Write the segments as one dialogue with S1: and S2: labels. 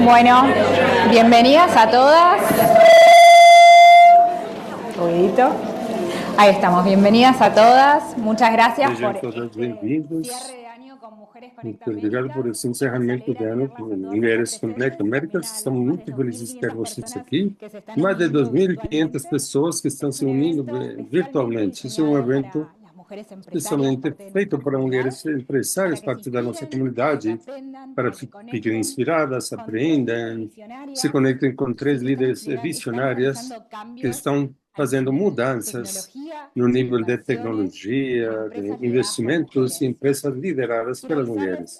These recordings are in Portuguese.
S1: Bueno, bienvenidas a todas. Ruidito. Ahí estamos, bienvenidas a todas. Muchas gracias
S2: Sejam
S1: por
S2: todas
S1: este
S2: bem-vindas.
S1: cierre de año con Mujeres
S2: Muito
S1: Conecta
S2: obrigado por
S1: América.
S2: esse encerramento de ano com Mulheres Conecta Américas. Estamos muito felizes de ter vocês aqui. Mais de 2.500 pessoas que estão se unindo virtualmente. Esse é um evento especialmente feito para mulheres empresárias, parte da nossa comunidade, para que fiquem inspiradas, aprendam, se conectem com três líderes visionárias que estão fazendo mudanças no nível de tecnologia, de investimentos e empresas lideradas pelas mulheres.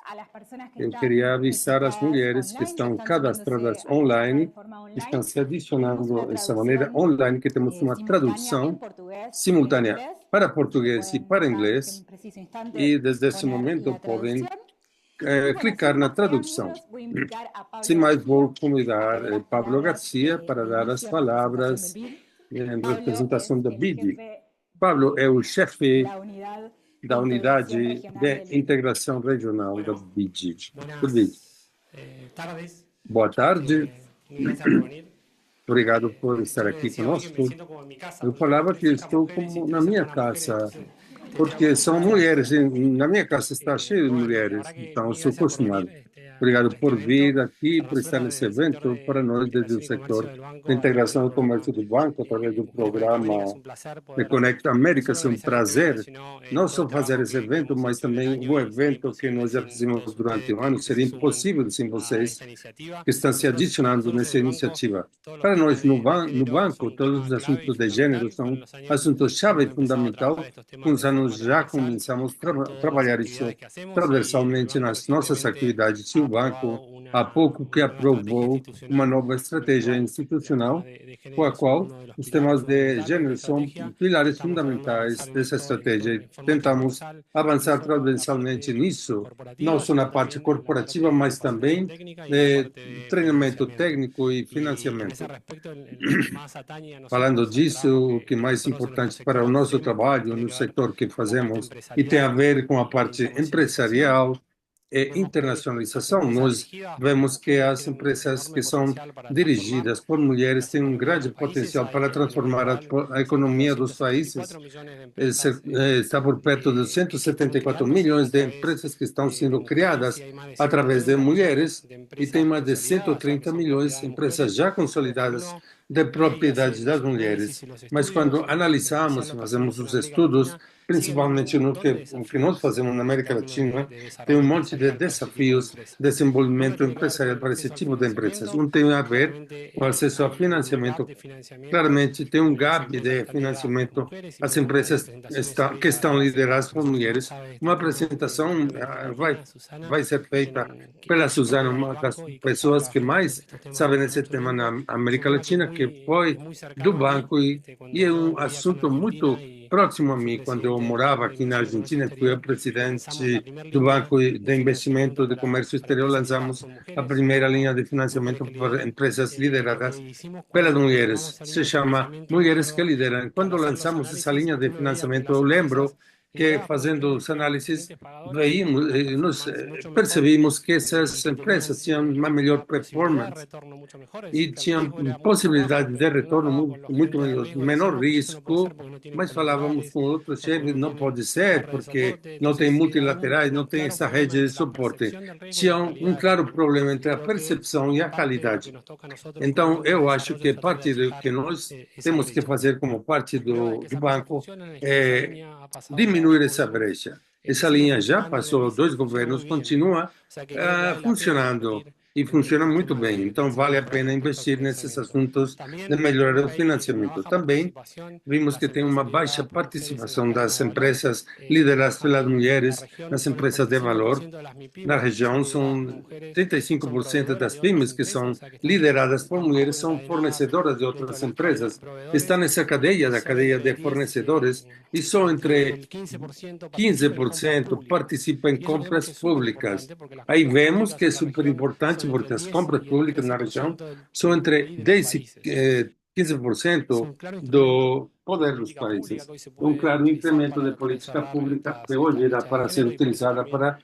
S2: Eu queria avisar as mulheres que estão cadastradas online, estão se adicionando dessa maneira online, que temos uma tradução simultânea para português e para inglês, e desde esse momento podem clicar na tradução. Sem mais, vou convidar Pablo Garcia para dar as palavras em representação da BID. Pablo é o chefe da unidade de integração regional da BID.
S3: Tardes.
S2: Boa tarde.
S3: Muy gracias por venir.
S2: Obrigado por estar aqui conosco. Eu falava que estou como na minha casa, porque são mulheres, e na minha casa está cheio de mulheres, então eu sou acostumado. Obrigado por vir aqui, por estar nesse evento, para nós, desde o setor de integração do comércio do banco, através do programa de Conecta Américas. É um prazer não só fazer esse evento, mas também o evento que nós já fizemos durante o ano. Seria impossível sem vocês que estão se adicionando nessa iniciativa. Para nós, no banco, todos os assuntos de gênero são assuntos-chave fundamental. Com os anos já começamos a trabalhar isso transversalmente nas nossas atividades. E o banco, há pouco que aprovou uma nova estratégia institucional, com a qual os temas de gênero são pilares fundamentais dessa estratégia. Tentamos avançar transversalmente nisso, não só na parte corporativa, mas também treinamento técnico e financiamento. Falando disso, o que é mais importante para o nosso trabalho no setor que fazemos e tem a ver com a parte empresarial é internacionalização. Nós vemos que as empresas que são dirigidas por mulheres têm um grande potencial para transformar a economia dos países. Está por perto de 174 milhões de empresas que estão sendo criadas através de mulheres e tem mais de 130 milhões de empresas já consolidadas de propriedade das mulheres. Mas quando analisamos, fazemos os estudos, principalmente no que nós fazemos na América Latina, tem um monte de desafios de desenvolvimento empresarial para esse tipo de empresas. Um tem a ver com acesso a financiamento. Claramente, tem um gap de financiamento às empresas que estão lideradas por mulheres. Uma apresentação vai ser feita pela Suzana, uma das pessoas que mais sabe nesse tema na América Latina, que foi do banco e é um assunto muito próximo a mim. Quando eu morava aqui na Argentina, fui o presidente do Banco de Investimento de Comércio Exterior, lançamos a primeira linha de financiamento para empresas lideradas pelas mulheres. Se chama Mulheres que Lideram. Quando lançamos essa linha de financiamento, eu lembro que, fazendo os análises, nós percebimos que essas empresas tinham uma melhor performance e tinham possibilidade de retorno muito menor risco, mas falávamos com outros chefes, não pode ser, porque não tem multilaterais, não tem essa rede de suporte. Tinha um claro problema entre a percepção e a realidade. Então, eu acho que parte do que nós temos que fazer como parte do banco é diminuir essa brecha. Essa linha já passou 2 governos, continua funcionando e funciona muito bem. Então, vale a pena investir nesses assuntos de melhorar o financiamento. Também vimos que tem uma baixa participação das empresas lideradas pelas mulheres nas empresas de valor. Na região, são 35% das PYMEs que são lideradas por mulheres são fornecedoras de outras empresas. Está nessa cadeia, da cadeia de fornecedores, e só entre 15% participa em compras públicas. Aí vemos que é super importante, porque as compras públicas na região são entre 10% e 15% do poder dos países. Claro incremento de política pública que hoje dá para ser utilizada para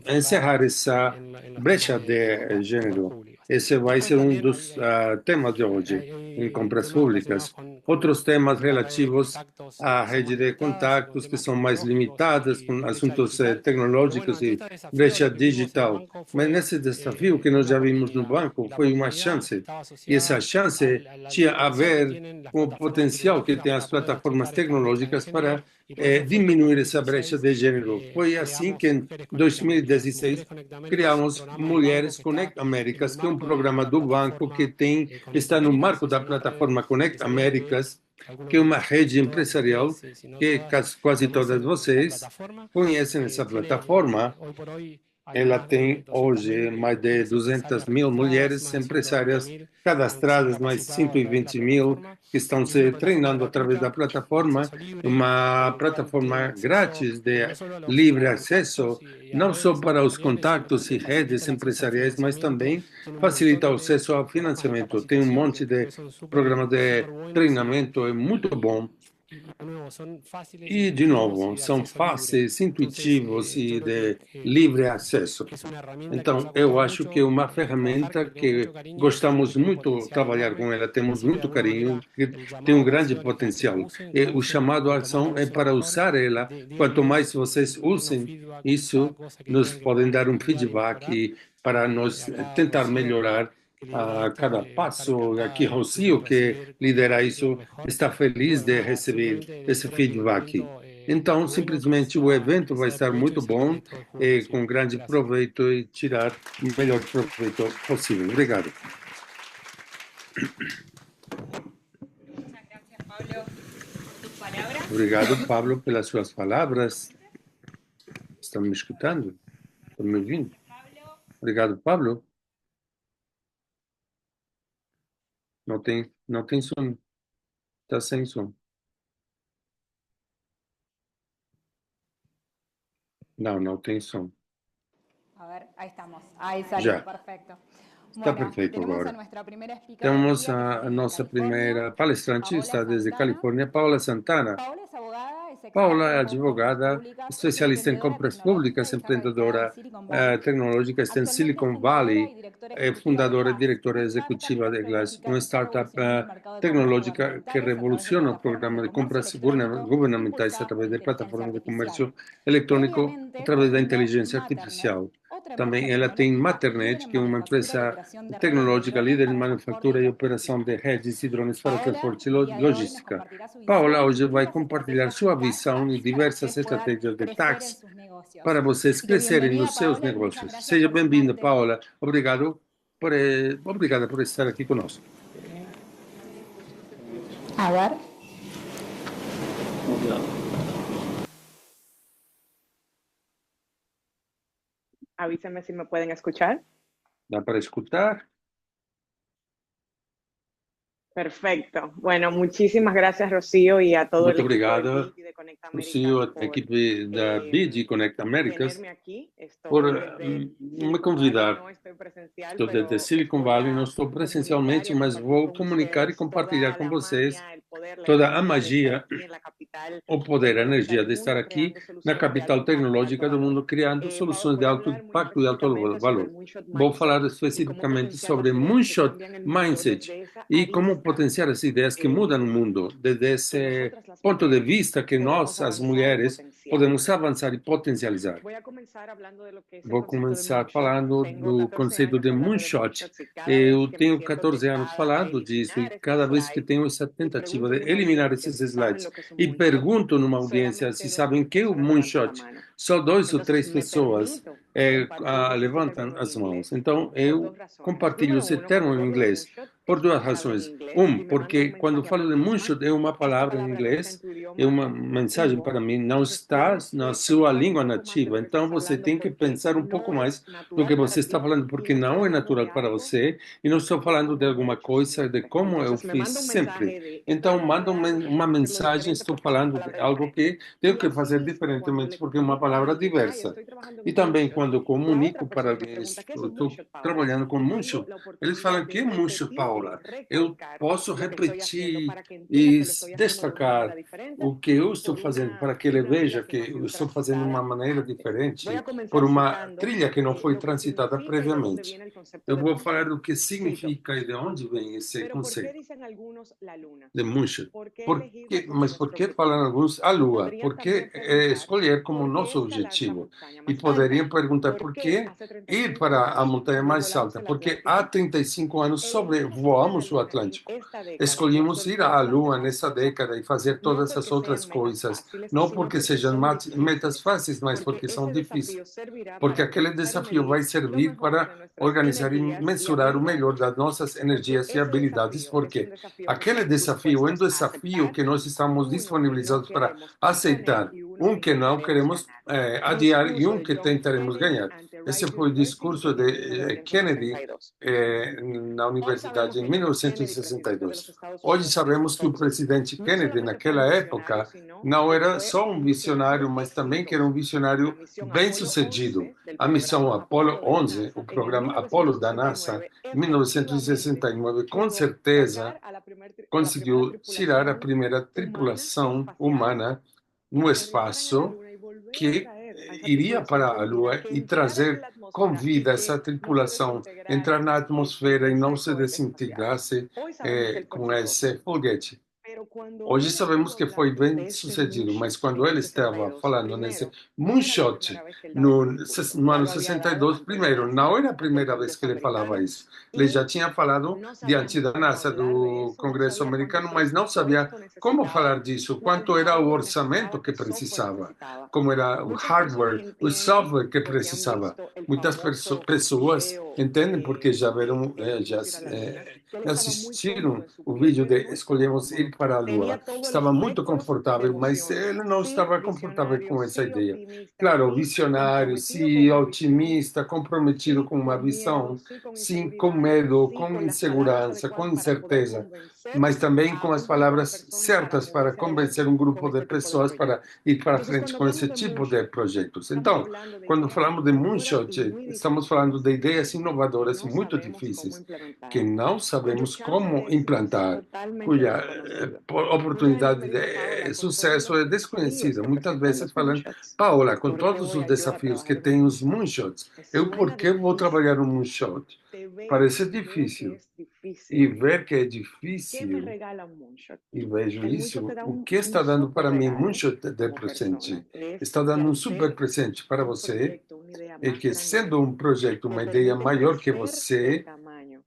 S2: encerrar essa brecha de gênero. Esse vai ser um dos temas de hoje em compras públicas. Outros temas relativos à rede de contatos, que são mais limitadas, com assuntos tecnológicos e brecha digital. Mas nesse desafio que nós já vimos no banco, foi uma chance. E essa chance tinha a ver com o potencial que têm as plataformas tecnológicas para diminuir essa brecha de gênero. Foi assim que, em 2016, criamos Mulheres Conect Américas, que é um programa do banco que está no marco da plataforma Conect Américas, que é uma rede empresarial que quase todas vocês conhecem essa plataforma. Ela tem hoje mais de 200 mil mulheres empresárias cadastradas, mais 120 mil que estão se treinando através da plataforma, uma plataforma grátis de livre acesso, não só para os contatos e redes empresariais, mas também facilita o acesso ao financiamento. Tem um monte de programas de treinamento, é muito bom. E, de novo, são fáceis, intuitivos e de livre acesso. Então, eu acho que é uma ferramenta que gostamos muito de trabalhar com ela, temos muito carinho, que tem um grande potencial. E o chamado à ação é para usar ela. Quanto mais vocês usem isso, nos podem dar um feedback para nós tentar melhorar a cada passo. Aqui, Rocio, que lidera isso, está feliz de receber esse feedback. Então, simplesmente o evento vai estar muito bom, com grande proveito e tirar o melhor proveito possível. Obrigado. Obrigado, Pablo, pelas suas palavras. Estão me escutando? Estão me ouvindo? Obrigado, Pablo. Não tem som. Está sem som. Não tem som.
S1: A ver, ahí estamos. Ahí salió,
S2: Já.
S1: perfecto.
S2: Está
S1: Bueno,
S2: perfeito
S1: tenemos
S2: agora.
S1: a nuestra primera speaker
S2: Temos
S1: del día, que
S2: a
S1: es desde
S2: nossa
S1: California,
S2: primeira palestrante,
S1: Paola
S2: está desde
S1: Santana.
S2: Califórnia, Paola Santana.
S1: Paola es abogada, es
S2: Paula
S1: experta
S2: é
S1: en compras
S2: advogada,
S1: públicas, es
S2: especialista em
S1: emprendedora
S2: compras
S1: tecnológica
S2: públicas,
S1: y está radicada en
S2: empreendedora
S1: Silicon Valley.
S2: tecnológica, está em
S1: Actualmente es
S2: Silicon
S1: fundadora
S2: Valley,
S1: y directora
S2: é
S1: ejecutiva de
S2: fundadora e
S1: Glass,
S2: diretora
S1: una startup
S2: executiva de Glass,
S1: tecnológica
S2: uma
S1: que está
S2: startup
S1: revolucionando el mercado de compras
S2: tecnológica que
S1: gubernamentales a través de
S2: revoluciona o
S1: plataformas
S2: programa
S1: de
S2: de
S1: comercio
S2: compras
S1: electrónico que
S2: governamentais
S1: impulsa
S2: através de
S1: inteligencia
S2: plataformas de
S1: artificial.
S2: comércio eletrônico,
S1: Previamente
S2: através da
S1: cofundó
S2: inteligência
S1: Matternet,
S2: artificial.
S1: otra empresa
S2: Também ela tem
S1: tecnológica líder
S2: Matternet,
S1: en
S2: que é uma
S1: manufactura y
S2: empresa
S1: operación de redes de
S2: tecnológica
S1: drones
S2: líder em
S1: para transporte y
S2: manufatura e
S1: logística.
S2: operação de redes e drones para
S1: Paola,
S2: transporte e
S1: el día de hoy, nos
S2: logística.
S1: compartirá su
S2: Paola
S1: visión
S2: hoje
S1: y
S2: vai
S1: las
S2: compartilhar
S1: estrategias
S2: sua
S1: de tax
S2: visão e
S1: para que
S2: diversas
S1: ustedes puedan
S2: estratégias de
S1: crecer en
S2: tax
S1: sus negocios.
S2: para vocês
S1: Así que
S2: crescerem
S1: bienvenida,
S2: nos seus
S1: Paola, y muchas
S2: negócios.
S1: gracias
S2: Seja
S1: por
S2: bem-vinda,
S1: sumarte.
S2: Paola. Obrigada por estar aqui conosco.
S1: A ver.
S3: Avísenme si me pueden escuchar.
S2: Dá para escutar?
S3: Perfecto. Bueno, muchísimas gracias, Rocío, y a todo
S2: Muito
S3: el equipo de
S2: obrigado,
S3: BID y de Conect
S2: Lucio,
S3: Americas
S2: a equipe da BID Connect Américas,
S3: tenerme aquí.
S2: por
S3: Estoy desde
S2: me
S3: Silicon Valley,
S2: convidar.
S3: no estoy presencial,
S2: Estou desde
S3: pero
S2: Silicon
S3: voy
S2: Valley, não
S3: a
S2: estou
S3: comunicar
S2: presencialmente,
S3: y a
S2: mas
S3: compartir
S2: vou
S3: con
S2: comunicar e
S3: ustedes
S2: compartilhar
S3: toda
S2: com
S3: la
S2: vocês
S3: magia, el poder, la
S2: toda a
S3: energía de estar
S2: magia,
S3: aquí en la capital
S2: o poder, a
S3: tecnológica
S2: energia
S3: del
S2: de estar
S3: mundo,
S2: aqui
S3: creando
S2: na
S3: soluciones de
S2: capital
S3: alto impacto para
S2: tecnológica do
S3: todas.
S2: mundo, criando soluções de
S3: Voy a
S2: alto
S3: hablar muy
S2: impacto e de alto
S3: específicamente sobre el
S2: valor.
S3: Moonshot
S2: Vou falar
S3: Mindset y cómo
S2: especificamente
S3: potenciar
S2: sobre
S3: las ideas que
S2: Moonshot
S3: cambian el mundo
S2: Mindset
S3: desde esa
S2: e como
S3: arista
S2: potenciar as ideias que mudam o mundo, desde
S3: que
S2: esse
S3: nosotras las
S2: ponto de
S3: mujeres
S2: vista que nós,
S3: podemos
S2: as
S3: avanzar y
S2: mulheres,
S3: potenciar.
S2: podemos avançar e potencializar.
S3: Voy a comenzar hablando de lo que es el
S2: Vou
S3: concepto de
S2: começar
S3: moonshot.
S2: falando
S3: Tengo
S2: do
S3: 14
S2: conceito
S3: años
S2: de
S3: hablando de
S2: moonshot.
S3: moonshots y cada vez
S2: Eu
S3: que me
S2: tenho
S3: siento
S2: 14 anos
S3: tentada a
S2: falando disso e
S3: eliminar estos
S2: cada vez que
S3: slides
S2: tenho essa
S3: y
S2: tentativa
S3: pregunto
S2: de
S3: en una
S2: eliminar
S3: audiencia
S2: esses
S3: si saben
S2: slides
S3: lo que es un
S2: e
S3: moonshot,
S2: pergunto numa audiência se
S3: solamente dos o
S2: sabem
S3: tres
S2: que é o
S3: personas levantan la
S2: moonshot,
S3: mano.
S2: só dois ou
S3: Entonces
S2: três
S3: me
S2: pessoas
S3: permito compartir este
S2: levantam
S3: término en
S2: as mãos.
S3: inglés
S2: Então
S3: por dos
S2: eu
S3: razones.
S2: compartilho
S3: Número
S2: esse
S3: uno, cuando
S2: termo
S3: yo
S2: em
S3: hablo de
S2: inglés
S3: moonshot
S2: por
S3: es una
S2: duas
S3: palabra en
S2: razões.
S3: inglés y me mando
S2: Porque
S3: un
S2: quando
S3: mensaje a mí
S2: falo de
S3: misma
S2: moonshot é uma
S3: que esta
S2: palavra em
S3: palabra no está en
S2: inglês.
S3: tu
S2: é uma mensagem para mim, não está na sua língua nativa. Então, você tem que pensar um pouco mais do que você está falando, porque não é natural para você, e não estou falando de alguma coisa, de como eu fiz sempre. Então, manda uma mensagem, estou falando de algo que tenho que fazer diferentemente, porque é uma palavra diversa. E também, quando eu comunico para alguém, estou trabalhando com moonshot, eles falam, que é moonshot, Paula? Eu posso repetir e destacar o que eu estou fazendo para que ele veja que eu estou fazendo de uma maneira diferente por uma trilha que não foi transitada previamente. Eu vou falar do que significa e de onde vem esse conceito de moonshot. Mas por que falam alguns a Lua? Por que escolher como nosso objetivo? E poderiam perguntar por que ir para a montanha mais alta? Porque há 35 anos sobrevoamos o Atlântico. Escolhemos ir à Lua nessa década e fazer todas as outras coisas, não porque sejam metas fáceis, mas porque são difíceis. Porque aquele desafio vai servir para organizar e mensurar o melhor das nossas energias e habilidades, porque aquele desafio é um desafio que nós estamos disponibilizados para aceitar, um que não queremos adiar e um que tentaremos ganhar. Esse foi o discurso de Kennedy na universidade em 1962. Hoje sabemos que o presidente Kennedy, naquela época, não era só um visionário, mas também que era um visionário bem-sucedido. A missão Apollo 11, o programa Apollo da NASA, em 1969, com certeza conseguiu tirar a primeira tripulação humana no espaço que iria para a Lua e trazer com vida essa tripulação, entrar na atmosfera e não se desintegrasse com esse foguete. Hoje sabemos que foi bem sucedido, mas quando ele estava falando nesse moonshot no ano 62, primeiro, não era a primeira vez que ele falava isso. Ele já tinha falado diante da NASA, do Congresso americano, mas não sabia como falar disso, quanto era o orçamento que precisava, como era o hardware, o software que precisava. Muitas pessoas entendem porque já viram, já assistiram o vídeo de Escolhemos Ir para a Lua. Estava muito confortável, mas ele não estava confortável com essa ideia. Claro, visionário, sim, otimista, comprometido com uma visão, sim, com medo, com insegurança, com incerteza, mas também com as palavras certas para convencer um grupo de pessoas para ir para frente com esse tipo de projetos. Então, quando falamos de moonshot, estamos falando de ideias inovadoras muito difíceis, que não sabemos como implantar, cuja oportunidade de sucesso é desconhecida. Muitas vezes falam, Paula, com todos os desafios que tem os moonshots, eu por que vou trabalhar no moonshot? Parece difícil. E ver que é difícil, e vejo isso, o que está dando para mim moonshot de presente? Está dando um super presente para você, e que sendo um projeto, uma ideia maior que você,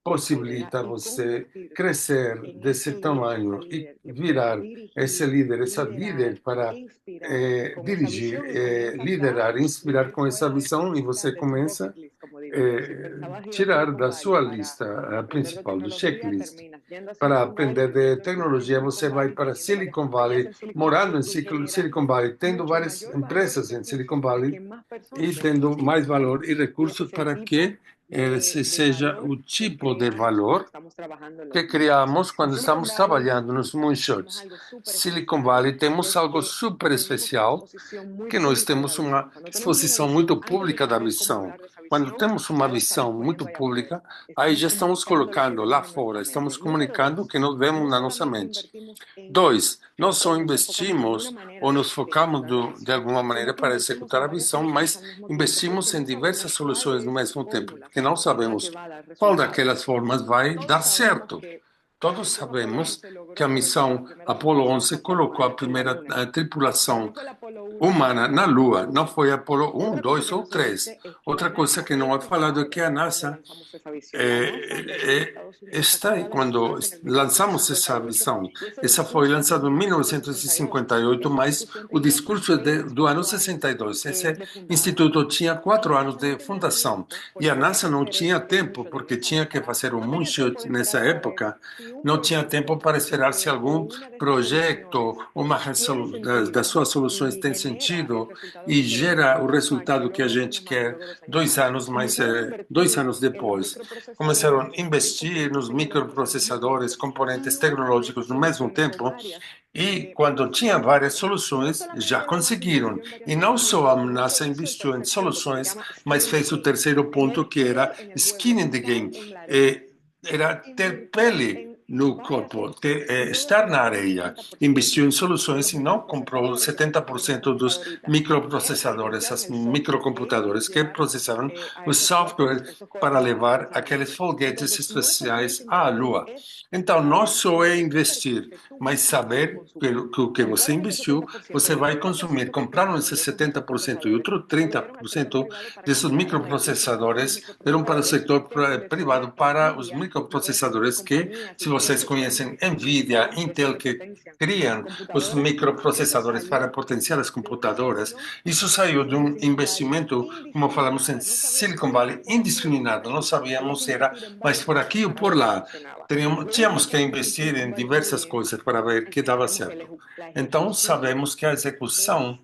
S2: possibilita você crescer desse tamanho e virar esse líder, essa líder para dirigir, liderar, inspirar com essa visão, e você começa a tirar da sua lista principal, do checklist. Para aprender de tecnologia, você vai para Silicon Valley, morando em Silicon Valley, tendo várias empresas em Silicon Valley e tendo mais valor e recursos para que esse seja o tipo de valor que criamos quando estamos trabalhando nos moonshots. Silicon Valley temos algo super especial, que nós temos uma exposição muito pública da visão. Quando temos uma visão muito pública, aí já estamos colocando lá fora, estamos comunicando o que nós vemos na nossa mente. 2, nós só investimos ou nos focamos de alguma maneira para executar a visão, mas investimos em diversas soluções no mesmo tempo, porque não sabemos qual daquelas formas vai dar certo. Todos sabemos que a missão Apollo 11 colocou a primeira tripulação humana na Lua. Não foi Apollo 1, 2 ou 3. Outra coisa que não é falado é que a NASA está aí quando lançamos essa missão. Essa foi lançada em 1958, mas o discurso é do ano 62. Esse instituto tinha 4 anos de fundação e a NASA não tinha tempo porque tinha que fazer um moonshot nessa época não tinha tempo para esperar se algum projeto, das suas soluções tem sentido e gera o resultado que a gente quer 2 anos, 2 anos depois. Começaram a investir nos microprocessadores, componentes tecnológicos no mesmo tempo, e quando tinha várias soluções, já conseguiram. E não só a NASA investiu em soluções, mas fez o terceiro ponto, que era skin in the game. Era ter pele no corpo, estar na areia. Investiu em soluções e não comprou 70% dos microprocessadores, as microcomputadores que processaram o software para levar aqueles foguetes especiais à Lua. Então, não só é investir, mas saber que o que você investiu, você vai consumir. Compraram esses 70% e outro 30% desses microprocessadores deram para o setor privado, para os microprocessadores que, se vocês conhecem NVIDIA, Intel, que criam os microprocessadores para potenciar as computadoras, isso saiu de um investimento, como falamos em Silicon Valley, indiscriminado. Não sabíamos se era mais por aqui ou por lá. Tínhamos que investir em diversas coisas para ver que dava certo. Então, sabemos que a execução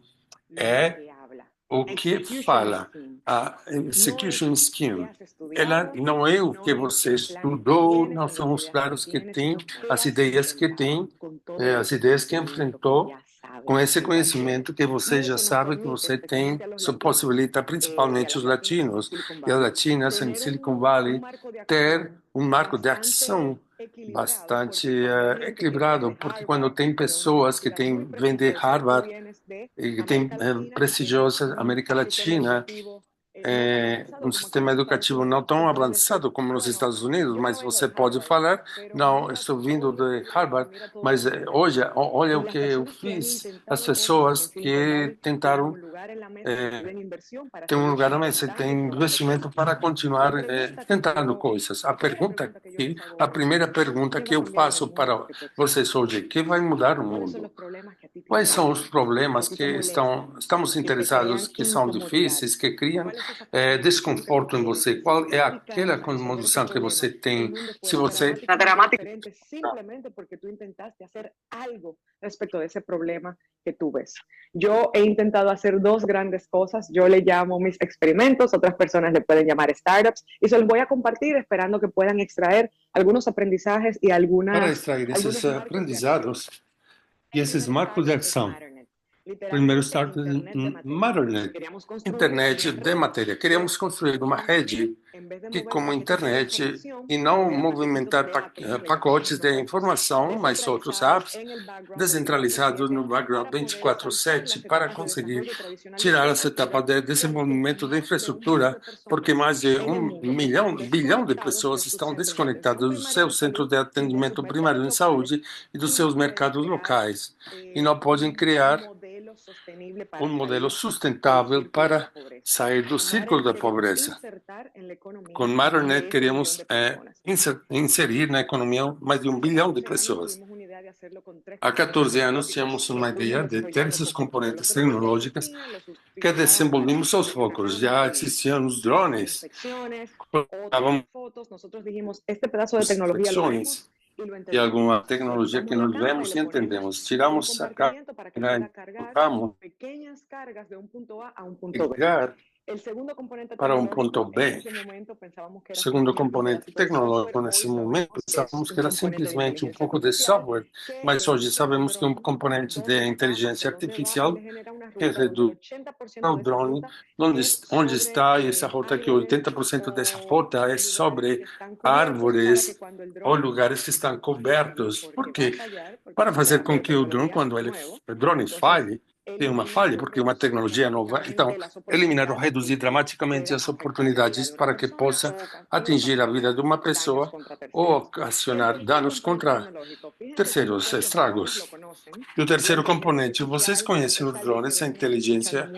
S2: é o que fala. A execution scheme, ela não é o que você estudou, não são os dados que tem, as ideias que tem, as ideias que enfrentou. Com esse conhecimento que você já sabe que você tem, isso possibilita principalmente os latinos e as latinas em Silicon Valley ter um marco de ação bastante equilibrado, porque quando tem pessoas que vêm de Harvard e que têm prestigiosa América Latina, um sistema educativo não tão avançado como nos Estados Unidos, mas você pode falar, não, estou vindo de Harvard, mas hoje, olha o que eu fiz, as pessoas que tentaram ter um lugar na mesa, tem investimento para continuar tentando coisas. A primeira pergunta que eu faço para vocês hoje, que vai mudar o mundo? Quais são os problemas que estamos interessados, que são difíceis, que criam desconforto em você? Qual é aquela condição que você tem? Se você
S3: diferente simplemente porque tú intentaste hacer algo respecto de ese problema que tú ves. Yo he intentado hacer dos grandes cosas. Yo le llamo mis experimentos, otras personas le pueden llamar startups, y se los voy a compartir esperando que puedan extraer algunos aprendizajes y
S2: para extrair esses aprendizados e esses marcos de ação. Primeiro start Matternet, internet de matéria. Queríamos construir uma rede que, como internet, e não movimentar pacotes de informação, mas outros apps descentralizados no background 24/7 para conseguir tirar essa etapa de desenvolvimento de infraestrutura, porque mais de 1 bilhão de pessoas estão desconectadas dos seus centros de atendimento primário em saúde e dos seus mercados locais e não podem criar um modelo sustentável para sair do círculo da pobreza. Com Matternet, queríamos inserir na economia mais de 1 bilhão de pessoas. Há 14 anos, tínhamos uma ideia de ter esses componentes tecnológicos que desenvolvimos aos poucos. Já existiam os drones, colocávamos inspecções e alguma tecnologia que nós vemos e entendemos. Tiramos a carga e colocamos para um ponto B. O segundo componente tecnológico nesse momento, pensávamos que era simplesmente um pouco de software, mas hoje sabemos que um componente de inteligência artificial que reduz o drone, onde está essa rota, que 80% dessa rota é sobre árvores ou lugares que estão cobertos. Por quê? Para fazer com que o drone, quando o drone falhe, tem uma falha, porque é uma tecnologia nova. Então, eliminar ou reduzir dramaticamente as oportunidades para que possa atingir a vida de uma pessoa ou ocasionar danos contra terceiros, estragos. E o terceiro componente, vocês conhecem os drones, a inteligência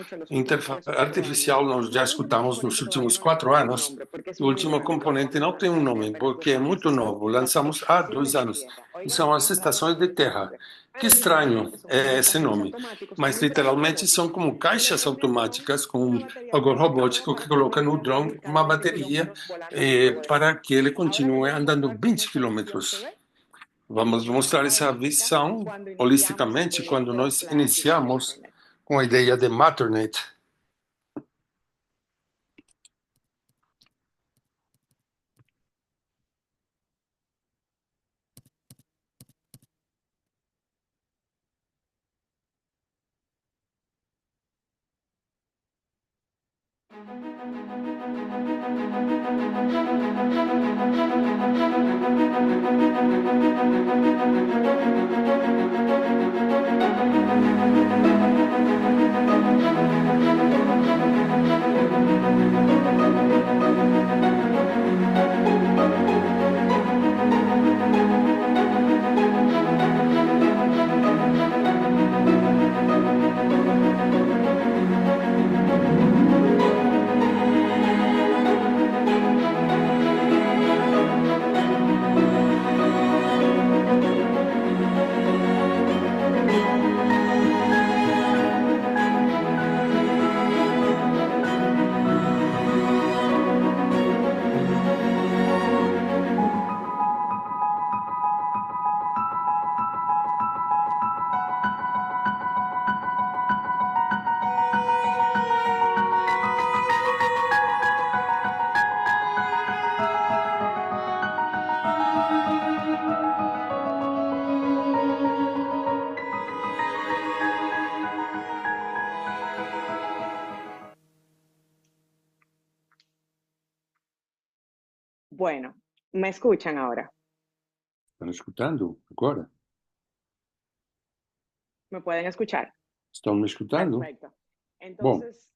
S2: artificial, nós já escutamos nos últimos 4 anos. O último componente não tem um nome, porque é muito novo, lançamos há 2 anos, e são as estações de terra. Que estranho é esse nome, mas literalmente são como caixas automáticas com algo robótico que coloca no drone uma bateria para que ele continue andando 20 quilômetros. Vamos mostrar essa visão
S3: cuando iniciamos
S2: holisticamente quando nós
S3: la actividad de
S2: iniciamos
S3: Matternet.
S2: com a ideia de Matternet.
S3: Bueno, me escuchan ahora.
S2: Estão escutando agora?
S3: ¿Me pueden escuchar?
S2: Estão me escutando?
S3: Perfecto.
S2: Bom,
S3: Entonces,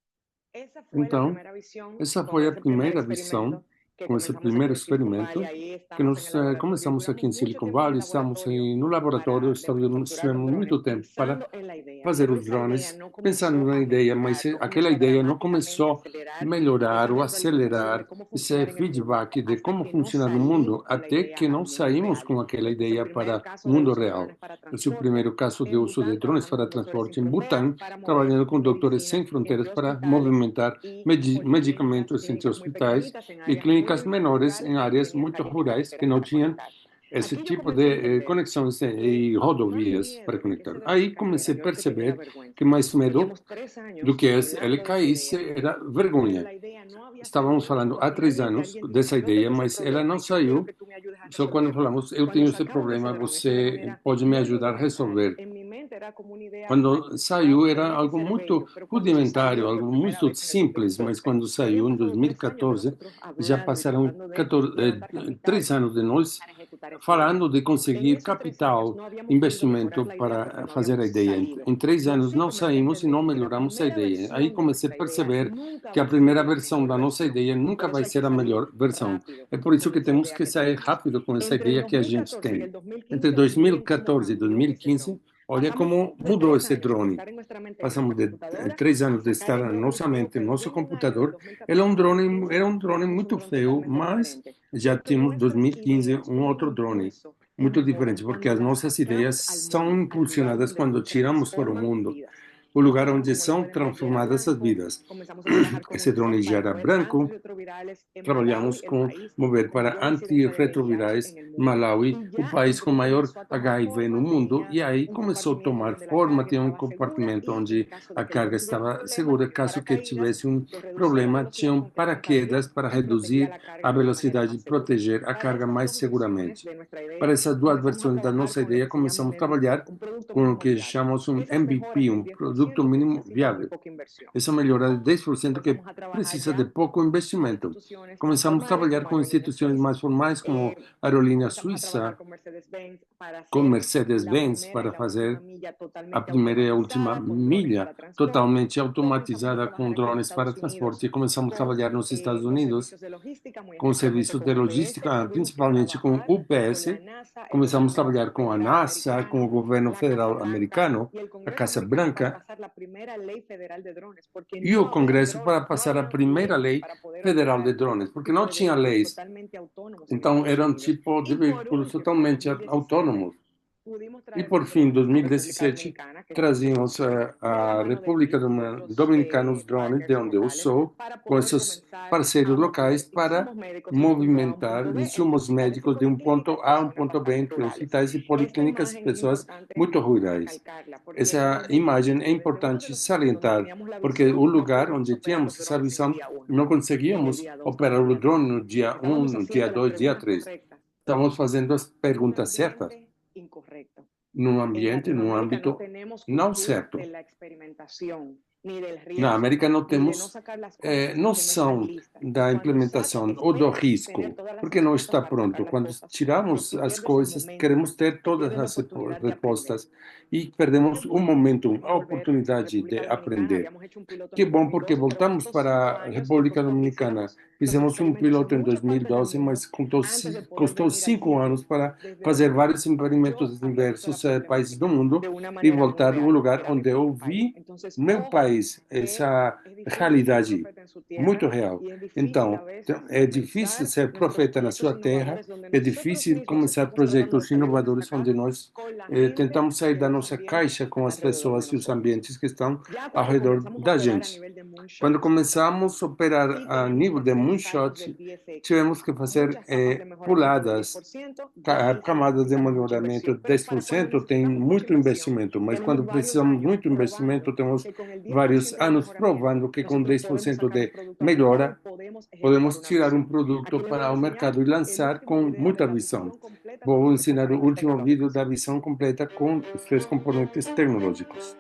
S3: esa fue la
S2: então,
S3: primera visión
S2: essa
S3: con
S2: foi a
S3: ese primer
S2: primeira visão
S3: experimento que
S2: com esse
S3: comenzamos aquí
S2: primeiro
S3: en Silicon Valley.
S2: experimento
S3: Ahí
S2: que
S3: estamos en
S2: nós
S3: el laboratorio.
S2: começamos aqui em
S3: Duramos mucho
S2: Silicon
S3: tiempo en el
S2: Valley, estamos
S3: laboratorio
S2: no laboratório,
S3: para descontracturar
S2: tivemos
S3: los drones,
S2: muito tempo para
S3: pensando en la idea.
S2: fazer
S3: Pero
S2: os
S3: esa idea
S2: drones,
S3: no
S2: pensando
S3: comenzó
S2: na
S3: a
S2: ideia, mas
S3: mejorar, no
S2: aquela
S3: comenzó a
S2: ideia não
S3: dramáticamente
S2: começou a
S3: acelerar
S2: melhorar
S3: ese
S2: ou
S3: nivel de información de
S2: acelerar
S3: cómo
S2: esse
S3: funcionar en el mundo
S2: feedback de
S3: hasta
S2: como
S3: que no
S2: funciona no
S3: salimos
S2: mundo,
S3: con la
S2: até
S3: idea
S2: que
S3: al
S2: não
S3: mundo
S2: saímos
S3: real.
S2: com aquela
S3: Este es el
S2: ideia
S3: primer
S2: para
S3: caso
S2: o
S3: del
S2: mundo
S3: uso de
S2: real.
S3: drones para
S2: Esse é o
S3: transporte
S2: primeiro caso de
S3: en
S2: uso de
S3: Bután,
S2: drones
S3: trabajando
S2: para
S3: con doctores sin
S2: transporte em
S3: fronteras
S2: Butão,
S3: para mover
S2: trabalhando com doutores sem
S3: medicinas
S2: fronteiras
S3: entre
S2: para
S3: hospitales
S2: movimentar
S3: y policlínicas,
S2: medicamentos entre
S3: clínicas muy
S2: hospitais
S3: pequeñitas en
S2: e
S3: áreas
S2: clínicas
S3: muy
S2: menores
S3: rurales
S2: em
S3: que no
S2: áreas
S3: tenían
S2: muito
S3: calles ni
S2: rurais que
S3: carreteras
S2: não
S3: para
S2: tinham
S3: conectar.
S2: esse
S3: Aquí yo
S2: tipo
S3: comencé a
S2: de
S3: entender
S2: conexões
S3: que
S2: e
S3: más
S2: rodovias para
S3: miedo de que ese
S2: conectar.
S3: dron
S2: Aí
S3: se cayera,
S2: comecei a
S3: yo lo que tenía
S2: perceber que
S3: vergüenza.
S2: mais medo
S3: Teníamos 3
S2: do
S3: años
S2: que ele
S3: hablando de esa
S2: caísse
S3: idea,
S2: era
S3: pero
S2: vergonha.
S3: la idea no había
S2: Estávamos
S3: salido
S2: falando há
S3: porque
S2: 3 anos
S3: alguien dijo,
S2: dessa
S3: yo
S2: ideia,
S3: tengo ese
S2: mas ela não
S3: problema y yo quiero
S2: saiu.
S3: que tú me ayudes a
S2: Só quando
S3: resolverlo.
S2: falamos, eu tenho
S3: Cuando
S2: esse
S3: sacaron ese
S2: problema,
S3: dron, ese dron
S2: você
S3: era,
S2: pode me
S3: no llegó
S2: ajudar a
S3: a pasar.
S2: resolver.
S3: En mi mente era como una idea
S2: Quando
S3: wow,
S2: saiu, era
S3: tenía que
S2: algo
S3: ser
S2: muito
S3: bello, pero cuando se
S2: rudimentário,
S3: salió por
S2: algo
S3: primera
S2: muito
S3: vez en el
S2: simples, mas
S3: 2014,
S2: quando
S3: ya
S2: saiu
S3: habían
S2: em
S3: pasado 3 años de
S2: 2014,
S3: nosotros
S2: já
S3: hablando y
S2: passaram
S3: tratando de
S2: 14,
S3: levantar capital
S2: 3 anos de nós
S3: para ejecutar esta idea.
S2: falando de
S3: En
S2: conseguir
S3: esos 3 años
S2: capital,
S3: no habíamos podido mejorar
S2: investimento
S3: la idea porque
S2: para
S3: no
S2: fazer a
S3: habíamos
S2: ideia.
S3: salido.
S2: Em três
S3: Yo
S2: anos
S3: sí
S2: não
S3: comencé a
S2: saímos e não
S3: entender que la
S2: melhoramos a
S3: primera
S2: ideia. Aí
S3: versión de
S2: comecei a
S3: nuestra idea
S2: perceber
S3: nunca
S2: que a
S3: va a
S2: primeira
S3: ser la
S2: versão
S3: mejor
S2: da nossa
S3: versión.
S2: ideia
S3: Y
S2: nunca
S3: por
S2: vai
S3: eso hay que
S2: ser a
S3: salir
S2: melhor versão.
S3: rápido
S2: É por isso
S3: con
S2: que
S3: esa
S2: temos
S3: idea
S2: que
S3: que
S2: sair
S3: tenemos.
S2: rápido com essa
S3: Entre el
S2: ideia que a gente
S3: 2014 y
S2: tem.
S3: el
S2: Entre
S3: 2015, miren cómo
S2: 2014 e
S3: cambió ese
S2: 2015,
S3: dron.
S2: olha
S3: Pasamos
S2: como
S3: de
S2: mudou
S3: tres
S2: esse
S3: años de
S2: drone.
S3: estar en nuestra mente, en
S2: Passamos
S3: nuestra
S2: de
S3: computadora,
S2: 3 anos
S3: a
S2: de
S3: sacar
S2: estar
S3: el
S2: na
S3: dron y
S2: nossa
S3: creo
S2: mente,
S3: que
S2: no
S3: en
S2: nosso
S3: un año, en el
S2: computador. Ele é
S3: 2014
S2: um
S3: al
S2: drone,
S3: 2015,
S2: era um drone
S3: tenemos un
S2: muito
S3: dron
S2: feio,
S3: totalmente
S2: mas
S3: diferente.
S2: já
S3: Porque
S2: temos
S3: nuestras
S2: 2015
S3: ideas
S2: um
S3: tienen
S2: outro drone
S3: impulso en
S2: muito
S3: el mundo
S2: diferente, porque
S3: cuando
S2: as
S3: las
S2: nossas ideias
S3: sacamos al
S2: são
S3: mundo, al lugar
S2: impulsionadas
S3: donde
S2: quando tiramos para o
S3: transforman
S2: mundo,
S3: vidas.
S2: o lugar
S3: Ese dron,
S2: onde
S3: como lo
S2: são
S3: pueden ver, ya era
S2: transformadas essas
S3: blanco.
S2: vidas.
S3: Comenzamos a trabajar con
S2: Esse drone
S3: munición
S2: já
S3: para
S2: era
S3: mover
S2: branco.
S3: antirretrovirales en Malawi,
S2: Trabalhamos
S3: el
S2: com
S3: país
S2: mover
S3: con
S2: para
S3: mayor incidencia de VIH
S2: antirretrovirais
S3: en el mundo.
S2: Malawi,
S3: Y
S2: o
S3: ya el
S2: país com
S3: drone
S2: maior
S3: comenzó a tomar
S2: HIV no
S3: forma,
S2: mundo,
S3: tenía
S2: e aí
S3: un
S2: começou a
S3: compartimiento
S2: tomar
S3: donde la
S2: forma,
S3: carga
S2: tem um
S3: estaba segura
S2: compartimento
S3: y en
S2: onde
S3: caso
S2: a
S3: de que el
S2: carga
S3: dron tuviera un
S2: estava
S3: problema,
S2: segura,
S3: tenía
S2: caso que
S3: paracaídas
S2: tivesse um
S3: que reducía la
S2: problema,
S3: velocidad
S2: tinham
S3: con que el dron caía
S2: paraquedas para
S3: y protegía
S2: reduzir
S3: la carga
S2: a
S3: de una manera
S2: velocidade
S3: más
S2: e
S3: segura.
S2: proteger a
S3: Para
S2: carga
S3: estas
S2: mais
S3: dos versiones
S2: seguramente.
S3: de nuestra
S2: Para
S3: idea,
S2: essas duas
S3: comenzamos a
S2: versões da
S3: trabajar
S2: nossa
S3: con lo
S2: ideia,
S3: que se llama
S2: começamos a
S3: MVP,
S2: trabalhar
S3: un producto
S2: com o
S3: mínimo
S2: que
S3: viable.
S2: chamamos um
S3: Esas mejoras
S2: MVP,
S3: del
S2: um produto
S3: 10% que
S2: mínimo
S3: necesitan muy
S2: viável.
S3: poca inversión.
S2: Essa melhora de 10% que
S3: Comenzamos a trabajar
S2: precisa de
S3: ya
S2: pouco
S3: con
S2: investimento.
S3: instituciones más
S2: Começamos a
S3: formales
S2: trabalhar
S3: como
S2: com
S3: aerolíneas
S2: instituições mais
S3: suizas.
S2: formais, como a aerolínea
S3: Comenzamos a trabajar
S2: suíça,
S3: con Mercedes-Benz para
S2: com
S3: hacer la
S2: Mercedes-Benz,
S3: primera y
S2: para
S3: la última
S2: fazer
S3: milla
S2: a
S3: totalmente
S2: primeira e a última
S3: automatizada con drones
S2: milha
S3: para transporte.
S2: totalmente
S3: Comenzamos a
S2: automatizada com
S3: trabajar aquí en
S2: drones para
S3: Estados
S2: transporte.
S3: Unidos
S2: E começamos a
S3: con
S2: trabalhar nos Estados
S3: los
S2: Unidos
S3: servicios de logística, muy
S2: com
S3: especialmente
S2: serviços
S3: con
S2: de
S3: UPS.
S2: logística,
S3: Tuvimos que
S2: principalmente com
S3: trabajar con la
S2: UPS.
S3: NASA, el
S2: Começamos a
S3: gobierno
S2: trabalhar com a
S3: federal
S2: NASA, com o
S3: americano,
S2: governo
S3: la Casa
S2: federal
S3: Blanca
S2: americano,
S3: y el
S2: a
S3: Congreso
S2: Casa
S3: americano para
S2: Branca
S3: pasar la primera ley federal de drones, porque
S2: e o
S3: no habían
S2: Congresso para
S3: drones, no
S2: passar a
S3: habían
S2: primeira
S3: leyes
S2: lei
S3: para poder
S2: federal de
S3: operar
S2: drones,
S3: este
S2: porque
S3: tipo
S2: não
S3: de
S2: tinha
S3: vehículos
S2: leis.
S3: totalmente autónomos en
S2: Então
S3: Estados
S2: eram
S3: Unidos.
S2: tipo de
S3: Y por
S2: veículos
S3: último, en el
S2: totalmente
S3: 2017,
S2: autônomos.
S3: pudimos
S2: E,
S3: traer
S2: por fim, em
S3: personas a República
S2: 2017,
S3: Dominicana que
S2: trazíamos
S3: de la
S2: a
S3: mano de
S2: República
S3: distintos
S2: Dominicana os drones, de
S3: partners
S2: onde eu
S3: locales,
S2: sou,
S3: para
S2: com
S3: poder
S2: esses
S3: comenzar
S2: parceiros
S3: a
S2: locais
S3: mover
S2: para
S3: insumos médicos de un punto A a un
S2: movimentar
S3: punto B entre
S2: insumos
S3: hospitales
S2: médicos de um ponto
S3: psicológicos y
S2: A a um
S3: zonas
S2: ponto B
S3: bastante
S2: entre
S3: rurales.
S2: hospitais e
S3: Esta
S2: policlínicas,
S3: imagen es
S2: pessoas
S3: importante
S2: muito rurais.
S3: recalcarla porque
S2: Essa
S3: desde el
S2: imagem é
S3: principio, desde uno de
S2: importante
S3: los puntos donde
S2: salientar,
S3: teníamos la
S2: porque o
S3: visión, no
S2: lugar
S3: pudimos
S2: onde
S3: operar los
S2: tínhamos essa
S3: drones en el
S2: visão,
S3: día uno,
S2: não
S3: ni en el
S2: conseguíamos
S3: día 2, ni
S2: operar
S3: en el
S2: o
S3: día 3.
S2: drone no dia 1,
S3: Estábamos
S2: no dia
S3: haciendo las
S2: 2, dia
S3: preguntas
S2: 3.
S3: correctas
S2: Estamos fazendo as
S3: en un
S2: perguntas certas
S3: ambiente incorrecto.
S2: num
S3: En
S2: ambiente, num
S3: Latinoamérica no
S2: âmbito
S3: tenemos
S2: não
S3: cultura
S2: certo.
S3: de la experimentación, ni del
S2: Na
S3: riesgo,
S2: América não
S3: ni de no
S2: temos
S3: sacar las cosas que no están
S2: noção
S3: listas. Y
S2: da
S3: cuando sacas,
S2: implementação ou do
S3: esperas tener
S2: risco,
S3: todas las
S2: porque não
S3: respuestas
S2: está
S3: para sacar
S2: pronto.
S3: las
S2: Quando
S3: cosas, pero
S2: tiramos
S3: tú
S2: as
S3: pierdes el
S2: coisas, queremos
S3: momentum
S2: ter
S3: y
S2: todas
S3: pierdes la
S2: as
S3: oportunidad de aprender.
S2: respostas e
S3: Qué
S2: perdemos o
S3: bueno que
S2: momento,
S3: pudimos
S2: a
S3: volver a
S2: oportunidade de
S3: República Dominicana.
S2: aprender.
S3: Habíamos hecho un piloto en
S2: Que
S3: el
S2: bom, porque
S3: 2012, pero en
S2: voltamos
S3: estos
S2: para
S3: 5
S2: a
S3: años nos
S2: República
S3: costó
S2: Dominicana.
S3: quizás los
S2: Fizemos um
S3: experimentos en
S2: piloto em
S3: muchas partes del
S2: 2012,
S3: mundo
S2: mas contou,
S3: antes de poder
S2: custou
S3: venir
S2: cinco
S3: aquí
S2: anos para
S3: desde
S2: fazer
S3: donde
S2: vários
S3: yo
S2: experimentos em
S3: había visto la
S2: diversos países do
S3: problemática
S2: mundo
S3: de una
S2: e
S3: manera muy
S2: voltar ao
S3: real, que
S2: lugar
S3: era
S2: onde
S3: desde
S2: eu
S3: mi país.
S2: vi
S3: Entonces,
S2: no meu
S3: ojo,
S2: país
S3: que
S2: essa
S3: es difícil ser
S2: realidade
S3: profeta en su
S2: muito
S3: tierra
S2: real.
S3: y es difícil a
S2: Então,
S3: veces
S2: é difícil
S3: comenzar
S2: ser
S3: nuestros
S2: profeta na
S3: proyectos
S2: sua terra,
S3: innovadores donde
S2: é
S3: nosotros
S2: difícil
S3: mismos
S2: começar
S3: estamos tratando de
S2: projetos
S3: salir de nuestra
S2: inovadores onde
S3: casa
S2: nós
S3: con la gente
S2: tentamos sair
S3: y
S2: da
S3: los
S2: nossa
S3: ambientes
S2: caixa
S3: que
S2: com
S3: están
S2: as
S3: alrededor de
S2: pessoas e os
S3: nosotros.
S2: ambientes que estão
S3: Ya
S2: ao
S3: cuando
S2: redor
S3: comenzamos a
S2: da
S3: operar a
S2: gente.
S3: nivel de
S2: Quando
S3: moonshot,
S2: começamos a operar
S3: sí
S2: a
S3: tenemos
S2: nível de
S3: pequeños saltos
S2: moonshot,
S3: del VSX,
S2: tivemos que fazer
S3: muchas capas de mejoramiento del
S2: puladas,
S3: 10%. Ya ahí sí
S2: camadas de
S3: necesitamos mucha
S2: melhoramento
S3: inversión, pero para cuando
S2: 10%, tem
S3: necesitamos mucha
S2: muito
S3: inversión,
S2: investimento, mas
S3: tenemos
S2: quando
S3: varios
S2: precisamos
S3: años
S2: muito investimento,
S3: probando
S2: temos
S3: que con el
S2: vários
S3: 10% de
S2: anos
S3: mejoramiento
S2: provando que com
S3: nosotros podemos
S2: 10%
S3: sacar un
S2: de
S3: producto al mercado y
S2: melhora,
S3: podemos ejecutar
S2: podemos
S3: una
S2: tirar um
S3: visión.
S2: produto
S3: Aquí les voy a
S2: para o
S3: enseñar
S2: mercado e
S3: el
S2: lançar
S3: último
S2: com
S3: video de
S2: muita
S3: la
S2: visão.
S3: visión completa con
S2: Vou
S3: los tres
S2: ensinar o
S3: componentes
S2: último vídeo da
S3: tecnológicos.
S2: visão completa com os três componentes tecnológicos.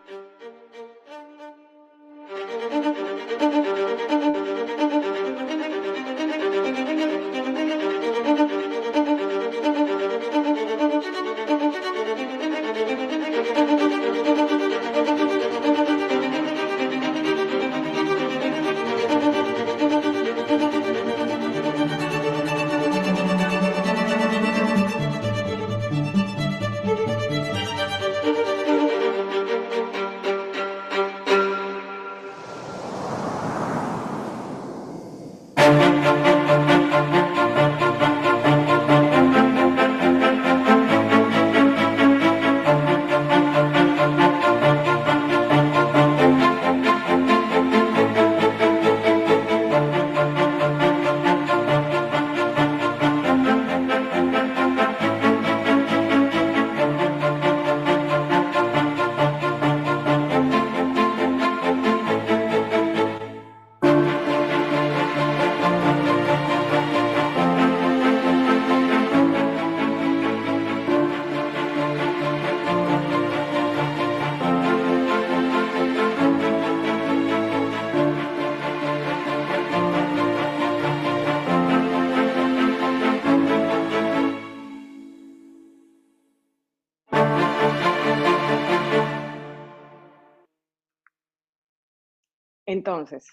S3: Entonces,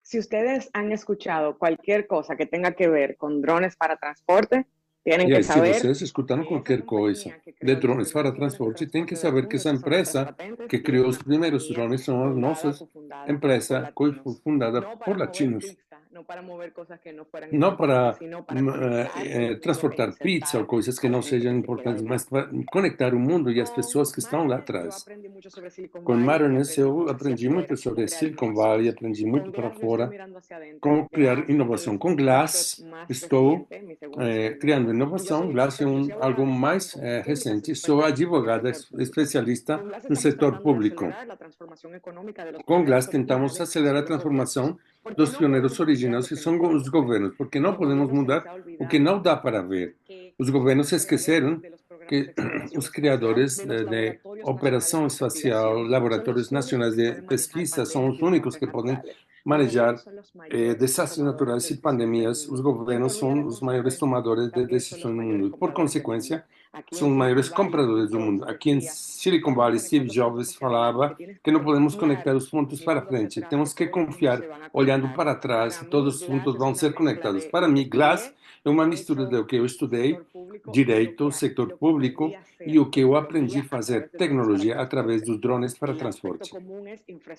S3: si ustedes han escuchado cualquier cosa que tenga que ver con drones para transporte, tienen
S2: E
S3: que
S2: aí, se
S3: saber
S2: vocês escutaram
S3: que esa
S2: qualquer coisa
S3: compañía que
S2: de
S3: creó los
S2: drones para
S3: primeros drones de
S2: transporte, tem que
S3: transporte del
S2: saber que
S3: mundo,
S2: essa
S3: estas son nuestras
S2: empresa
S3: patentes,
S2: que
S3: y es
S2: criou os
S3: una
S2: primeiros
S3: compañía
S2: drones são as
S3: fundada,
S2: nossas
S3: cofundada por
S2: empresa,
S3: latinos,
S2: fundada
S3: no para
S2: por
S3: mover
S2: latinos.
S3: pizza, no para mover cosas que no fueran
S2: Não
S3: importantes,
S2: para
S3: sino para conectar el mundo e
S2: transportar pizza ou
S3: insertar
S2: coisas que
S3: a la
S2: não
S3: gente
S2: sejam
S3: que se queda
S2: importantes, mas
S3: detrás.
S2: para conectar o mundo e as
S3: Con
S2: pessoas que estão lá
S3: Maronet yo
S2: atrás.
S3: aprendí mucho sobre Silicon
S2: Com
S3: Valley y
S2: Marones
S3: aprendí
S2: eu
S3: mucho hacia
S2: aprendi muito
S3: afuera, cómo
S2: sobre
S3: crear
S2: Silicon Valley,
S3: innovación.
S2: aprendi muito
S3: Con
S2: para
S3: Glass yo estoy
S2: fora,
S3: mirando hacia adentro.
S2: como criar
S3: Glass
S2: inovação.
S3: es
S2: Com
S3: un moonshot
S2: Glass,
S3: más
S2: estou
S3: reciente, mi segundo experimento.
S2: criando
S3: Y yo
S2: inovação.
S3: soy
S2: Glass é
S3: experta, yo soy
S2: algo
S3: abogada en
S2: mais
S3: cosas públicas,
S2: recente. Sou
S3: experta en
S2: advogada
S3: sector público.
S2: especialista
S3: Con Glass
S2: no
S3: estamos
S2: setor
S3: tratando de
S2: público.
S3: acelerar la transformación económica de los
S2: Com Glass
S3: pioneros
S2: tentamos
S3: originales, que
S2: acelerar
S3: son
S2: a
S3: los gobiernos.
S2: transformação
S3: Porque
S2: dos
S3: no
S2: pioneiros
S3: podemos cambiar
S2: originais,
S3: lo
S2: que
S3: que no
S2: são
S3: podemos
S2: os
S3: ver.
S2: governos, porque não
S3: Los
S2: podemos
S3: gobiernos se les
S2: mudar
S3: ha
S2: o que
S3: olvidado
S2: não dá para ver.
S3: que
S2: Os governos se
S3: los creadores
S2: esqueceram
S3: de los programas
S2: que
S3: de exploración
S2: os
S3: espacial,
S2: criadores
S3: de los
S2: de
S3: laboratorios nacionales
S2: operação
S3: de
S2: espacial,
S3: investigación, son
S2: laboratórios
S3: los únicos
S2: nacionais
S3: que
S2: de
S3: pueden manejar
S2: pesquisa, são
S3: pandemias
S2: os
S3: y
S2: únicos que
S3: desastres
S2: podem
S3: naturales. Los
S2: manejar
S3: gobiernos son los mayores
S2: desastres
S3: tomadores
S2: naturais
S3: de
S2: e
S3: decisiones del
S2: pandemias. Os
S3: mundo. Y
S2: governos
S3: por vía
S2: são
S3: de
S2: os maiores
S3: consecuencia,
S2: tomadores de
S3: también son
S2: decisões
S3: los
S2: no
S3: mayores
S2: mundo. Por
S3: compradores del mundo.
S2: consequência,
S3: Aquí
S2: são
S3: en
S2: os
S3: Silicon
S2: maiores
S3: Valley, Steve
S2: compradores do mundo.
S3: Jobs
S2: Aqui em
S3: decía,
S2: Silicon
S3: vamos a
S2: Valley,
S3: conectar
S2: Steve
S3: los puntos
S2: Jobs
S3: hacia adelante,
S2: falava
S3: que tienes
S2: que
S3: que
S2: não podemos conectar
S3: confiar
S2: os pontos para
S3: mirando hacia
S2: frente,
S3: atrás que
S2: temos que
S3: todos los puntos
S2: confiar
S3: se van a
S2: olhando
S3: conectar.
S2: para trás,
S3: Para
S2: todos
S3: mí,
S2: os
S3: Glass
S2: pontos
S3: es
S2: vão
S3: una
S2: ser
S3: mezcla
S2: conectados.
S3: de
S2: Para
S3: lo que
S2: mim, Glass
S3: estudié,
S2: é uma
S3: que he
S2: mistura
S3: hecho
S2: do que eu
S3: en
S2: estudei,
S3: sector
S2: direito, setor público e o que eu aprendi a fazer tecnologia através dos drones para transporte.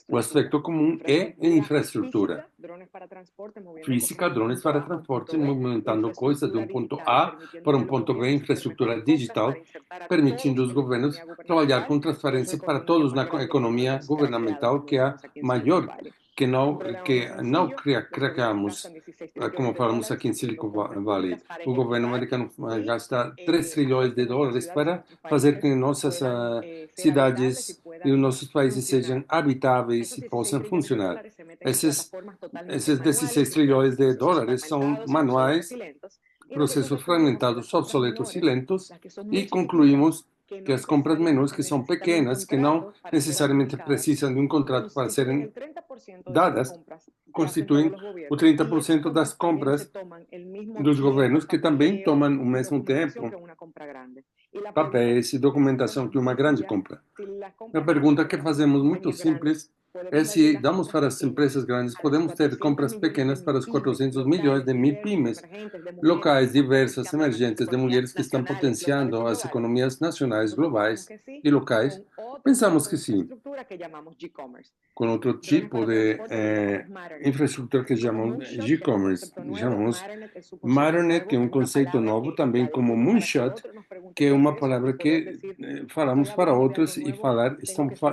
S2: O aspecto comum é infraestrutura. Física, drones para transporte, movimentando coisas de um ponto A para um ponto B, infraestrutura digital, permitindo os governos trabalhar com transparência para todos na economia governamental, que é a maior que não criamos, como falamos aqui em Silicon Valley. O governo americano gasta 3 trilhões de dólares para fazer com que nossas cidades e os nossos países sejam habitáveis e possam funcionar. Esses 16 trilhões de dólares são manuais, processos fragmentados, obsoletos e lentos, e concluímos que as compras menores, que são pequenas, que não necessariamente precisam de um contrato para serem dadas, constituem o 30% das compras dos governos, que também tomam ao mesmo tempo papéis e documentação que uma grande compra. A pergunta que fazemos muito simples é se damos para as empresas grandes, podemos ter compras pequenas para os 400 milhões de MIPIMES, locais diversas, emergentes, de mulheres que estão potenciando as economias nacionais, globais e locais? Pensamos que sim, com outro tipo de infraestrutura que chamamos e-commerce. Chamamos Matternet, que é um conceito novo, também como Moonshot, que é uma palavra que falamos para outros e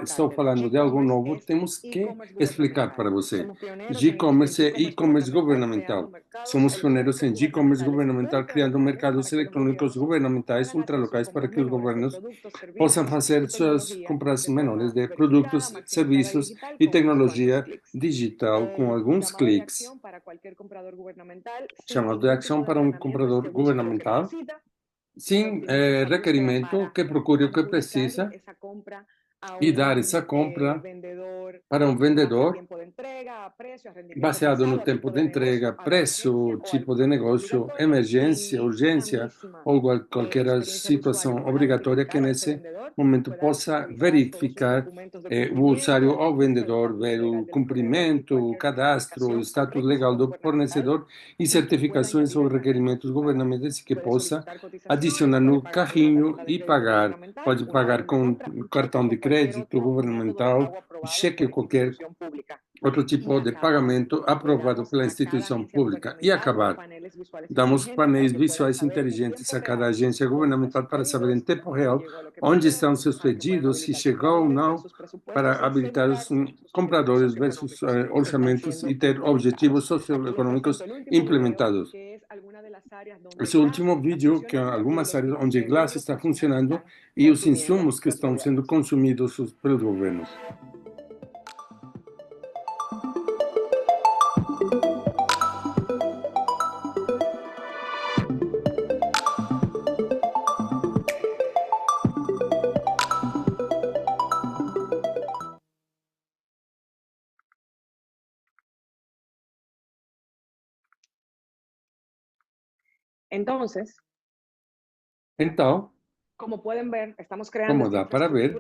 S2: estou falando de algo novo, temos que explicar para você. G-commerce é e-commerce governamental. Somos pioneiros em e-commerce governamental, criando mercados eletrônicos governamentais ultralocais para que os governos possam fazer suas compras menores de produtos, serviços e tecnologia digital com alguns cliques. Chamado de ação para um comprador governamental, sem requerimento, que procure o que precisa e dar essa compra para um vendedor baseado no tempo de entrega, preço, tipo de negócio, emergência, urgência ou qualquer situação obrigatória que nesse momento possa verificar o usuário ou vendedor, ver o cumprimento, o cadastro, o status legal do fornecedor e certificações ou requerimentos governamentais que possa adicionar no carrinho e pagar. Pode pagar com cartão de crédito governamental, cheque ou qualquer outro tipo de pagamento aprovado pela instituição pública. E acabar. Damos painéis visuais inteligentes a cada agência governamental para saber em tempo real onde estão seus pedidos, se chegou ou não, para habilitar os compradores versus orçamentos e ter objetivos socioeconômicos implementados. Esse último vídeo, que é algumas áreas onde Glass está funcionando e os insumos que estão sendo consumidos pelos governos. Então,
S3: como podem ver, estamos criando
S2: como dá para ver,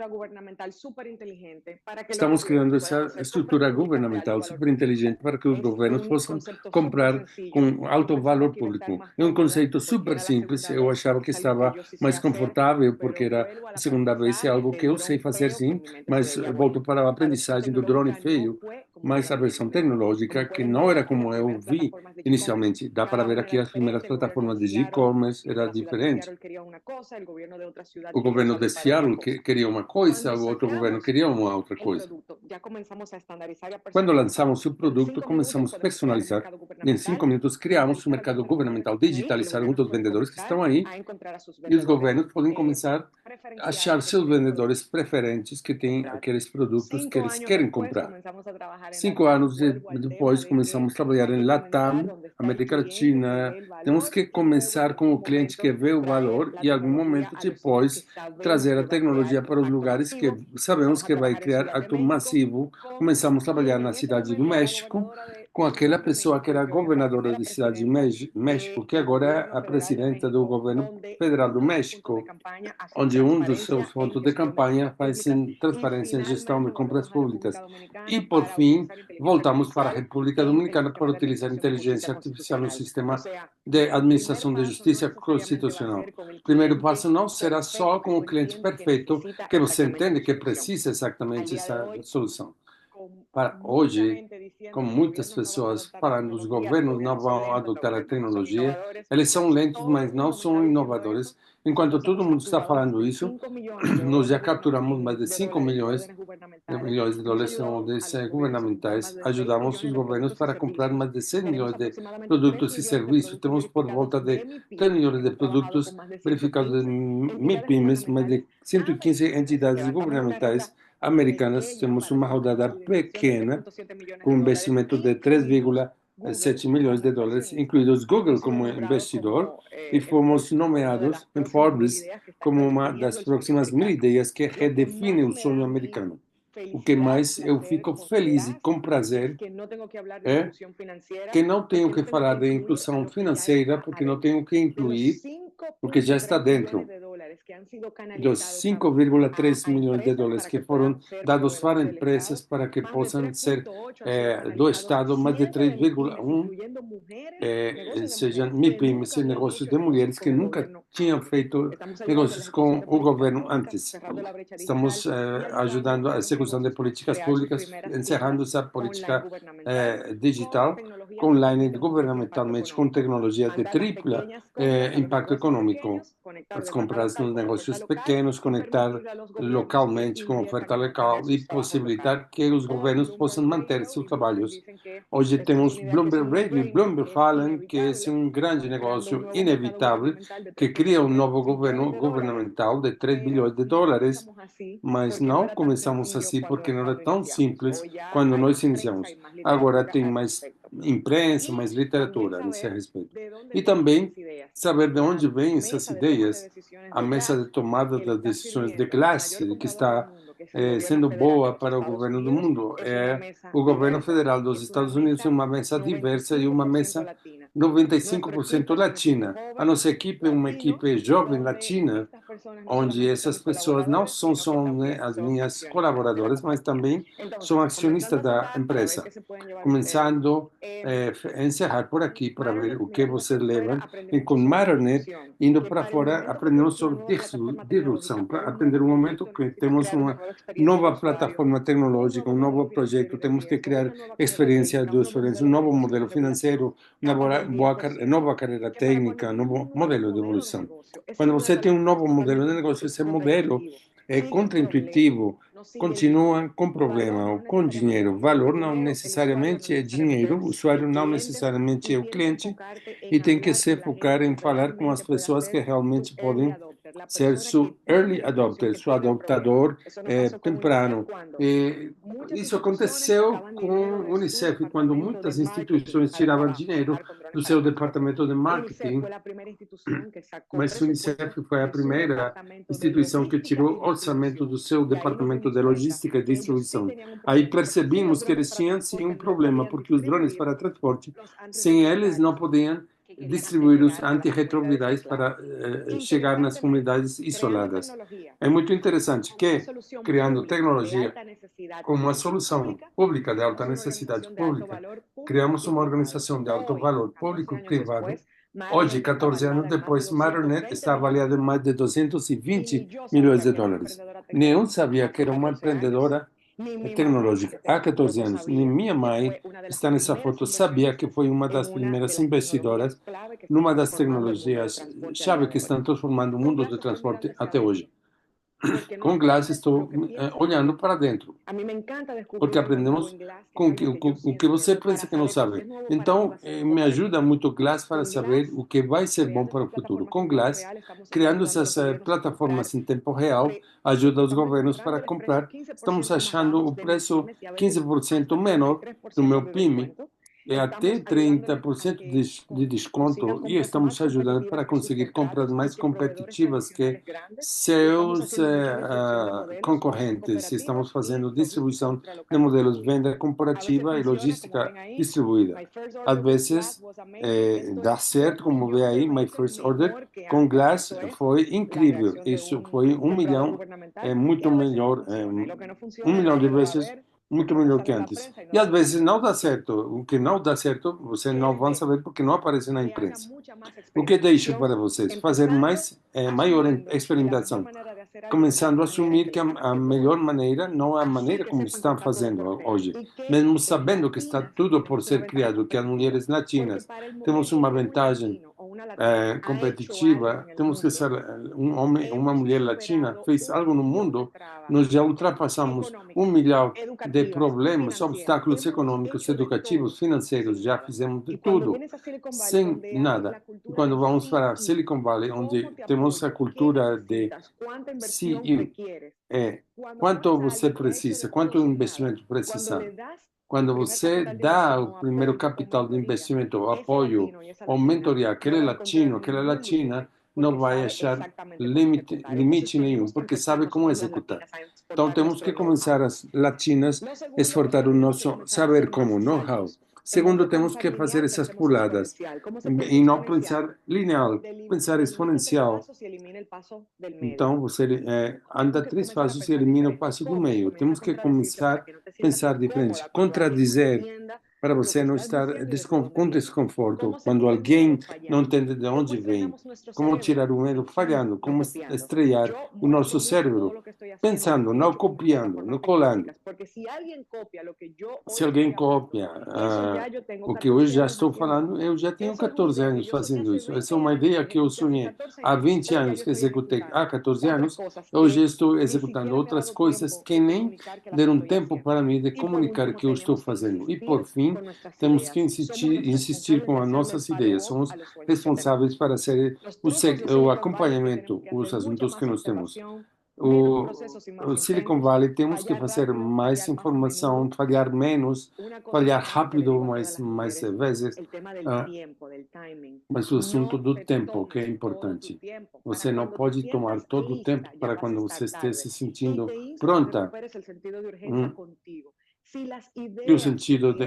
S2: estamos criando essa estrutura governamental super inteligente para que os governos possam comprar com alto valor público. É um conceito super simples, eu achava que estava mais confortável, porque era a segunda vez, é algo que eu sei fazer sim, mas volto para a aprendizagem do drone feio, mas a versão tecnológica, que não era como eu vi inicialmente. Dá para ver aqui as primeiras plataformas de e-commerce, era diferente. O governo de Seattle queria uma coisa, o outro governo queria uma outra coisa. Quando lançamos o produto, começamos a personalizar. Em 5 minutos, criamos um mercado governamental digitalizado com os vendedores que estão aí. E os governos podem começar a achar seus vendedores preferentes que têm aqueles produtos que eles querem comprar. 5 anos depois, começamos a trabalhar em Latam, América Latina. Temos que começar com o cliente que vê o valor e, em algum momento depois, trazer a tecnologia para os lugares que sabemos que vai criar ato massivo. Começamos a trabalhar na cidade do México com aquela pessoa que era governadora da cidade de México, que agora é a presidenta do governo federal do México, onde um dos seus pontos de campanha faz transparência em gestão de compras públicas. E, por fim, voltamos para a República Dominicana para utilizar inteligência artificial no sistema de administração de justiça constitucional. O primeiro passo não será só com o cliente perfeito, que você entende que precisa exatamente essa solução. Para hoje, como muitas pessoas falando, os governos não vão adotar a tecnologia, eles são lentos, mas não são inovadores. Enquanto todo mundo está falando isso, nós já capturamos mais de 5 milhões de dólares governamentais, ajudamos os governos para comprar mais de 100 milhões de produtos e serviços. Temos por volta de 3 milhões de produtos verificados em MIPIMES, mais de 115 entidades governamentais americanas. Temos uma rodada pequena, com investimento de 3,7 milhões de dólares, incluídos Google como investidor, e fomos nomeados em Forbes como uma das próximas 1.000 ideias que redefine o sonho americano. O que mais eu fico feliz e com prazer é que não tenho que falar de inclusão financeira, porque não tenho que incluir, porque já está dentro dos 5,3 milhões de dólares que foram dados para empresas para que possam ser do Estado, mais de 3,1 sejam MIPIMES, negócios de mulheres que nunca tinham feito negócios com o governo antes. Estamos ajudando a execução de políticas públicas, encerrando essa política digital, online, governamentalmente, com tecnologia de tripla impacto econômico. As compras nos negócios pequenos, conectar localmente com oferta local e possibilitar que os governos possam manter seus trabalhos. Hoje temos Bloomberg Radio e Bloomberg falam que esse é um grande negócio inevitável que cria um novo governo governamental de 3 bilhões de dólares, mas não começamos assim porque não era tão simples quando nós iniciamos. Agora tem mais imprensa, mais literatura nesse respeito. E também saber de onde vêm essas ideias. A mesa de tomada das decisões de classe, que está sendo boa para o governo do mundo. O governo federal dos Estados Unidos é uma mesa diversa e uma mesa 95% latina. A nossa equipe é uma equipe jovem latina, onde essas pessoas não são só as minhas colaboradoras, mas também são acionistas da empresa. Começando a encerrar por aqui para ver o que vocês levam, e com Matternet indo para fora, aprendendo sobre disrupção, para aprender um momento que temos uma nova plataforma tecnológica, um novo projeto, temos que criar experiência do usuário, um novo modelo financeiro, uma nova carreira técnica, um novo modelo de evolução. Quando você tem um novo modelo de negócio, esse modelo é contraintuitivo, continua com problema ou com dinheiro. Valor não necessariamente é dinheiro, o usuário não necessariamente é o cliente, e tem que se focar em falar com as pessoas que realmente podem ser seu early adopter, seu adoptador temprano. Isso aconteceu com o Unicef, quando muitas instituições tiravam dinheiro do seu departamento de marketing, mas o Unicef foi a primeira instituição que tirou orçamento do seu departamento de logística e distribuição. Aí percebemos que eles tinham sim um problema, porque os drones para transporte, sem eles não podiam distribuir os antirretrovirais para chegar nas comunidades isoladas. É muito interessante que, criando tecnologia como uma solução pública de alta necessidade pública, criamos uma organização de alto valor público-privado. Hoje, 14 anos depois, Matternet está avaliada em mais de 220 milhões de dólares. Nenhum sabia que era uma empreendedora tecnológica há 14 anos. Nem minha mãe está nessa foto, sabia que foi uma das primeiras investidoras numa das tecnologias-chave que estão transformando o mundo do transporte até hoje. Com Glass, estou olhando para dentro, porque aprendemos com o que você pensa que não sabe. Então, me ajuda muito Glass para saber o que vai ser bom para o futuro. Com Glass, criando essas plataformas em tempo real, ajuda os governos para comprar. Estamos achando o preço 15% menor do meu PIME, é até 30% de desconto e estamos ajudando para conseguir compras mais competitivas que seus concorrentes. Estamos fazendo distribuição de modelos venda corporativa e logística distribuída. Às vezes dá certo, como vê aí, My First Order com Glass foi incrível. Isso foi 1 milhão, muito melhor, 1 milhão de vezes muito melhor que antes. E às vezes não dá certo. O que não dá certo, vocês não vão saber porque não aparece na imprensa. O que deixo para vocês? Fazer maior experimentação. Começando a assumir que a melhor maneira não é a maneira como estão fazendo hoje. Mesmo sabendo que está tudo por ser criado, que as mulheres latinas temos uma vantagem competitiva, temos que ser um homem, uma mulher latina fez algo no mundo, nós já ultrapassamos 1 milhão de problemas, obstáculos econômicos, educativos, financeiros, já fizemos de tudo, sem nada. E quando vamos para Silicon Valley, onde temos a cultura de CEO, quanto você precisa, quanto investimento precisa. Quando você dá o primeiro capital de investimento, o apoio, ou mentoria, aquele latino, aquela latina, não vai achar limite nenhum, porque sabe como executar. Então, temos que começar as latinas a exportar o nosso saber como, know-how. Segundo, temos que fazer essas puladas e não pensar linear, pensar exponencial. Então, você anda 3 passos e elimina o passo do meio. Temos que começar a pensar diferente. Contradizer para você não estar com desconforto. Quando alguém não entende de onde vem, como tirar o medo falhando, como estrear o nosso cérebro, pensando, não copiando, não colando. Se alguém copia o que hoje já estou falando, eu já tenho 14 anos fazendo isso. Essa é uma ideia que eu sonhei há 20 anos, que executei há 14 anos. Hoje estou executando outras coisas que nem deram tempo para mim de comunicar o que eu estou fazendo. E, por fim, temos que insistir com as nossas ideias. Somos responsáveis para ser o acompanhamento, os assuntos que nós temos. O Silicon Valley temos que fazer mais informação, falhar menos, falhar rápido mais vezes, mas o assunto do tempo que é importante. Você não pode tomar todo o tempo para quando você esteja se sentindo pronta. E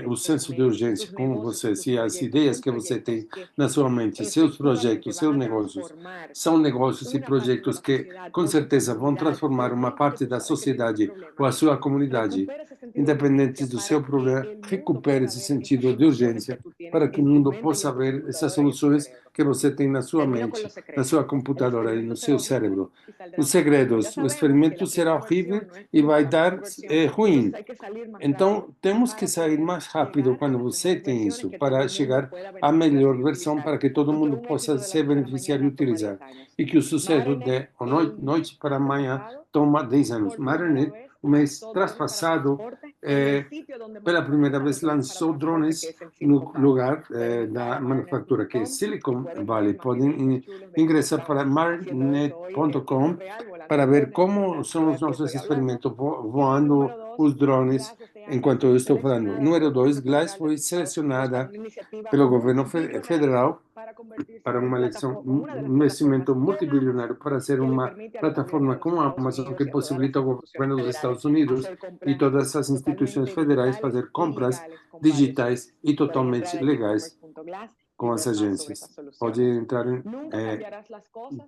S2: o senso de urgência com você, se as ideias que você tem na sua mente, seus projetos, seus negócios, são negócios e projetos que com certeza vão transformar uma parte da sociedade ou a sua comunidade, independente do seu problema, recupere esse sentido de urgência para que o mundo possa ver essas soluções que você tem na sua mente, na sua computadora e no seu cérebro. Os segredos, o experimento será horrível e vai dar ruim. Então, temos que sair mais rápido quando você tem isso, para chegar à melhor versão, para que todo mundo possa se beneficiar e utilizar. E que o sucesso de noite para amanhã toma 10 anos. Marinette, o mês traspassado, pela primeira vez lançou drones no lugar da manufatura, que é Silicon Valley. Podem ingressar para marinette.com para ver como são os nossos experimentos voando os drones enquanto eu estou falando. Número 2, Glass foi selecionada pelo governo federal para uma eleição, um investimento multibilionário para ser uma plataforma como a Amazon que possibilita ao governo dos Estados Unidos e todas as instituições federais fazer compras digitais e totalmente legais com as agências. Pode entrar em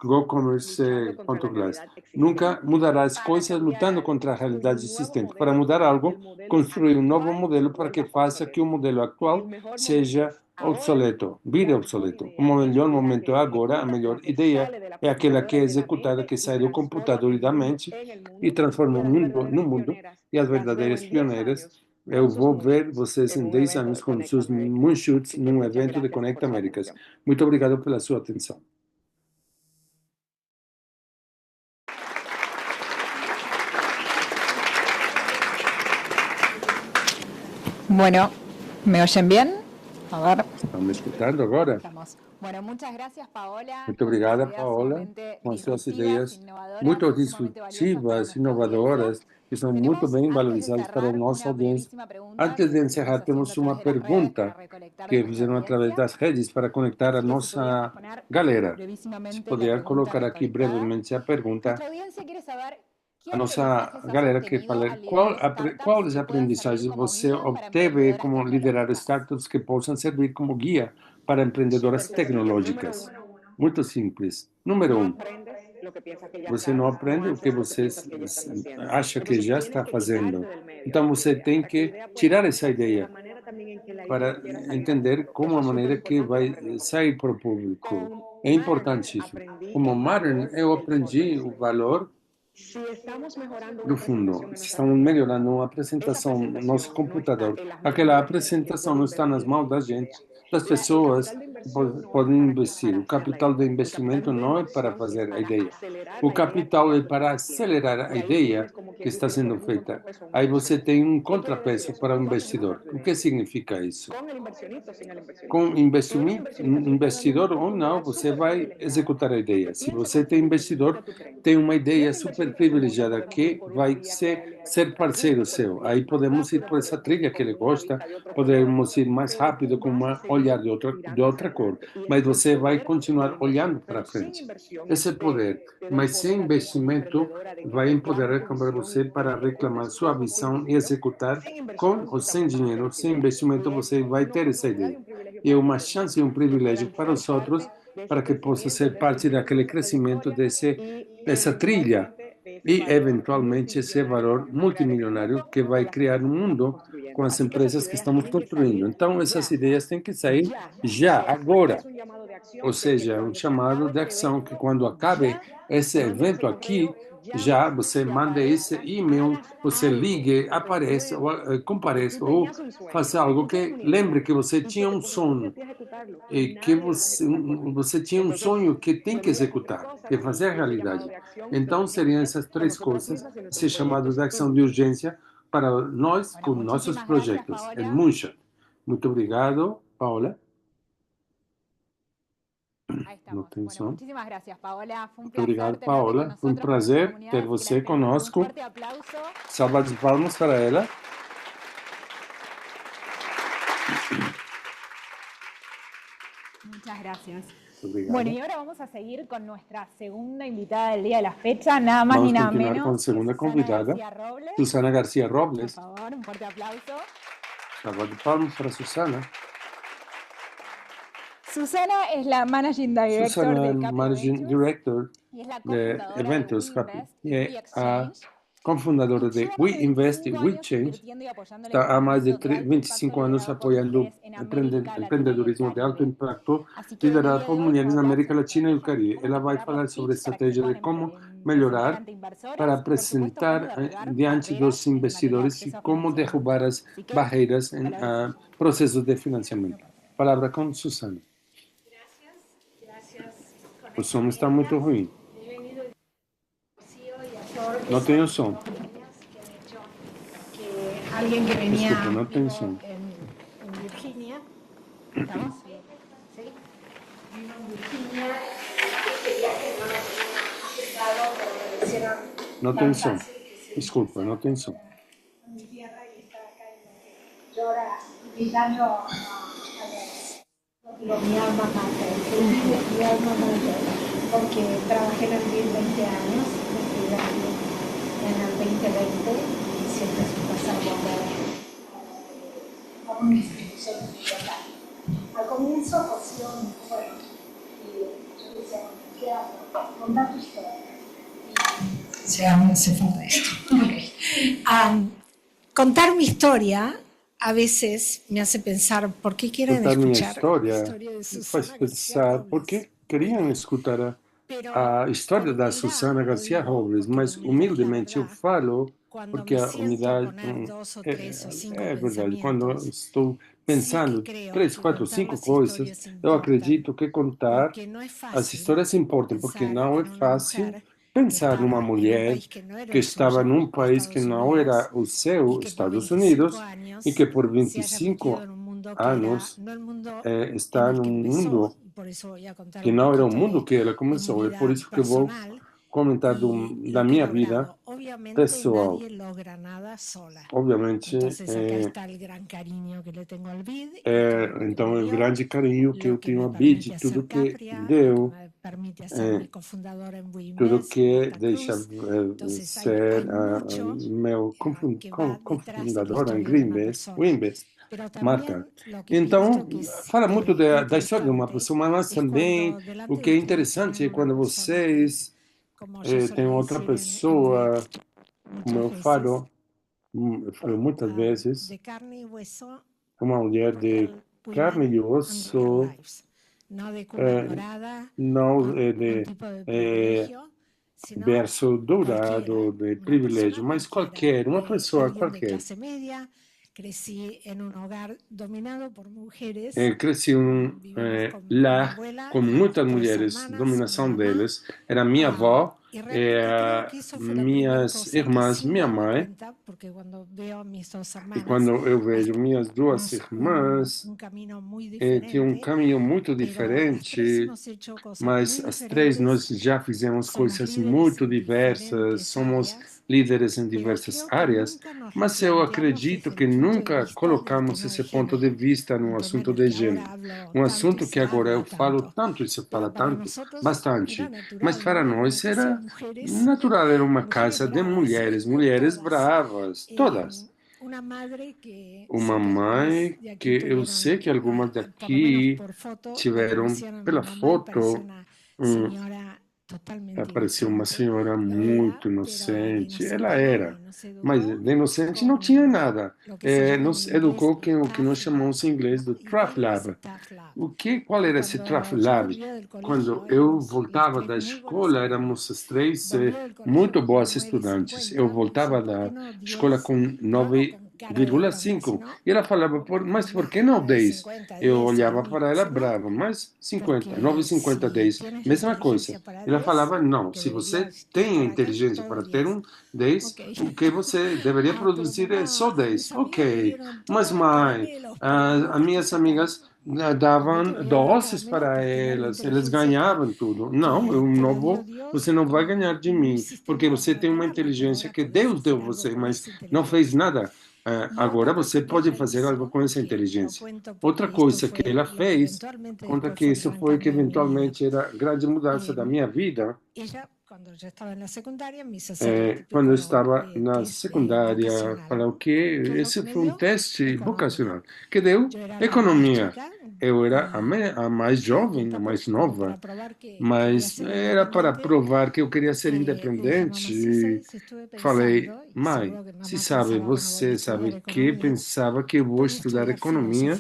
S2: gocommerce.glass. Nunca mudará as coisas lutando contra a realidade existente. Para mudar algo, construir um novo modelo para que faça que o modelo atual seja obsoleto, vire obsoleto. O melhor momento é agora, a melhor ideia é aquela que é executada, que sai do computador e da mente e transforma o mundo no mundo, e as verdadeiras pioneiras. Eu vou ver vocês em 10 anos com seus moonshots num evento de Conecta Américas. Muito obrigado pela sua atenção.
S1: Bueno, ¿me oyen bien? A ver.
S2: ¿Están me escuchando ahora?
S1: Estamos Bueno, muchas gracias, Paola.
S2: Muito obrigada,
S1: Ideas
S2: Paola,
S1: sumamente
S2: com as suas
S1: disruptivas,
S2: ideias
S1: innovadoras,
S2: muito
S1: sumamente valiosas para
S2: disruptivas,
S1: nuestra audiencia.
S2: inovadoras, que são muito
S1: Tenemos,
S2: bem
S1: antes de
S2: valorizadas para a
S1: cerrar,
S2: nossa
S1: una
S2: audiência.
S1: brevísima pregunta
S2: Antes de
S1: que
S2: encerrar,
S1: estuvimos
S2: temos
S1: haciendo a
S2: uma
S1: través de las redes para
S2: pergunta
S1: recolectar de
S2: que
S1: nuestra
S2: fizeram através
S1: audiencia.
S2: das redes para conectar a
S1: Así que si pudieras
S2: nossa
S1: poner
S2: galera. Se
S1: brevísimamente la
S2: puder
S1: pregunta
S2: colocar aqui
S1: recolectada.
S2: brevemente a pergunta,
S1: Nuestra audiencia quiere saber qué
S2: a nossa
S1: aprendizajes has
S2: galera quer
S1: obtenido
S2: falar
S1: al liderar startups
S2: quais
S1: que puedan servir
S2: aprendizagens
S1: como
S2: você
S1: guía para
S2: obteve
S1: emprendedoras
S2: como liderar
S1: tecnológicas.
S2: startups que possam servir como guia para empreendedoras
S3: Súper sencillo. Número
S2: tecnológicas.
S3: uno,
S2: Muito simples. Número
S3: no
S2: um,
S3: aprendes lo que piensas que ya
S2: você não
S3: sabes, no
S2: aprende o que
S3: haces lo que
S2: você
S3: piensas que ya estás haciendo.
S2: acha que
S3: Entonces
S2: já
S3: tienes
S2: está
S3: que quitarte
S2: fazendo.
S3: del medio
S2: Então
S3: esa
S2: você
S3: idea
S2: tem
S3: para que la
S2: que
S3: idea pueda
S2: tirar essa
S3: ejecutarse de la
S2: ideia
S3: manera también en que la idea
S2: para
S3: quiera salir al
S2: entender
S3: mundo.
S2: como
S3: Eso
S2: a
S3: es súper
S2: maneira que
S3: importante y lo
S2: vai
S3: aprendí con
S2: sair
S3: Martin.
S2: para o público.
S3: Con
S2: É
S3: Martin
S2: importantíssimo.
S3: aprendí
S2: Como
S3: el
S2: Martin,
S3: valor
S2: eu
S3: del
S2: aprendi o
S3: shortlisting.
S2: valor
S3: Si estamos mejorando
S2: do
S3: una
S2: fundo.
S3: presentación en
S2: Se
S3: nuestra
S2: estamos
S3: computadora,
S2: melhorando uma
S3: esa
S2: apresentação no nosso
S3: presentación no está
S2: computador,
S3: en las manos
S2: aquela
S3: de alguien que
S2: apresentação
S3: puede
S2: não está nas
S3: invertir
S2: mãos
S3: en
S2: da
S3: esa
S2: gente,
S3: idea.
S2: das
S3: El
S2: pessoas
S3: capital de
S2: que
S3: inversión no es
S2: podem
S3: para
S2: investir. O
S3: hacer la
S2: capital de
S3: idea. El capital
S2: investimento
S3: de
S2: não é para
S3: inversión es
S2: fazer a
S3: para
S2: ideia.
S3: acelerar
S2: O
S3: la idea que
S2: capital
S3: ya
S2: é
S3: tú
S2: para
S3: estás haciendo.
S2: acelerar
S3: Y
S2: a
S3: ahí tú
S2: ideia
S3: tienes como
S2: que
S3: quien
S2: está
S3: dice, le
S2: sendo
S3: pones un
S2: feita.
S3: contrapeso a un
S2: Aí você
S3: inversionista.
S2: tem um
S3: ¿Qué quiere decir
S2: contrapeso
S3: eso?
S2: para o
S3: Tú vas a empujar
S2: investidor.
S3: tu
S2: O que
S3: idea
S2: significa isso?
S3: con el inversionista o sin el inversionista.
S2: Com
S3: Si eres inversionista, tú estás dando una
S2: investidor ou não,
S3: oportunidad
S2: você
S3: súper
S2: vai
S3: privilegiada
S2: executar a
S3: porque
S2: ideia. Se
S3: piensa
S2: você
S3: como
S2: tem
S3: tú, como igual que
S2: investidor,
S3: tú crees.
S2: tem uma
S3: Si
S2: ideia
S3: es
S2: super
S3: inversionista como yo,
S2: privilegiada
S3: podemos ir
S2: que
S3: por una
S2: vai
S3: vía que a él
S2: ser
S3: le
S2: parceiro
S3: guste,
S2: seu.
S3: podemos ir
S2: Aí
S3: más
S2: podemos ir
S3: rápido,
S2: por essa
S3: podemos ir
S2: trilha que
S3: con
S2: ele
S3: una
S2: gosta,
S3: vista de otro color,
S2: podemos ir mais
S3: pero
S2: rápido
S3: tú
S2: com
S3: vas a
S2: uma olhar
S3: seguir
S2: de
S3: mirando hacia
S2: outra cor.
S3: adelante. Y ese
S2: Mas
S3: es el
S2: você vai
S3: poder de
S2: continuar
S3: la
S2: olhando
S3: inversión.
S2: para
S3: Pero sin
S2: frente.
S3: inversión,
S2: Esse é poder.
S3: te doy
S2: Mas sem
S3: poder a ti como
S2: investimento,
S3: emprendedora de
S2: vai
S3: reclamar
S2: empoderar
S3: tu
S2: para
S3: visión
S2: você
S3: y que
S2: para reclamar
S3: ejecutes
S2: sua
S3: todo tu
S2: visão e
S3: imperio.
S2: executar
S3: Sin
S2: com
S3: inversión,
S2: ou
S3: tú
S2: sem
S3: tampoco vas a
S2: dinheiro.
S3: tener esa
S2: Sem
S3: idea.
S2: investimento,
S3: Y es
S2: você vai
S3: una
S2: ter essa
S3: oportunidad y
S2: ideia.
S3: un privilegio
S2: E é
S3: para
S2: uma
S3: muchos
S2: chance e
S3: startups
S2: um
S3: que
S2: privilégio
S3: puedan
S2: para
S3: ser
S2: os outros,
S3: parte de ese
S2: para que possa
S3: crecimiento,
S2: ser
S3: de ese
S2: parte
S3: impulso,
S2: daquele
S3: de esa
S2: crescimento,
S3: trayectoria
S2: desse,
S3: y
S2: dessa trilha
S3: eventualmente de ese
S2: e,
S3: valor
S2: eventualmente, esse
S3: multimillonario que
S2: valor
S3: vamos a crear en el
S2: multimilionário
S3: mundo
S2: que
S3: con
S2: vai
S3: las
S2: criar no
S3: empresas que estamos
S2: mundo com
S3: construyendo.
S2: as
S3: Así que esas
S2: empresas que
S3: ideas
S2: estamos
S3: tienen que
S2: construindo.
S3: salir
S2: Então, essas
S3: ya,
S2: ideias têm que sair
S3: ya. O
S2: já,
S3: sea,
S2: agora.
S3: es un llamado de
S2: Ou
S3: acción de que
S2: seja, um
S3: cuando se
S2: chamado
S3: acabe
S2: de
S3: este
S2: ação que
S3: evento,
S2: quando acabe
S3: ya
S2: esse
S3: manda ese
S2: evento aqui,
S3: correo,
S2: já
S3: llames
S2: você
S3: y
S2: manda esse
S3: aparezcas,
S2: e-mail,
S3: hagas
S2: você
S3: algo
S2: ligue,
S3: que
S2: apareça, ou
S3: recuerde que tú
S2: compareça, ou
S3: tenías un sueño,
S2: faça
S3: que
S2: algo
S3: tú tienes
S2: que
S3: una idea
S2: lembre que você
S3: y que
S2: tinha
S3: te
S2: um
S3: corresponde a
S2: sonho
S3: ti ejecutarlo y
S2: e que
S3: nadie lo va a ejecutar por ti.
S2: você tinha um
S3: Entonces,
S2: sonho que tem
S3: me
S2: que
S3: voy a estas tres
S2: executar, que
S3: cosas
S2: é
S3: y
S2: fazer a
S3: ese llamado
S2: realidade.
S3: de acción de
S2: Então, seriam
S3: urgencia
S2: essas
S3: a
S2: três
S3: nosotras
S2: coisas,
S3: mismas y nuestros
S2: esse chamado
S3: proyectos
S2: de
S3: en
S2: ação de
S3: Moonshot.
S2: urgência para nós
S1: Bueno,
S2: com nossos
S1: muchísimas gracias,
S2: projetos. É
S1: Paola.
S2: Moonshot. Muito obrigado, Paula.
S1: Ahí
S2: Não
S1: estamos.
S2: tem
S1: Bueno,
S2: som.
S1: muchísimas gracias, Paola. Fue un
S2: Muito
S1: placer
S2: obrigado,
S1: tenerte con
S2: Paola. Foi um
S1: nosotros, con nuestra
S2: prazer
S1: comunidad.
S2: ter
S1: Así que les
S2: você
S1: pedimos un
S2: conosco.
S1: fuerte aplauso.
S2: Salva de palmas para ela.
S1: Muchas gracias.
S2: Obrigado.
S1: Bueno, y ahora vamos a seguir con nuestra segunda invitada del día de la fecha, nada más
S2: Vamos
S1: ni nada
S2: continuar com a
S1: menos que
S2: segunda
S1: Susana
S2: convidada,
S1: García Robles.
S2: Susana Garcia
S1: Por
S2: Robles.
S1: favor, un fuerte aplauso.
S2: Salva de palmas para Susana.
S1: Susana es la Managing Director
S2: Susana
S1: de
S2: é
S1: Capi
S2: Managing
S1: Ventures
S2: Director
S1: y es la
S2: de
S1: cofundadora
S2: eventos
S1: de
S2: Capi.
S1: WeInvest
S2: E
S1: y
S2: é a
S1: WeExchange.
S2: cofundadora
S1: Y
S2: de
S1: lleva más de
S2: WeInvest e
S1: 25 años
S2: WeChange.
S1: invirtiendo y apoyando el
S2: Está há mais de
S1: emprendimiento de alto
S2: 25
S1: impacto
S2: anos
S1: liderado por
S2: apoiando
S1: mujeres en América Latina y el
S2: empreendedorismo de alto
S1: Caribe.
S2: impacto
S1: Así que en el
S2: liderado
S1: día
S2: por
S1: de hoy nos
S2: mulheres
S1: va
S2: na
S1: a dar
S2: América
S1: sus
S2: Latina e o
S1: estrategias
S2: Caribe.
S1: de cómo
S2: Ela vai
S1: mejorar
S2: falar
S1: los
S2: sobre a
S1: pitch para que se
S2: estratégia de
S1: puedan
S2: como
S1: presentar
S2: melhorar
S1: ante inversoras
S2: para
S1: y por supuesto cómo
S2: apresentar
S1: derribar
S2: diante dos
S1: barreras en la materia de
S2: investidores e
S1: acceso a
S2: como
S1: financiamiento.
S2: derrubar as
S1: Así que,
S2: barreiras em
S1: palabra es suya.
S2: processos de financiamento. Palavra com Susana.
S4: Gracias.
S2: O som está muito ruim.
S4: He venido Rocío y a Flor,
S2: Não
S4: que
S2: tem o
S4: son
S2: som.
S4: que han hecho que alguien que venía
S2: Disculpe, no tem
S4: vivo
S2: som.
S4: en Virginia, ¿estamos? Sí. Vivo en Virginia y este viaje no lo tenía aceptado, pero me lo hicieron
S2: Não
S4: tan
S2: tem som.
S4: fácil que se
S2: Desculpa, não tem som.
S4: a mi tierra y estar acá en lo que yo ahora invitando a mi alma mater, mi alma mater, porque trabajé en el BID 20 años, me fui de aquí en el 2020 y siempre estoy pasando a una institución estatal. Al comienzo Rocío me fue y yo decía, ¿qué hago? Contar tu historia. Se hace falta esto. Contar mi historia a veces me hace pensar por qué quieren
S2: Contar minha
S4: escuchar
S2: história
S4: la historia de Susana
S2: faz
S4: García
S2: pensar
S4: Robles.
S2: por que queriam escutar
S4: Pero
S2: a história
S4: con
S2: da
S4: humildad
S2: Susana
S4: lo
S2: Garcia
S4: digo,
S2: Robles,
S4: porque
S2: mas
S4: la humildad es la
S2: humildemente eu
S4: verdad.
S2: falo
S4: Cuando
S2: porque
S4: me
S2: a
S4: siento a
S2: humildade
S4: poner dos o tres o cinco
S2: é verdade. Quando
S4: pensamientos,
S2: estou
S4: sí que
S2: pensando
S4: creo
S2: 3,
S4: que
S2: 4,
S4: contar
S2: 5
S4: las
S2: coisas,
S4: historias
S2: eu
S4: importan,
S2: acredito que contar
S4: porque no es
S2: as
S4: fácil
S2: histórias importam, porque
S4: pensar
S2: não é
S4: en una
S2: fácil
S4: mujer que
S2: pensar numa
S4: estaba en un
S2: mulher
S4: país que no era
S2: que
S4: el
S2: estava
S4: suyo,
S2: num país que
S4: Estados
S2: não era
S4: Unidos,
S2: o seu,
S4: y que por
S2: Estados
S4: 25
S2: Unidos, e que
S4: años
S2: por
S4: se haya metido
S2: 25
S4: en un mundo que era
S2: anos
S4: no el mundo en
S2: está
S4: el que
S2: num
S4: empezó,
S2: mundo que não era o mundo que ela começou. É por isso que eu vou comentar da minha vida pessoal. Obviamente, então, o grande carinho que eu tenho a Bid, tudo que deu, tudo que deixa ser meu cofundador em Greenbest, Marta. Então, fala muito da história de uma pessoa, mas também o que é interessante é quando vocês têm outra pessoa, como eu falo muitas vezes, uma mulher de carne e osso, não de berço dourado, de privilégio, mas qualquer, uma pessoa qualquer. Cresci em lar com muitas mulheres, dominação delas. Era minha avó, minhas irmãs, minha mãe. E quando eu vejo minhas duas irmãs, tinha um caminho muito diferente, mas as três nós já fizemos coisas muito diversas, somos líderes em diversas áreas, mas eu acredito que nunca colocamos esse ponto de vista no assunto de gênero. Um assunto que agora eu falo tanto, e se fala tanto, bastante, mas para nós era natural, era uma casa de mulheres, mulheres bravas, todas. Uma mãe que eu sei que algumas daqui tiveram pela foto, apareceu uma senhora muito inocente, ela era, mas de inocente não tinha nada. Nos educou com o que nós chamamos em inglês do Traf Lab. Qual era esse Traf Lab? Quando eu voltava da escola, éramos as três muito boas estudantes. Eu voltava da escola com 9,5. E ela falava, mas por que não 10? Eu olhava para ela brava, mas 50, 9,50, 10, mesma coisa. Ela falava, não, se você tem inteligência para ter um 10, o que você deveria produzir é só 10. Ok, mas mãe, as minhas amigas davam doces para elas ganhavam tudo. Não, eu não vou, você não vai ganhar de mim, porque você tem uma inteligência que Deus deu você, mas não fez nada. Agora você pode fazer algo com essa inteligência. Outra coisa que ela fez, conta que isso foi que eventualmente era a grande mudança da minha vida. Quando eu estava na secundária, falou que esse foi um teste vocacional, que deu economia. Eu era a mais jovem, a mais nova, mas era para provar que eu queria ser independente. Falei, mãe, você sabe que pensava que eu vou estudar economia,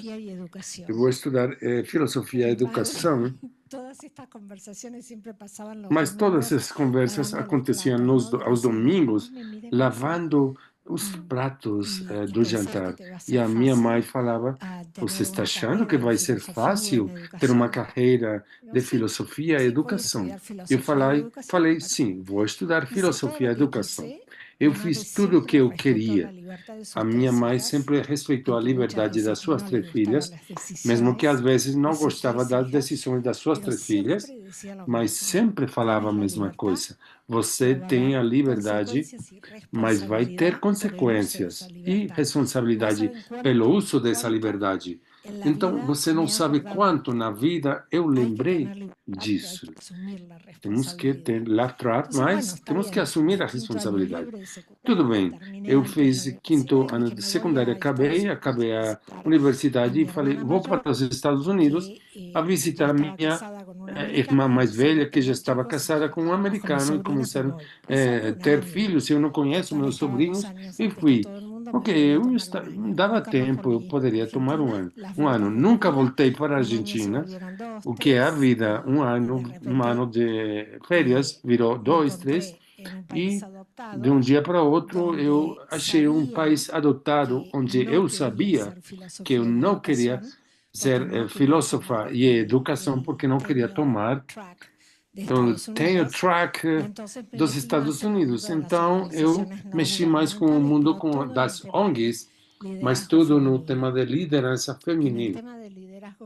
S2: eu vou estudar filosofia e educação, mas todas essas conversas aconteciam aos domingos, lavando os pratos do jantar. E a minha mãe falava, você está achando que vai ser fácil ter uma carreira de filosofia e educação? Eu falei, sim, vou estudar filosofia e educação. Eu fiz tudo o que eu queria. A minha mãe sempre respeitou a liberdade das suas três filhas, mesmo que às vezes não gostava das decisões das suas três filhas, mas sempre falava a mesma coisa. Você tem a liberdade, mas vai ter consequências e responsabilidade pelo uso dessa liberdade. Então, você não sabe quanto na vida eu lembrei disso. Temos que ter mas temos que assumir a responsabilidade. Tudo bem, eu fiz quinto ano de secundária, acabei a universidade e falei, vou para os Estados Unidos a visitar a minha irmã mais velha, que já estava casada com um americano e começaram a ter filhos. Eu não conheço meus sobrinhos e fui. Ok, dava tempo, eu poderia tomar um ano. Nunca voltei para a Argentina, o que é a vida. Um ano de férias, virou 2, 3, e de um dia para outro eu achei um país adotado, onde eu sabia que eu não queria ser filósofa e educação, porque não queria tomar. Então, tem o track dos Estados Unidos. Então, eu mexi mais com o mundo das ONGs, mas tudo no tema de liderança feminina.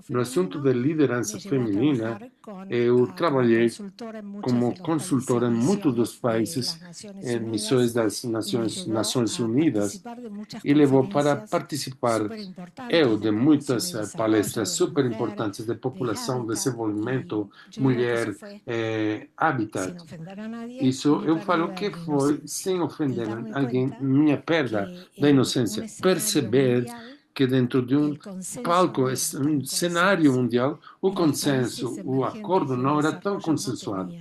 S2: No assunto da liderança feminina, eu trabalhei como consultora em muitos dos países em missões das Nações Unidas e levou para participar eu de muitas palestras super importantes de população, desenvolvimento, mulher, habitat. Isso eu falo que foi, sem ofender alguém, minha perda da inocência. Perceber que dentro de um palco, um cenário mundial, o consenso, o acordo não era tão consensuado.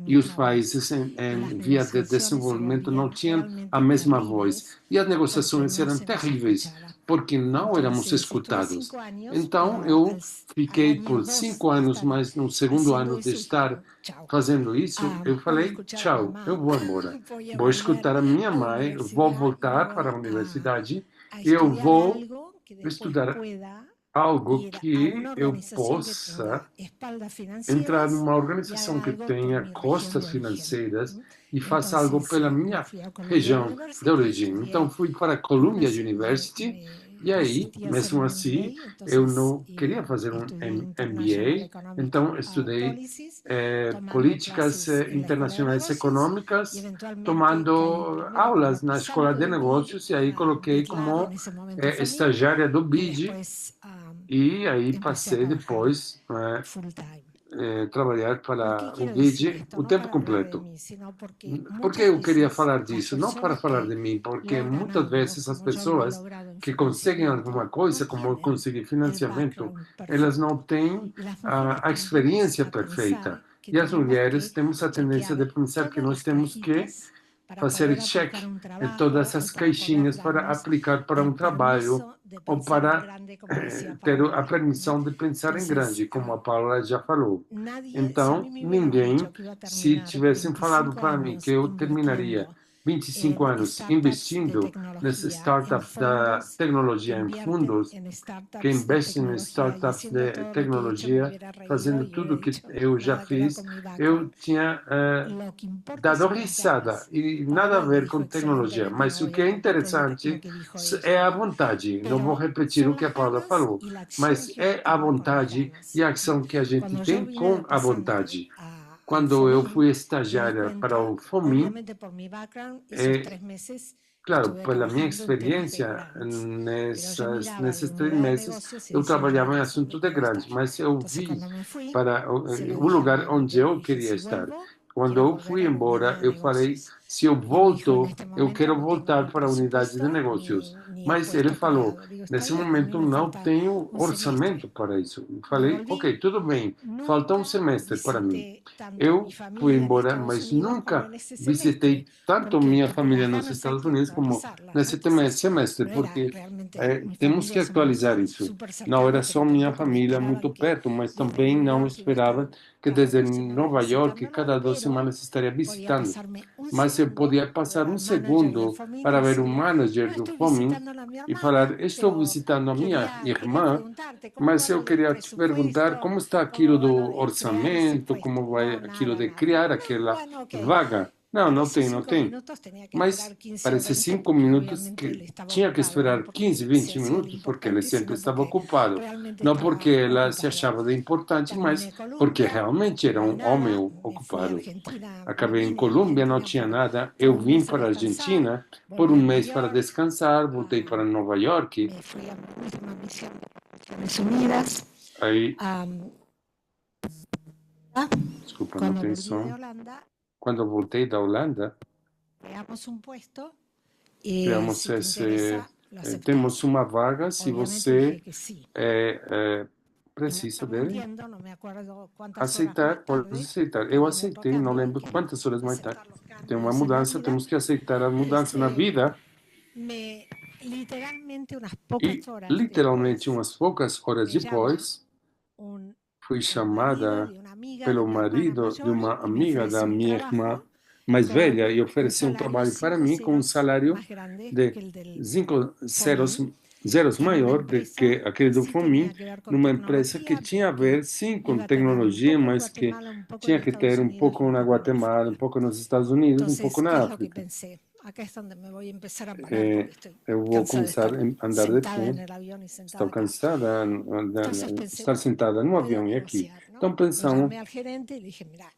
S2: E os países em via de desenvolvimento não tinham a mesma voz. E as negociações eram terríveis, porque não éramos escutados. Então, eu fiquei por 5 anos, mas no segundo ano de estar fazendo isso, eu falei, tchau, eu vou embora. Vou escutar a minha mãe, vou voltar para a universidade e eu vou estudar algo que eu possa entrar numa organização que tenha costas financeiras e faça algo pela minha região de origem. Então, fui para a Columbia University e aí, mesmo assim, eu não queria fazer um MBA, então estudei políticas internacionais econômicas, tomando aulas na Escola de Negócios e aí coloquei como estagiária do BID e aí passei depois trabalhar para o BID o tempo completo. Por que eu queria falar disso? Não para falar de mim, porque muitas vezes as pessoas que conseguem alguma coisa, como conseguir financiamento, elas não têm a experiência perfeita. E as mulheres temos a tendência de pensar que nós temos que fazer check em todas as caixinhas para aplicar para um trabalho ou para ter a permissão de pensar em grande, como a Paula já falou. Então, ninguém, se tivessem falado para mim que eu terminaria 25 anos investindo nesse startup da tecnologia em fundos, que investem em startups de tecnologia, fazendo tudo que eu já fiz, eu tinha dado risada e nada a ver com tecnologia. Mas o que é interessante é a vontade. Não vou repetir o que a Paula falou, mas é a vontade e a ação que a gente tem com a vontade. Quando eu fui estagiária para o FOMIN, claro, pela minha experiência nesses 3 meses, eu trabalhava em assuntos de grandes, mas eu vi para o lugar onde eu queria estar. Quando eu fui embora, eu falei, se eu volto, eu quero voltar para a unidade de negócios. Mas ele falou, nesse momento não tenho orçamento para isso. Eu falei, ok, tudo bem, falta um semestre para mim. Eu fui embora, mas nunca visitei tanto minha família nos Estados Unidos como nesse semestre, porque temos que atualizar isso. Não era só minha família muito perto, mas também não esperava que desde Nova York, cada 2 semanas estaria visitando. Mas eu podia passar um segundo para ver o manager do FOMIN e falar, estou visitando a minha irmã, mas eu queria te perguntar como está aquilo do orçamento, como vai aquilo de criar aquela vaga. Não tem. Mas parece 5 minutos que tinha que esperar 15, 20 minutos, porque ele sempre estava ocupado. Não porque ela se achava de importante, mas porque realmente era um homem ocupado. Acabei em Colômbia, não tinha nada. Eu vim para a Argentina por um mês para descansar, voltei para Nova York. Aí, desculpa, não tem som. Quando eu voltei da Holanda, temos uma vaga, se você precisa dele, pode aceitar. Eu aceitei, não lembro quantas horas mais tarde. Tem uma mudança, temos que aceitar a mudança na vida. E literalmente umas poucas horas depois, fui chamada pelo marido de uma amiga da minha irmã mais velha e ofereceu um trabalho para mim com um salário de 5 zeros maior do que aquele do FOMIN, numa empresa que tinha a ver, sim, com tecnologia, mas que tinha que ter um pouco na Guatemala, um pouco nos Estados Unidos, um pouco na África.
S4: acá es donde me voy a empezar a parar
S2: É,
S4: porque estoy
S2: eu vou
S4: cansada de
S2: começar
S4: estar
S2: a andar de
S4: sentada en
S2: pé.
S4: el avión y sentada
S2: Estou
S4: acá.
S2: cansada
S4: Entonces
S2: de
S4: pensé,
S2: estar
S4: bueno,
S2: sentada no
S4: puedo
S2: avião e aqui.
S4: negociar, ¿no?
S2: Então
S4: Lo
S2: pensamos,
S4: llamé al gerente y le dije, mira,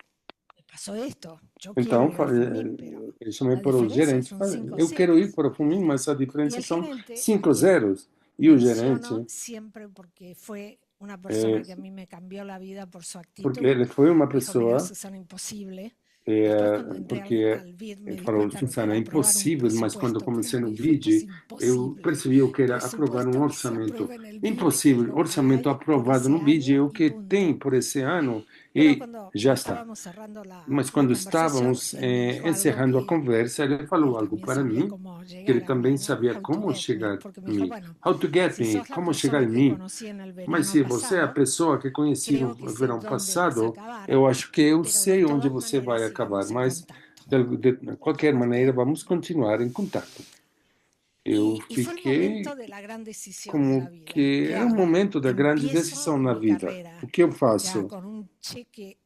S4: me pasó esto, yo quiero
S2: então
S4: ir al FUMIN, pero
S2: eu chamei
S4: la
S2: para o
S4: diferencia
S2: gerente,
S4: son
S2: falei,
S4: 5
S2: eu quero ir
S4: ceros.
S2: para o FUMIN, mas a
S4: Y
S2: diferença
S4: el
S2: são
S4: gerente,
S2: 5
S4: a quien
S2: zeros. E o
S4: menciono
S2: gerente,
S4: siempre porque fue una persona
S2: é,
S4: que a mí me cambió la vida por su
S2: porque
S4: actitud,
S2: ele foi uma
S4: me dijo, mira,
S2: pessoa,
S4: Susana, imposible.
S2: é,
S4: Después cuando entré
S2: porque
S4: al BID me
S2: ele
S4: di
S2: falou,
S4: cuenta que
S2: Susana,
S4: era
S2: é
S4: aprobar un
S2: impossível, mas quando eu
S4: presupuesto.
S2: comecei no
S4: Claro, y fue pues
S2: BID, eu
S4: imposible.
S2: percebi o que era aprovar um
S4: Presupuesto que se
S2: orçamento.
S4: aprueba en el BID es
S2: Impossível,
S4: lo que
S2: orçamento
S4: hay por
S2: aprovado
S4: ese
S2: no BID é
S4: año
S2: o
S4: y
S2: que tem
S4: punto.
S2: por esse ano
S4: Pero
S2: e
S4: cuando
S2: já está.
S4: estábamos cerrando
S2: Mas
S4: la
S2: quando
S4: conversación,
S2: estávamos
S4: él me dijo algo
S2: encerrando a
S4: que
S2: conversa, ele falou
S4: él
S2: algo
S4: también
S2: para
S4: sabía
S2: mim,
S4: cómo
S2: que ele
S4: llegar a mí,
S2: também
S4: ¿no?
S2: sabia
S4: How to
S2: como
S4: get me,
S2: chegar
S4: porque
S2: a
S4: me dijo,
S2: mim.
S4: bueno,
S2: How to get
S4: si
S2: me,
S4: sos la
S2: como chegar em
S4: persona que
S2: mim.
S4: conocí en el
S2: Mas
S4: verano
S2: se você é a
S4: pasado,
S2: pessoa que conheci no
S4: creo que sé
S2: verão
S4: dónde vas a
S2: passado,
S4: acabar,
S2: eu acho que eu
S4: pero de
S2: sei onde
S4: todas
S2: você vai
S4: maneras
S2: acabar,
S4: sigamos en
S2: mas
S4: contacto.
S2: de qualquer maneira vamos continuar em contato. Eu
S4: Y fue el
S2: fiquei
S4: momento de la gran decisión de la
S2: como
S4: vida.
S2: que
S4: ¿Qué
S2: era o
S4: hago?
S2: momento da grande
S4: Empiezo
S2: decisão na
S4: mi
S2: vida.
S4: carrera
S2: O que eu
S4: ya
S2: faço?
S4: con un cheque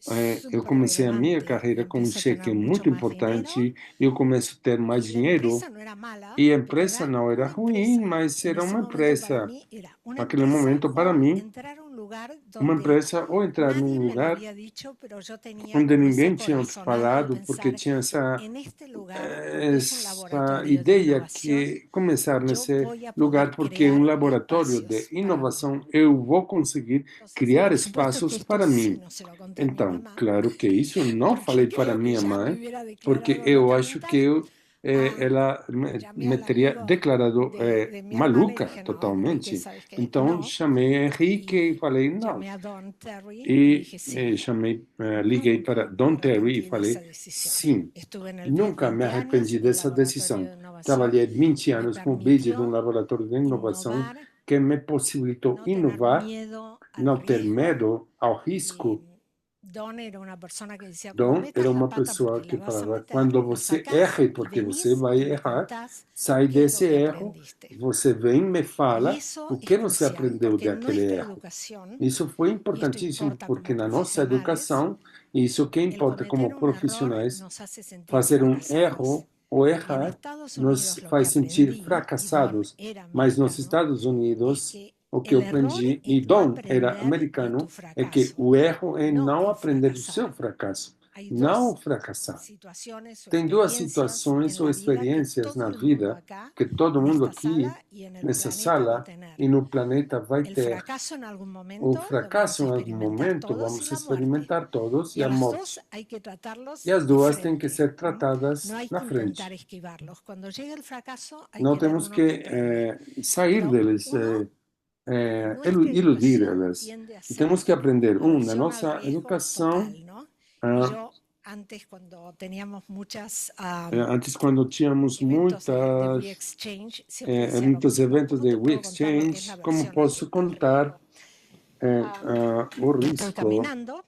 S2: Eu
S4: súper
S2: comecei a minha
S4: relevante y
S2: carreira com um
S4: empiezo a tener
S2: cheque
S4: mucho
S2: muito
S4: más dinero.
S2: importante, eu começo a ter mais
S4: Y la
S2: dinheiro,
S4: empresa no era mala,
S2: e a
S4: pero
S2: empresa
S4: era
S2: não era
S4: una
S2: ruim,
S4: empresa.
S2: mas
S4: En
S2: era
S4: ese
S2: uma
S4: momento para
S2: empresa.
S4: mí era una
S2: Naquele
S4: empresa
S2: momento, para
S4: o
S2: mim,
S4: entrar a un lugar
S2: uma
S4: donde
S2: empresa ou entrar num
S4: nadie me lo
S2: lugar
S4: había dicho, pero yo tenía
S2: onde
S4: como esa
S2: ninguém tinha
S4: corazonada de
S2: falado, porque
S4: pensar,
S2: tinha
S4: en este lugar, porque es un
S2: essa
S4: laboratorio de
S2: ideia
S4: innovación,
S2: que começar
S4: yo
S2: nesse
S4: voy a
S2: lugar,
S4: poder
S2: porque é um
S4: crear
S2: laboratório de
S4: espacios para mí.
S2: inovação, eu vou conseguir
S4: Entonces,
S2: criar
S4: por supuesto que
S2: espaços
S4: esto
S2: para
S4: sí
S2: mim.
S4: no se lo conté a mi
S2: Então,
S4: mamá,
S2: claro que isso eu não
S4: porque
S2: falei para
S4: creo que
S2: minha
S4: ya me
S2: mãe,
S4: hubiera
S2: porque
S4: declarado
S2: eu
S4: loca
S2: acho que
S4: mental.
S2: ela
S4: Llamé
S2: me
S4: al
S2: teria
S4: amigo
S2: declarado
S4: de mi hermana y
S2: maluca
S4: dije, no, Enrique,
S2: totalmente.
S4: ¿sabes qué?
S2: Então,
S4: No.
S2: chamei Henrique e falei, não.
S4: Llamé a Don Terry y
S2: E
S4: dije, sí,
S2: chamei, liguei para
S4: nunca
S2: Don
S4: me
S2: Terry e
S4: arrepentí de
S2: falei,
S4: esa decisión.
S2: sim,
S4: Estuve en el BID
S2: nunca me
S4: 20 años
S2: arrependi
S4: y el
S2: dessa
S4: laboratorio
S2: decisão.
S4: de innovación
S2: Trabalhei 20
S4: me
S2: anos com o BID, de um
S4: permitió
S2: laboratório de inovação,
S4: innovar,
S2: que me possibilitou
S4: no tener
S2: inovar,
S4: miedo al
S2: não ter
S4: riesgo.
S2: medo ao
S4: Y
S2: risco.
S4: Don era una persona que decía, cuando
S2: Dom
S4: metas
S2: era
S4: la
S2: uma
S4: pata
S2: pessoa
S4: porque
S2: que
S4: la vas a
S2: falava,
S4: meter,
S2: quando
S4: la
S2: você
S4: sacás
S2: erre,
S4: y
S2: porque você
S4: venís y
S2: vai
S4: me
S2: errar,
S4: contás
S2: sai
S4: qué es lo
S2: desse
S4: que
S2: erro,
S4: aprendiste.
S2: você vem e me
S4: Y
S2: fala
S4: eso
S2: o
S4: es
S2: que você
S4: crucial,
S2: aprendeu
S4: porque
S2: daquele
S4: nuestra
S2: erro.
S4: educación,
S2: Isso foi
S4: y esto
S2: importantíssimo,
S4: importa
S2: porque
S4: como
S2: na nossa
S4: profesionales,
S2: educação, isso que
S4: el
S2: importa como
S4: cometer un error
S2: profissionais,
S4: nos hace sentir
S2: fazer um
S4: fracasados.
S2: erro ou
S4: Y en
S2: errar
S4: Estados
S2: nos
S4: Unidos lo que
S2: faz sentir
S4: aprendí, y Don
S2: fracassados.
S4: era
S2: Mas nos
S4: americano,
S2: Estados
S4: es
S2: Unidos,
S4: que
S2: o que eu
S4: el error
S2: aprendi, e
S4: es no
S2: Dom era
S4: aprender de tu
S2: americano, é que
S4: fracaso,
S2: o erro é
S4: no
S2: não
S4: el
S2: aprender do seu
S4: fracasar.
S2: fracasso,
S4: Hay
S2: não
S4: dos
S2: fracassar.
S4: situaciones o
S2: Tem duas
S4: experiencias
S2: situações
S4: en
S2: ou
S4: la vida que
S2: experiências
S4: todo
S2: na
S4: el mundo
S2: vida
S4: acá,
S2: que todo
S4: en
S2: mundo
S4: esta
S2: aqui,
S4: sala y en el
S2: nessa
S4: planeta va a
S2: sala
S4: tener.
S2: e no planeta vai
S4: El
S2: ter.
S4: fracaso en algún
S2: O
S4: momento lo vamos
S2: fracasso
S4: a
S2: em algum
S4: experimentar
S2: momento
S4: todos y
S2: vamos
S4: la muerte.
S2: experimentar todos
S4: Y
S2: e
S4: a
S2: a
S4: las
S2: morte.
S4: dos hay que tratarlos
S2: E as
S4: de
S2: duas têm que
S4: frente.
S2: ser tratadas
S4: No hay
S2: na
S4: que
S2: frente.
S4: intentar esquivarlos. Cuando llega el fracaso hay
S2: Não
S4: que ver
S2: temos
S4: uno
S2: que
S4: que aprende.
S2: sair
S4: Pero
S2: deles,
S4: uno, nuestra
S2: iludir
S4: educación
S2: elas.
S4: tiende a
S2: E
S4: ser
S2: temos que aprender, na
S4: aversión al
S2: nossa
S4: riesgo
S2: educação,
S4: total, ¿no?
S2: ah,
S4: Yo antes cuando teníamos muchas
S2: antes quando tínhamos
S4: eventos de
S2: muitas,
S4: WeExchange, siempre decía lo
S2: muitos
S4: mismo.
S2: eventos
S4: ¿Cómo
S2: de
S4: te puedo contar lo que es la
S2: WeExchange, como
S4: aversión
S2: posso
S4: al
S2: contar
S4: riesgo?
S2: o
S4: Estoy
S2: risco?
S4: caminando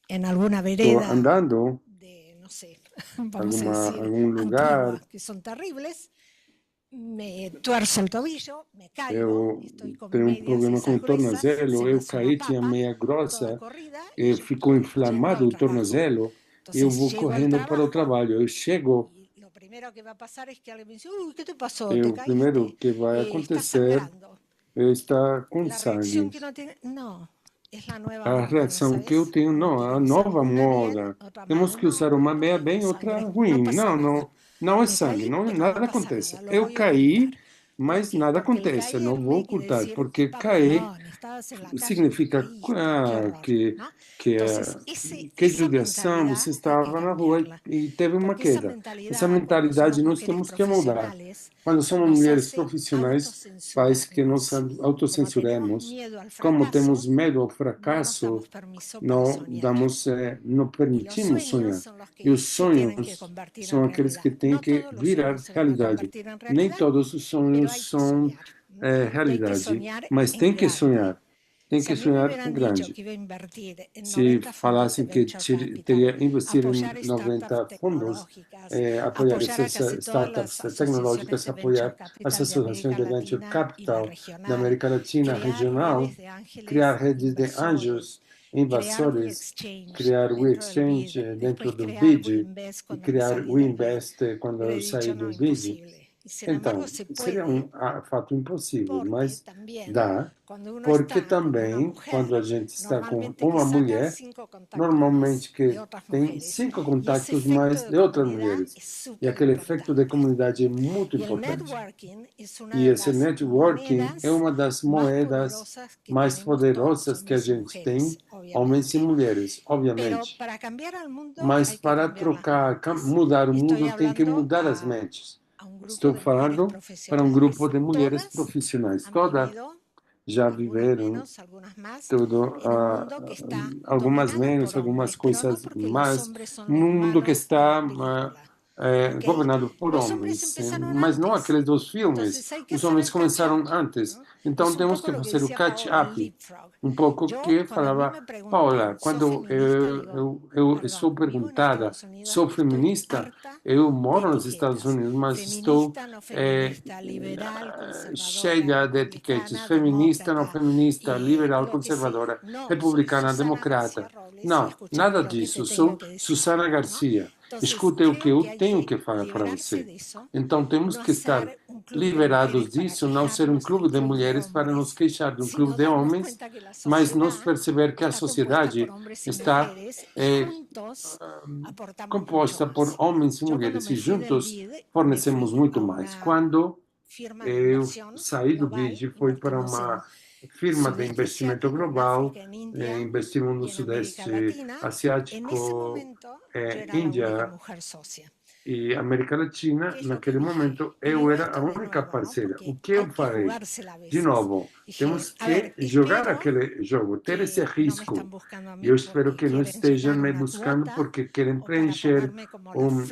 S4: en alguna
S2: Estou
S4: vereda
S2: andando
S4: de, no sé, vamos a decir,
S2: algum lugar,
S4: antiguas, que son terribles, me tuerzo el tobillo, me caigo,
S2: eu
S4: estoy con
S2: tenho
S4: medias
S2: problema com o
S4: esas gruesas,
S2: tornozelo,
S4: se me
S2: eu
S4: hace una
S2: caí, tinha
S4: papa,
S2: meia
S4: toda
S2: grossa,
S4: corrida y ya
S2: ficou
S4: estoy yendo
S2: inflamado
S4: al
S2: o
S4: trabajo.
S2: tornozelo, eu
S4: Entonces
S2: vou
S4: llego al
S2: correndo para o
S4: trabajo
S2: trabalho. Eu chego,
S4: y lo primero que va a pasar es que alguien me dice, uy, ¿qué te pasó?
S2: o
S4: ¿Te
S2: primeiro
S4: caíste?
S2: que vai
S4: Estás
S2: acontecer
S4: sangrando.
S2: é estar com
S4: La reacción
S2: sangue.
S4: que uno tiene, no, es la nueva
S2: A
S4: moda, ¿no
S2: reação que eu
S4: sabes?
S2: tenho,
S4: Uno
S2: não,
S4: quiere
S2: a
S4: usar
S2: nova
S4: una bien,
S2: moda.
S4: otra
S2: Temos
S4: mal.
S2: que usar
S4: No,
S2: uma
S4: no
S2: meia
S4: tengo
S2: bem, outra
S4: sangre, no
S2: ruim.
S4: pasa
S2: Não,
S4: nada.
S2: não é
S4: Me
S2: sangue,
S4: caí,
S2: não,
S4: pero
S2: nada
S4: no pasa
S2: acontece.
S4: nada, lo
S2: Eu
S4: voy a
S2: caí,
S4: ocultar. ¿Por
S2: mas
S4: qué?
S2: nada
S4: Porque el
S2: acontece. Não vou
S4: caerme quiere
S2: ocultar,
S4: decir,
S2: porque cair
S4: perdón, estabas en la calle y te
S2: significa
S4: caíste, qué horror, ¿no?
S2: que,
S4: Entonces,
S2: que
S4: esa
S2: judiação,
S4: mentalidad
S2: você
S4: hay que
S2: estava na rua
S4: cambiarla.
S2: e teve uma
S4: Porque esa
S2: queda. Essa
S4: mentalidad, cuando somos
S2: mentalidade nós
S4: mujeres
S2: temos que mudar.
S4: profesionales,
S2: Quando somos
S4: nos
S2: mulheres
S4: hace
S2: profissionais, faz que nos
S4: autocensurarnos. Como tenemos
S2: autocensuremos.
S4: miedo al
S2: Como temos
S4: fracaso,
S2: medo ao
S4: no nos
S2: fracasso,
S4: damos permiso para
S2: não
S4: soñar.
S2: damos, não
S4: Y los
S2: permitimos
S4: sueños
S2: sonhar.
S4: son los
S2: E
S4: que
S2: os
S4: se tienen que
S2: sonhos
S4: convertir
S2: são
S4: en
S2: aqueles
S4: realidad.
S2: que têm
S4: No
S2: que
S4: todos los
S2: virar
S4: sueños se van a
S2: realidade.
S4: convertir en
S2: Nem
S4: realidad,
S2: todos os
S4: pero
S2: sonhos
S4: hay que
S2: são
S4: soñar. Y hay que
S2: realidade,
S4: soñar
S2: mas
S4: en
S2: tem que
S4: grande.
S2: sonhar. Tem
S4: Si
S2: que
S4: a mí me
S2: sonhar
S4: hubieran dicho
S2: grande.
S4: que iba a invertir en
S2: Se
S4: 90 fondos de
S2: falassem que
S4: venture capital,
S2: teria investir em
S4: apoyar startups
S2: 90 fundos,
S4: tecnológicas,
S2: apoiar
S4: apoyar a
S2: essas
S4: casi todas
S2: startups
S4: las asociaciones
S2: tecnológicas,
S4: de venture
S2: apoiar as
S4: capital de
S2: associações
S4: América
S2: de venture
S4: Latina y la
S2: capital da
S4: regional,
S2: América Latina
S4: crear
S2: regional,
S4: redes de
S2: criar
S4: ángeles,
S2: redes de
S4: inversores,
S2: anjos, invasores, criar o exchange dentro do BID e criar o Invest quando eu saí do BID. Então, seria fato impossível, mas dá, porque também, quando a gente está com uma mulher, normalmente que tem 5 contactos mais de outras mulheres. E aquele efeito de comunidade é muito importante. E esse networking é uma das moedas mais poderosas que a gente tem, homens e mulheres, obviamente. Mas para trocar, mudar o mundo, tem que mudar as mentes. Estou falando para um grupo de mulheres profissionais. Todas já viveram tudo, algumas menos, algumas coisas mais. Um mundo que está governado por homens, mas não aqueles dos filmes. Os homens começaram antes. Então temos que fazer o catch-up. Um pouco que falava Paula, quando eu sou perguntada, sou feminista, eu moro nos Estados Unidos, mas estou cheia de etiquetas, feminista, não feminista, liberal, conservadora, republicana, democrata. Não, nada disso, sou Susana Garcia. Escute o que eu tenho que falar para você. Então temos que estar liberados disso, não ser um clube de mulheres para nos queixar de um clube de homens, mas nos perceber que a sociedade está composta por homens e mulheres e juntos fornecemos muito mais. Quando eu saí do BID, foi para uma firma de investimento global, investimos no Sudeste Asiático, Índia e América Latina. Naquele momento, eu era a única parceira. O que eu farei? De novo, temos que jogar aquele jogo, ter esse risco. Eu espero que não estejam me buscando porque querem preencher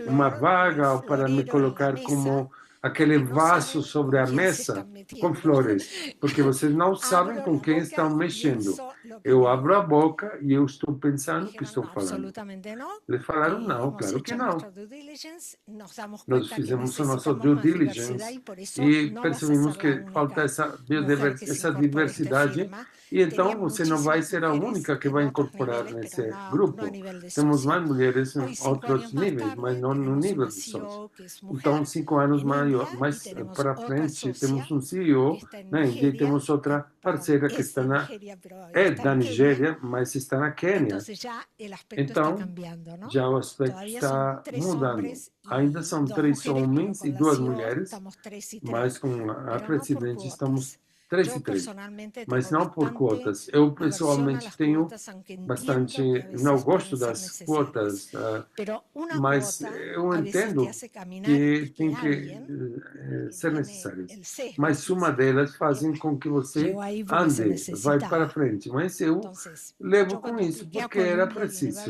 S2: uma vaga ou para me colocar como aquele vaso sobre a mesa com flores, porque vocês não sabem com quem estão mexendo. Eu abro a boca e eu estou pensando o que estou falando. Eles falaram não, claro que não. Nós fizemos a nossa due diligence e percebemos que falta essa diversidade e então você não vai ser a única que vai incorporar nesse grupo. Temos mais mulheres em outros níveis, mas não no nível de sócio. Então, 5 anos mais para frente, temos um CEO, né, e temos outra parceira que está da Nigéria, mas está na Quênia. Então, já o aspecto está mudando. Ainda são 3 homens e 2 mulheres, mas com a presidente estamos 3 e 3, mas não por quotas. Eu, pessoalmente, tenho bastante... Não gosto das quotas, mas eu entendo que tem que ser necessárias. Mas uma delas fazem com que você ande, vai para frente. Mas eu levo com isso, porque era preciso.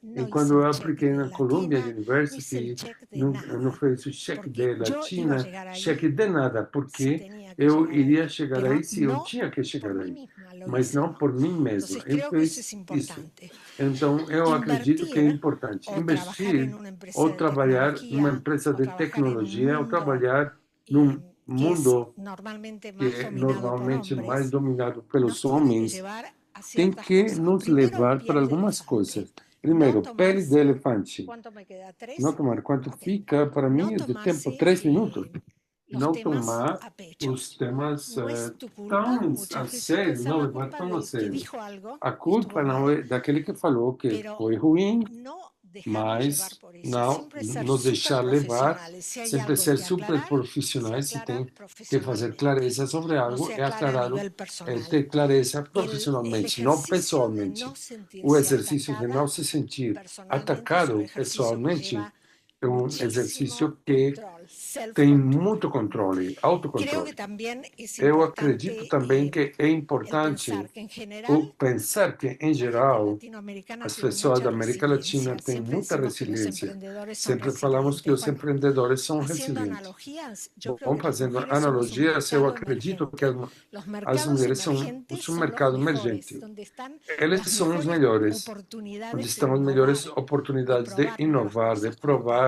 S2: E quando eu apliquei na Columbia University, não fez o cheque de latina, cheque de nada, porque eu iria chegar aí se eu tinha que chegar aí, mas não por mim mesmo. Eu fiz isso. Então, eu acredito que é importante investir ou trabalhar numa empresa de tecnologia ou trabalhar num mundo que é normalmente mais dominado pelos homens, tem que nos levar para algumas coisas. Primeiro, pele de elefante. Não tomar. Quanto fica, para mim, de tempo? 3 minutos. Não tomar os temas tão a sério, não levar tão a sério. A culpa não é daquele que falou que foi ruim, mas não nos deixar levar, sempre ser super profissionais, se tem que fazer clareza sobre algo, é aclarar, ter clareza profissionalmente, não pessoalmente. O exercício de não se sentir atacado pessoalmente é um exercício que tem muito controle, autocontrole. Eu acredito também que é importante pensar que, em geral, as pessoas da América Latina têm muita resiliência. Sempre falamos que os empreendedores são resilientes. Bom, fazendo analogias, eu acredito que as mulheres são um mercado emergente. Eles são os melhores, onde estão as melhores oportunidades de inovar, de provar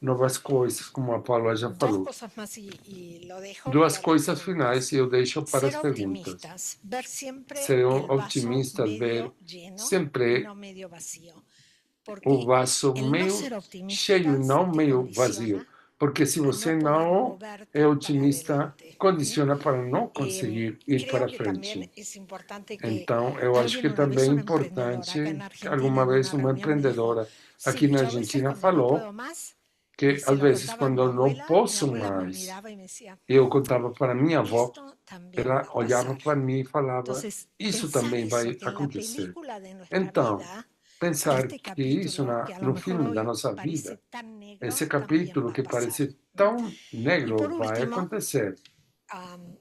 S2: novas coisas, como a a Paula já
S4: Dos
S2: falou.
S4: cosas más y lo dejo
S2: Duas
S4: para las
S2: coisas
S4: preguntas.
S2: finais e eu deixo para as
S4: Ser
S2: perguntas.
S4: optimistas, ver siempre
S2: Ser
S4: el vaso
S2: optimistas, ver
S4: medio lleno,
S2: sempre
S4: no medio vacío.
S2: o
S4: Porque
S2: vaso
S4: el no
S2: meio
S4: ser optimistas
S2: cheio e não
S4: te
S2: meio
S4: condiciona
S2: vazio. Porque se
S4: a
S2: você
S4: no poder
S2: não
S4: moverte
S2: é
S4: para
S2: otimista,
S4: adelante.
S2: condiciona para não conseguir ir
S4: Creo
S2: para
S4: que también
S2: frente.
S4: es importante que
S2: Então, eu acho
S4: alguien
S2: que
S4: una vez,
S2: também é
S4: una emprendedora acá en
S2: importante,
S4: Argentina,
S2: alguma
S4: en
S2: vez
S4: una
S2: uma
S4: reunión me dijo,
S2: empreendedora aqui
S4: sí,
S2: na
S4: yo a veces
S2: Argentina
S4: cuando no
S2: falou
S4: puedo más,
S2: que
S4: y se
S2: às
S4: lo
S2: vezes
S4: contaba a mi
S2: quando eu não
S4: abuela
S2: posso
S4: me
S2: mais,
S4: miraba y me decía,
S2: eu contava para minha avó,
S4: esto también
S2: ela
S4: va a
S2: olhava
S4: pasar.
S2: para mim e falava,
S4: Entonces,
S2: isso
S4: pensar
S2: também
S4: eso,
S2: vai
S4: que en la
S2: acontecer.
S4: película de nuestra
S2: Então,
S4: vida,
S2: pensar
S4: este
S2: que isso
S4: capítulo, que a lo
S2: no
S4: mejor
S2: filme da
S4: hoy
S2: nossa
S4: parece
S2: vida,
S4: tan negro,
S2: esse
S4: también
S2: capítulo
S4: va a
S2: que
S4: pasar.
S2: parece tão
S4: Y
S2: negro
S4: por
S2: vai
S4: último,
S2: acontecer.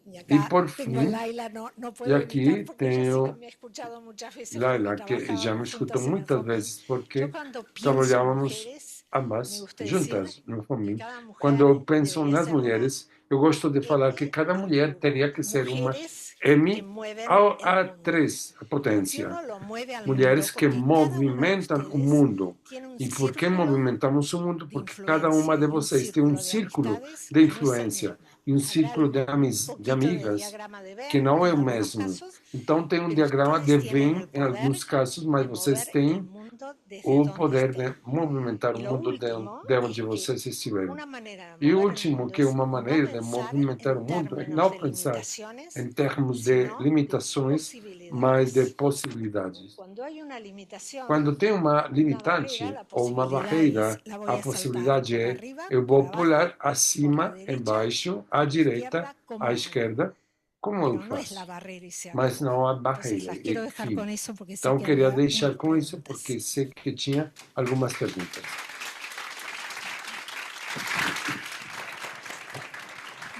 S4: y
S2: E
S4: acá
S2: por
S4: tengo a
S2: fim,
S4: Laila, no
S2: e
S4: puedo imitar
S2: aqui
S4: porque ella sí que
S2: tenho
S4: me ha escuchado muchas veces porque
S2: Laila, que já me
S4: trabajábamos
S2: escutou
S4: juntas en el
S2: muitas
S4: FOMIN.
S2: vezes,
S4: Yo
S2: porque
S4: cuando pienso en
S2: trabalhávamos
S4: mujeres, me
S2: ambas
S4: gusta decir
S2: juntas no
S4: que
S2: FOMIN.
S4: cada
S2: Quando
S4: mujer
S2: eu penso
S4: debería
S2: nas
S4: ser una
S2: mulheres, eu gosto de falar que
S4: M
S2: cada mulher
S4: al
S2: teria
S4: cubo,
S2: que ser uma
S4: mujeres que
S2: M
S4: mueven el
S2: a
S4: mundo.
S2: 3, a
S4: Si
S2: potência.
S4: uno lo mueve al mundo,
S2: Mulheres que
S4: porque cada una de
S2: movimentam o
S4: ustedes
S2: mundo.
S4: tiene un
S2: E por que
S4: círculo
S2: movimentamos o mundo?
S4: de
S2: Porque cada uma
S4: influencia
S2: de
S4: y un
S2: vocês tem um
S4: círculo de
S2: círculo
S4: amistades
S2: de
S4: que no es el
S2: influência
S4: mismo.
S2: e um
S4: Habrá
S2: círculo de,
S4: un
S2: de
S4: poquito de
S2: amigas
S4: diagrama de
S2: que
S4: Venn
S2: não é
S4: en
S2: o
S4: algunos
S2: mesmo.
S4: casos,
S2: Então tem um
S4: pero
S2: diagrama de
S4: ustedes tienen
S2: Venn
S4: el
S2: em
S4: poder
S2: alguns casos, mas
S4: de
S2: vocês
S4: mover el
S2: têm
S4: mundo desde
S2: o
S4: donde
S2: poder de
S4: estén.
S2: movimentar
S4: Y
S2: o
S4: lo
S2: mundo
S4: último
S2: de
S4: es
S2: onde
S4: que
S2: vocês estiverem.
S4: una manera de
S2: E o
S4: mover el
S2: último,
S4: mundo
S2: que é
S4: es
S2: uma
S4: no
S2: maneira de
S4: pensar
S2: movimentar o
S4: en
S2: mundo, é
S4: términos
S2: não
S4: de
S2: pensar
S4: limitaciones,
S2: em termos de
S4: sino de
S2: limitações, mas de
S4: posibilidades.
S2: possibilidades.
S4: Cuando hay una limitación,
S2: Quando tem uma
S4: una barrera,
S2: limitante
S4: la
S2: ou uma
S4: posibilidad es
S2: barreira,
S4: la voy
S2: a
S4: a saltar
S2: possibilidade
S4: por
S2: é
S4: arriba,
S2: eu
S4: por
S2: vou
S4: abajo,
S2: pular
S4: por la
S2: acima,
S4: derecha,
S2: embaixo, à
S4: por la
S2: direita,
S4: izquierda, como
S2: à
S4: hago.
S2: esquerda, como eu
S4: Pero no es la
S2: faço,
S4: barrera y se
S2: mas
S4: acabó.
S2: não a
S4: Entonces
S2: barreira.
S4: las quiero
S2: E
S4: dejar
S2: fim.
S4: con eso porque sé
S2: Então
S4: que
S2: queria
S4: había
S2: deixar
S4: unas
S2: com isso
S4: preguntas.
S2: porque sei que tinha algumas perguntas.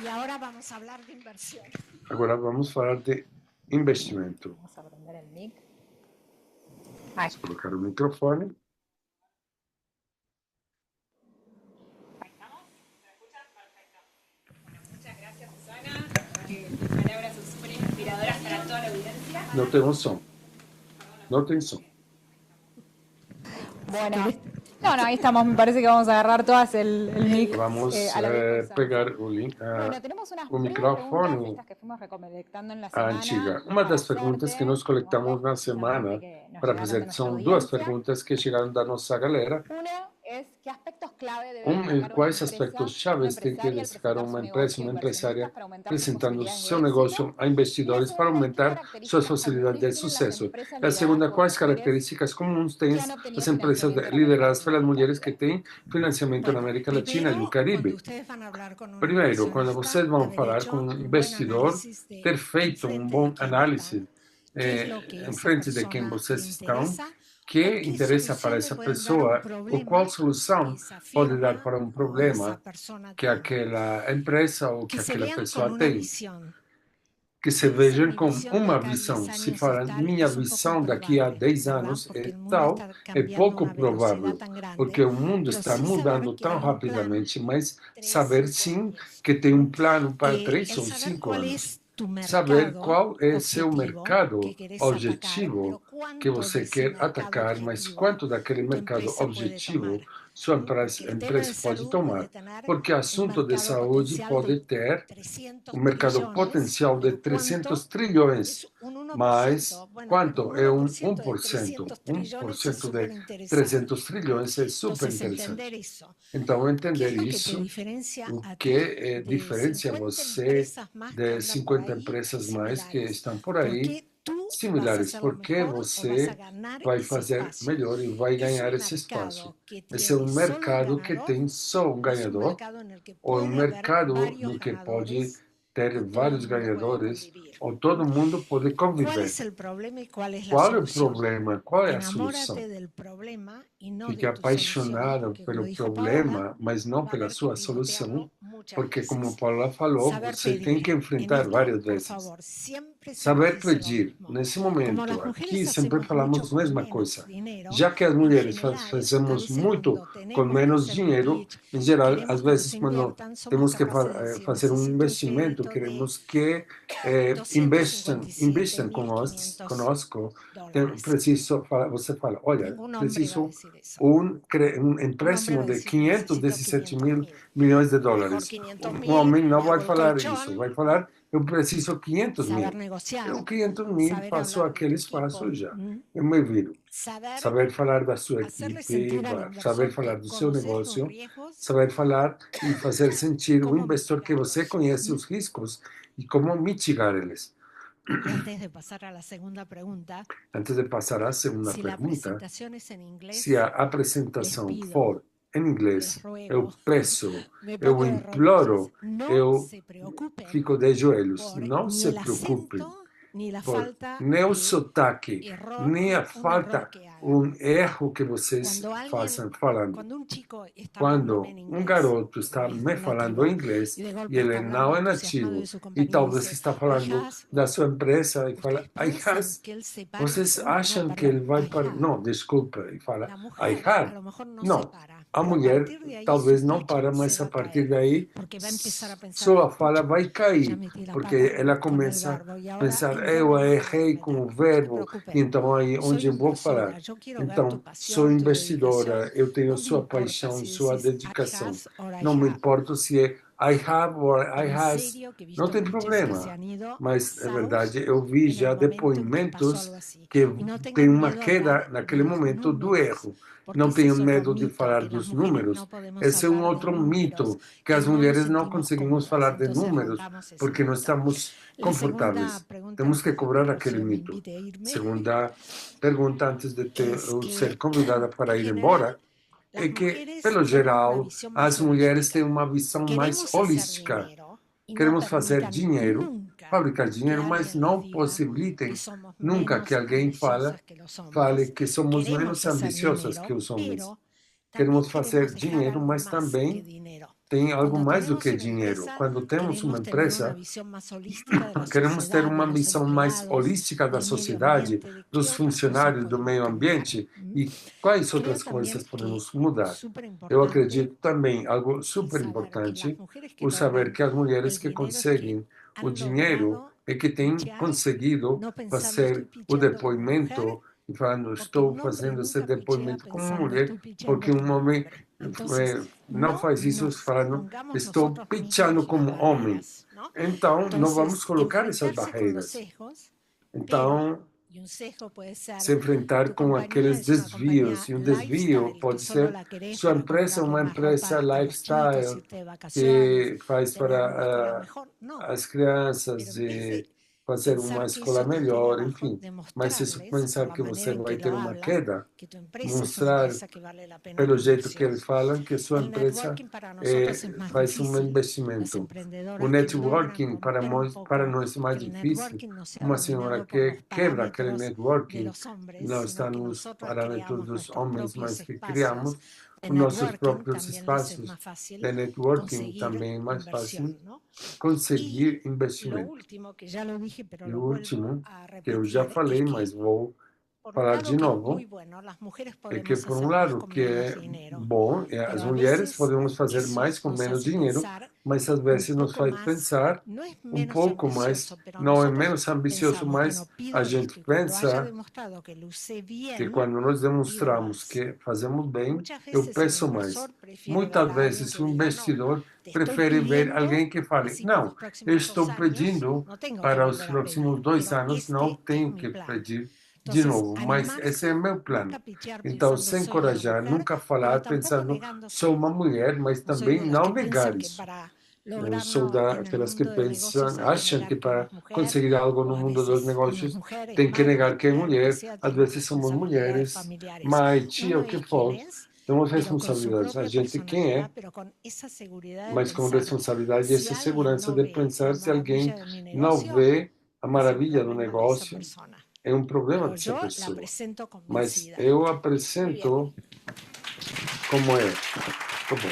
S4: Y ahora vamos a hablar de inversión.
S2: Agora vamos falar de investimento.
S1: Vamos a prender el mic. Ahí.
S2: Vamos colocar o microfone.
S5: Muchas gracias, Susana. Tus palabras son súper inspiradoras para toda la audiencia.
S2: Não tem um som. Não tem som.
S1: Bueno, no, ahí estamos. Me parece que vamos a agarrar todas el mic.
S2: Vamos
S1: a la vez con
S2: pegar
S1: Sansa.
S2: o link,
S1: Bueno, tenemos unas
S2: o
S1: breves
S2: microfone,
S1: preguntas, estas que fuimos recolectando en la
S2: a
S1: semana.
S2: antiga. Uma das
S1: para
S2: perguntas que
S1: hacerte,
S2: nós coletamos
S1: como
S2: na
S1: dos,
S2: semana
S1: solamente que nos
S2: para
S1: llegaron de
S2: fazer
S1: nuestra
S2: são duas
S1: audiencia.
S2: perguntas que chegaram da nossa galera.
S1: Una es, ¿qué aspectos clave debe destacar
S2: Quais
S1: una
S2: aspectos
S1: empresa,
S2: chaves
S1: un
S2: tem que
S1: empresario al
S2: destacar
S1: presentar
S2: uma
S1: su
S2: empresa,
S1: negocio a
S2: uma
S1: inversionistas
S2: empresária
S1: para aumentar sus
S2: apresentando
S1: posibilidades de
S2: seu
S1: éxito?
S2: negócio a
S1: Y la
S2: investidores para
S1: segunda es, ¿qué
S2: aumentar suas
S1: características
S2: facilidades de
S1: comunes tienen las
S2: sucesso?
S1: empresas
S2: E a
S1: lideradas
S2: segunda,
S1: por
S2: quais
S1: mujeres
S2: características comuns têm
S1: que han obtenido
S2: as empresas
S1: financiamiento en América
S2: lideradas pelas
S1: Latina y el
S2: mulheres que
S1: Caribe?
S2: têm financiamento na
S4: Bueno,
S2: América Latina e o
S4: primero, cuando
S2: Caribe?
S4: ustedes van a hablar con un
S2: Primeiro, quando
S4: inversionista,
S2: vocês vão
S4: haber
S2: falar com
S4: hecho
S2: um
S4: un buen
S2: investidor,
S4: análisis de
S2: ter feito um
S4: enfrente
S2: bom
S4: de quién
S2: análise
S4: están, qué es lo que
S2: em
S4: esa
S2: frente de quem
S4: persona le
S2: vocês estão,
S4: interesa o
S2: que
S4: qué
S2: interessa para
S4: solución le
S2: essa
S4: pueden dar a un
S2: pessoa, ou qual
S4: problema
S2: solução
S4: que esa
S2: pode dar
S4: firma
S2: para um
S4: o esa
S2: problema
S4: persona
S2: que
S4: tiene.
S2: aquela empresa ou que
S4: Que se
S2: aquela
S4: vean con
S2: pessoa
S4: una
S2: tem.
S4: visión.
S2: Que se
S4: Si dicen
S2: vejam
S4: mi
S2: com
S4: visión de
S2: uma
S4: acá a 10
S2: visão. Se
S4: años
S2: falam,
S4: es tal,
S2: minha
S4: es un poco
S2: visão daqui a
S4: improbable,
S2: 10
S4: ¿verdad?
S2: anos
S4: Porque
S2: é
S4: el mundo
S2: tal,
S4: está
S2: é
S4: cambiando a
S2: pouco
S4: una velocidad
S2: provável,
S4: tan grande,
S2: porque o mundo
S4: pero
S2: está
S4: sí
S2: mudando
S4: saber que
S2: tão
S4: hay un plan
S2: rapidamente, mas
S4: 3,
S2: saber
S4: 5
S2: sim
S4: años.
S2: que tem um plano para 3
S4: El
S2: ou
S4: saber
S2: 5
S4: cuál
S2: anos.
S4: es tu
S2: Saber
S4: mercado
S2: qual é seu
S4: objetivo
S2: mercado
S4: que querés atacar,
S2: objetivo
S4: pero
S2: que
S4: cuánto
S2: você
S4: de ese
S2: quer
S4: mercado
S2: atacar, mas
S4: objetivo
S2: quanto daquele
S4: tu
S2: mercado
S4: empresa puede
S2: objetivo
S4: tomar.
S2: sua
S4: Porque el tema
S2: empresa
S4: de
S2: pode
S4: salud
S2: tomar.
S4: puede tener
S2: Porque
S4: un
S2: assunto de
S4: mercado
S2: saúde
S4: potencial
S2: pode
S4: de
S2: ter
S4: 300
S2: um mercado
S4: trillones,
S2: potencial de
S4: pero
S2: 300
S4: ¿cuánto?
S2: trilhões,
S4: Es un 1%.
S2: mas
S4: Bueno, pero
S2: quanto
S4: un
S2: é um
S4: 1% de
S2: 1%?
S4: 300 trillones es
S2: 1%
S4: súper
S2: de
S4: interesante.
S2: 300 trilhões é super
S4: Entonces,
S2: interessante.
S4: entender eso.
S2: Então,
S4: ¿Qué
S2: entender
S4: es lo que te
S2: isso,
S4: diferencia
S2: o
S4: a
S2: que
S4: ti de
S2: diferencia
S4: 50
S2: você
S4: empresas más que
S2: de
S4: andan por
S2: 50
S4: ahí
S2: empresas mais que
S4: similares?
S2: estão por
S4: ¿Por
S2: aí,
S4: qué tú vas a
S2: similares?
S4: hacerlo
S2: Porque
S4: mejor o vas a
S2: você
S4: ganar
S2: vai
S4: ese
S2: fazer
S4: espacio?
S2: melhor e vai
S4: ¿Es
S2: ganhar
S4: un
S2: esse espaço.
S4: mercado que
S2: Esse é
S4: tiene
S2: um
S4: solo un
S2: mercado que
S4: ganador
S2: tem só um
S4: o es un
S2: ganhador,
S4: mercado en el que
S2: ou um
S4: puede haber
S2: mercado
S4: varios
S2: no que pode
S4: ganadores
S2: ter
S4: o todo el
S2: vários
S4: mundo puede
S2: ganhadores,
S4: convivir?
S2: ou todo mundo pode
S4: ¿Cuál
S2: conviver.
S4: es el problema y cuál es la
S2: Qual é o
S4: solución?
S2: problema? Qual é a solução?
S4: Enamórate del problema y no
S2: Fique
S4: de tu solución,
S2: apaixonado
S4: porque como
S2: pelo
S4: dijo Paola,
S2: problema, mas não
S4: va a
S2: pela
S4: haber que
S2: sua solução,
S4: pivotearlo muchas
S2: porque, como
S4: veces.
S2: Paula falou,
S4: Saber
S2: você tem
S4: pedir.
S2: que
S4: En
S2: enfrentar
S4: esto,
S2: várias
S4: por
S2: vezes.
S4: favor, siempre
S2: Saber pedir, nesse momento, aqui sempre falamos a mesma coisa. Já que as mulheres fazemos muito com menos dinheiro, em geral, às vezes, quando temos que fazer um investimento, queremos que investam conosco. Você fala, olha, preciso um empréstimo de 517 mil milhões de dólares. Um homem não vai falar isso, vai falar, eu preciso 500 mil. Eu 500 mil faço aquele espaço já. Eu me viro. Saber falar da sua equipe, saber falar do seu negócio, saber falar e fazer sentir o investidor que você conhece os riscos e como mitigar eles. Antes de passar à segunda pergunta, se a apresentação for em inglês, eu peço, eu imploro, eu fico de joelhos. Não se preocupe, nem o sotaque, nem a falta, um erro que vocês façam falando. Quando um garoto está me falando inglês e ele não é nativo e talvez está falando da sua empresa e fala I has, vocês acham que ele vai para... Não, desculpa, e fala I have. Não. A mulher talvez não para, mas a partir daí sua fala vai cair, porque ela começa a pensar, eu errei com o verbo, então aí onde eu vou falar? Então, sou investidora, eu tenho sua paixão, sua dedicação. Não me importa se é I have or I has, não tem problema. Mas, na verdade, eu vi já depoimentos que tem uma queda naquele momento do erro. Não tenho medo de falar dos números. Esse é um outro mito, que as mulheres não conseguimos falar de números porque não estamos confortáveis. Temos que cobrar aquele mito. Segunda pergunta, antes de eu ser convidada para ir embora, é que, pelo geral, as mulheres têm uma visão mais holística. Queremos fazer dinheiro, fabricar dinheiro, mas não possibilitem nunca que alguém fale que somos menos ambiciosas que os homens. Queremos fazer dinheiro, mas também tem algo mais do que dinheiro. Quando temos uma empresa, queremos ter uma visão mais holística da sociedade, dos funcionários, do meio ambiente e quais outras coisas podemos mudar. Eu acredito também, algo super importante, o saber que as mulheres que conseguem o dinheiro e que têm conseguido fazer o depoimento e falando, estou fazendo esse depoimento como mulher, porque um homem não faz isso falando, estou pitchando como homem. Então, não vamos colocar essas barreiras. Então, se enfrentar com aqueles desvios, e um desvio pode ser, sua empresa é uma empresa lifestyle, que faz para as crianças e fazer uma escola melhor, enfim. Mas se pensar que você vai ter uma queda, mostrar, pelo jeito que eles falam, que sua empresa faz um investimento. O networking, para nós é mais difícil. Uma senhora que quebra aquele networking, não está nos parâmetros dos homens, mas que criamos os nossos próprios espaços de networking, também é mais fácil conseguir investimento. E o último, que eu já falei, mas vou falar de novo, é que, por um lado, que é bom, as mulheres podemos fazer mais com menos dinheiro, mas às vezes nos faz pensar um pouco mais, não é menos ambicioso, mas a gente pensa que quando nós demonstramos que fazemos bem, eu peço mais. Muitas vezes o investidor prefere ver alguém que fale, não, eu estou pedindo para os próximos 2 anos, não tenho que pedir de novo, mas esse é meu plano. Então, se encorajar, nunca falar pensando, sou uma mulher, mas também não negar isso. Eu sou daquelas que pensam, acham que para conseguir algo no mundo dos negócios tem que negar que é mulher. Às vezes somos mulheres, mãe, tia, o que for. Temos responsabilidades. A gente quem é, mas com responsabilidade e essa segurança de pensar se alguém não vê a maravilha do negócio. É um problema dessa pessoa. Mas eu apresento como é. Tá bom.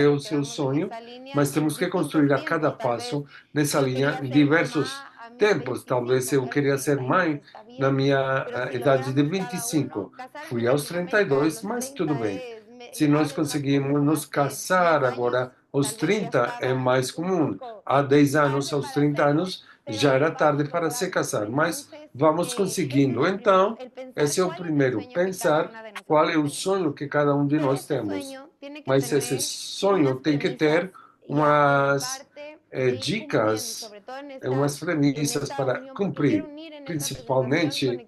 S2: é o seu sonho, mas temos que construir a cada passo nessa linha diversos tempos. Talvez eu queria ser mãe na minha idade de 25. Fui aos 32, mas tudo bem. Se nós conseguimos nos casar agora aos 30, é mais comum. Há 10 anos, aos 30 anos, já era tarde para se casar, mas vamos conseguindo. Então, esse é o primeiro, pensar qual é o sonho que cada um de nós temos. Mas esse sonho tem que ter umas dicas, umas premissas para cumprir, principalmente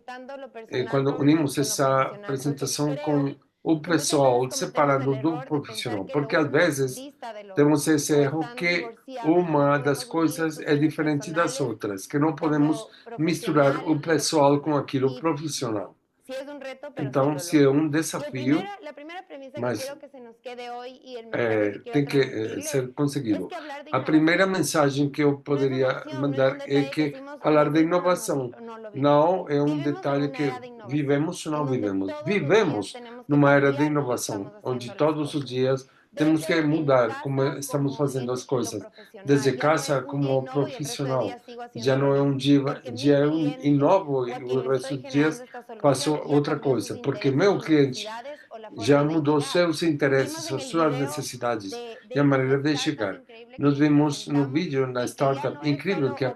S2: quando unimos essa apresentação com o pessoal separado do profissional, porque às vezes temos esse erro que uma das coisas é diferente das outras, que não podemos misturar o pessoal com aquilo profissional. Então, se é um desafio, mas tem que ser conseguido. A primeira mensagem que eu poderia mandar é que falar de inovação não é um detalhe que vivemos ou não vivemos. Vivemos numa era de inovação, onde todos os dias temos que mudar como estamos fazendo as coisas, desde casa como profissional. Já não é um dia inovo e o resto dos dias faço outra coisa, porque meu cliente já mudou seus interesses, suas necessidades e a maneira de chegar. Nós vimos no vídeo na startup incrível que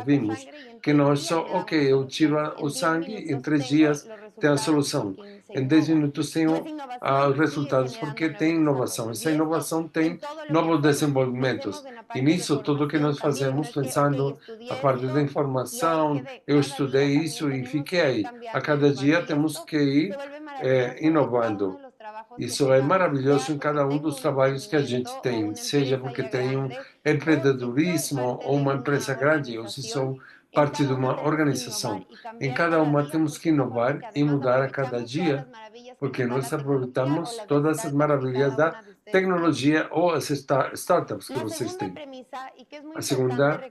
S2: vimos que nós só, ok, eu tiro o sangue, em 3 dias tem a solução. Em 10 minutos tenho os resultados, porque tem inovação. Essa inovação tem novos desenvolvimentos. E nisso, tudo que nós fazemos, pensando a parte da informação, eu estudei isso e fiquei aí. A cada dia temos que ir inovando. Isso é maravilhoso em cada um dos trabalhos que a gente tem, seja porque tem um empreendedorismo ou uma empresa grande, ou se sou parte de uma organização. Em cada uma temos que inovar e mudar a cada dia, porque nós aproveitamos todas as maravilhas da tecnologia ou as startups que vocês têm. A segunda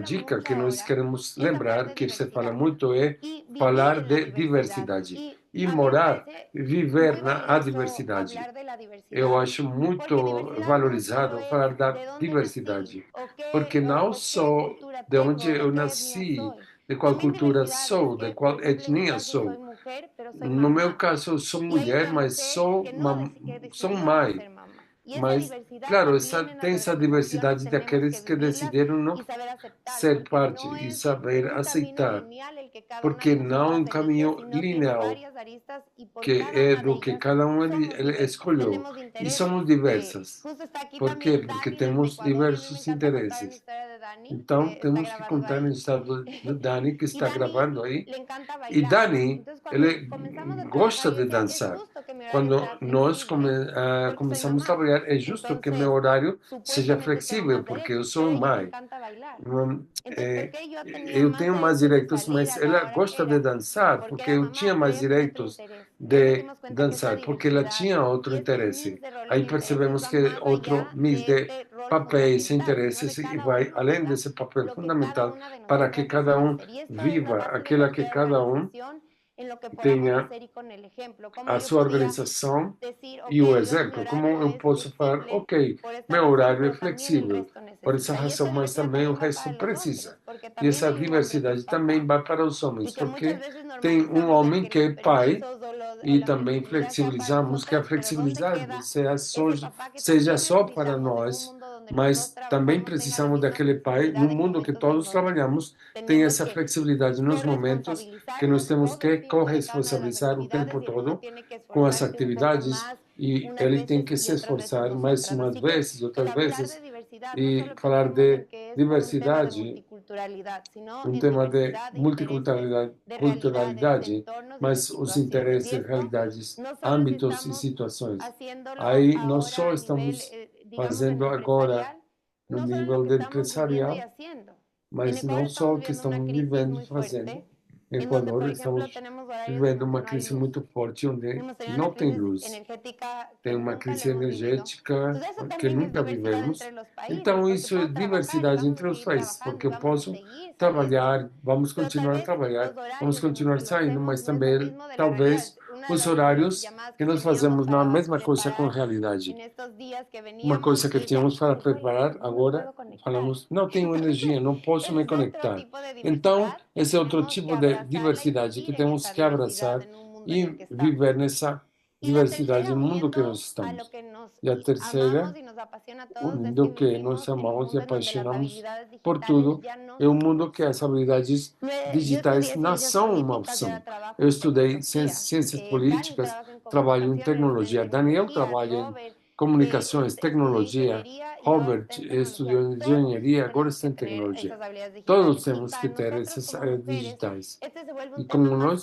S2: dica que nós queremos lembrar, que se fala muito, é falar de diversidade. E viver na diversidade. Eu acho muito valorizado falar da diversidade, porque não só de onde eu nasci, de qual cultura sou, de qual etnia sou. No meu caso, eu sou mulher, mas sou mãe. Mas, claro, tem essa diversidade daqueles que decidiram não ser parte e saber aceitar, porque não é um caminho linear, que é do que cada um ele escolheu. E somos diversas. Por quê? Porque temos diversos interesses. Então, temos que contar a história do Dani, que está gravando aí. E Dani, ele gosta de dançar. Quando nós começamos a trabalhar, é justo que meu horário seja flexível, porque eu sou mãe. Eu tenho mais direitos, mas ela gosta de dançar, porque eu tinha mais direitos de dançar, porque ela tinha outro interesse. Aí percebemos que outro mix de papéis e interesses e vai além desse papel fundamental para que cada um viva aquela que cada um tenha a sua organização e o exemplo. Como eu posso falar, ok, meu horário é flexível, por essa razão, mas também o resto precisa. E essa diversidade também vai para os homens, porque tem um homem que é pai e também flexibilizamos que a flexibilidade seja só para nós, mas também precisamos daquele pai, no mundo que todos trabalhamos, tem essa flexibilidade nos momentos que nós temos que corresponsabilizar o tempo todo com as atividades e ele tem que se esforçar mais umas vezes, outras vezes, e falar de diversidade, um tema de multiculturalidade, mas os interesses, realidades, âmbitos e situações. Aí nós só estamos fazendo agora no nível de empresarial, mas não só o que estamos vivendo e fazendo. Em Equador, estamos vivendo uma crise muito forte, onde não tem luz. Tem uma crise energética que nunca vivemos. Então, isso é diversidade entre os países, porque eu posso trabalhar, vamos continuar a trabalhar, vamos continuar saindo, mas também, talvez, os horários que nós fazemos não é a mesma coisa com a realidade. Uma coisa que tínhamos para preparar, agora falamos, não tenho energia, não posso me conectar. Então, esse é outro tipo de diversidade que temos que abraçar e viver nessa diversidade no mundo que nós estamos. E a terceira, o mundo que nós amamos e apaixonamos por tudo, é um mundo que as habilidades digitais não são uma opção. Eu estudei ciências políticas, trabalho em tecnologia. Daniel trabalha em comunicações, tecnologia. Robert estudou engenharia, agora está em tecnologia. Todos temos que ter essas digitais. E como nós,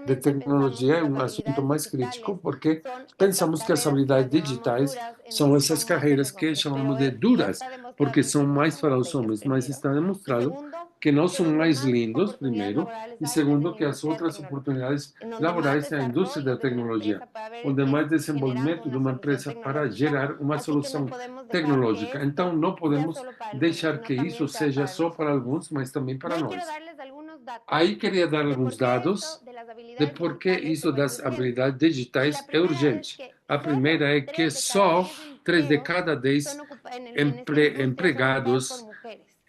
S2: de tecnologia é um assunto mais crítico, porque pensamos que as habilidades digitais são essas carreiras que chamamos de duras, porque são mais para os homens, mas está demonstrado que não são mais lindos, primeiro, e segundo, que as outras oportunidades laborais na indústria da tecnologia, onde há mais desenvolvimento de uma empresa para gerar uma solução tecnológica. Então, não podemos deixar que isso seja só para alguns, mas também para nós. Aí queria dar alguns dados de por que isso das habilidades digitais é urgente. A primeira é que só 3 de cada 10 empregados,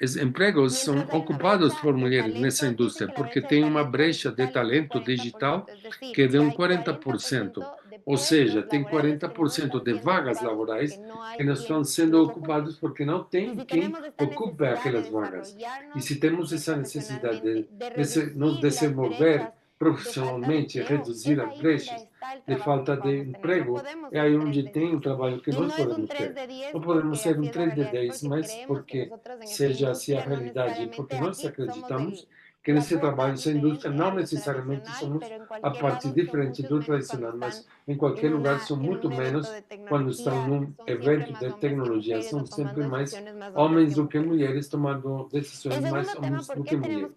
S2: os empregos são ocupados por mulheres nessa indústria, porque tem uma brecha de talento digital que é de 40%. Ou seja, tem 40% de vagas laborais que não estão sendo ocupadas porque não tem quem ocupe aquelas vagas. E se temos essa necessidade de nos desenvolver profissionalmente e reduzir as brechas de falta de emprego, é aí onde tem o trabalho que nós podemos ter. Não podemos ser um 3 de 10, mas porque seja assim a realidade, porque nós acreditamos que nesse trabalho, essa indústria, não necessariamente somos a parte diferente do tradicional, mas em qualquer lugar são muito menos quando estão num evento de tecnologia. São sempre mais homens do que mulheres, tomando decisões mais homens do que mulheres.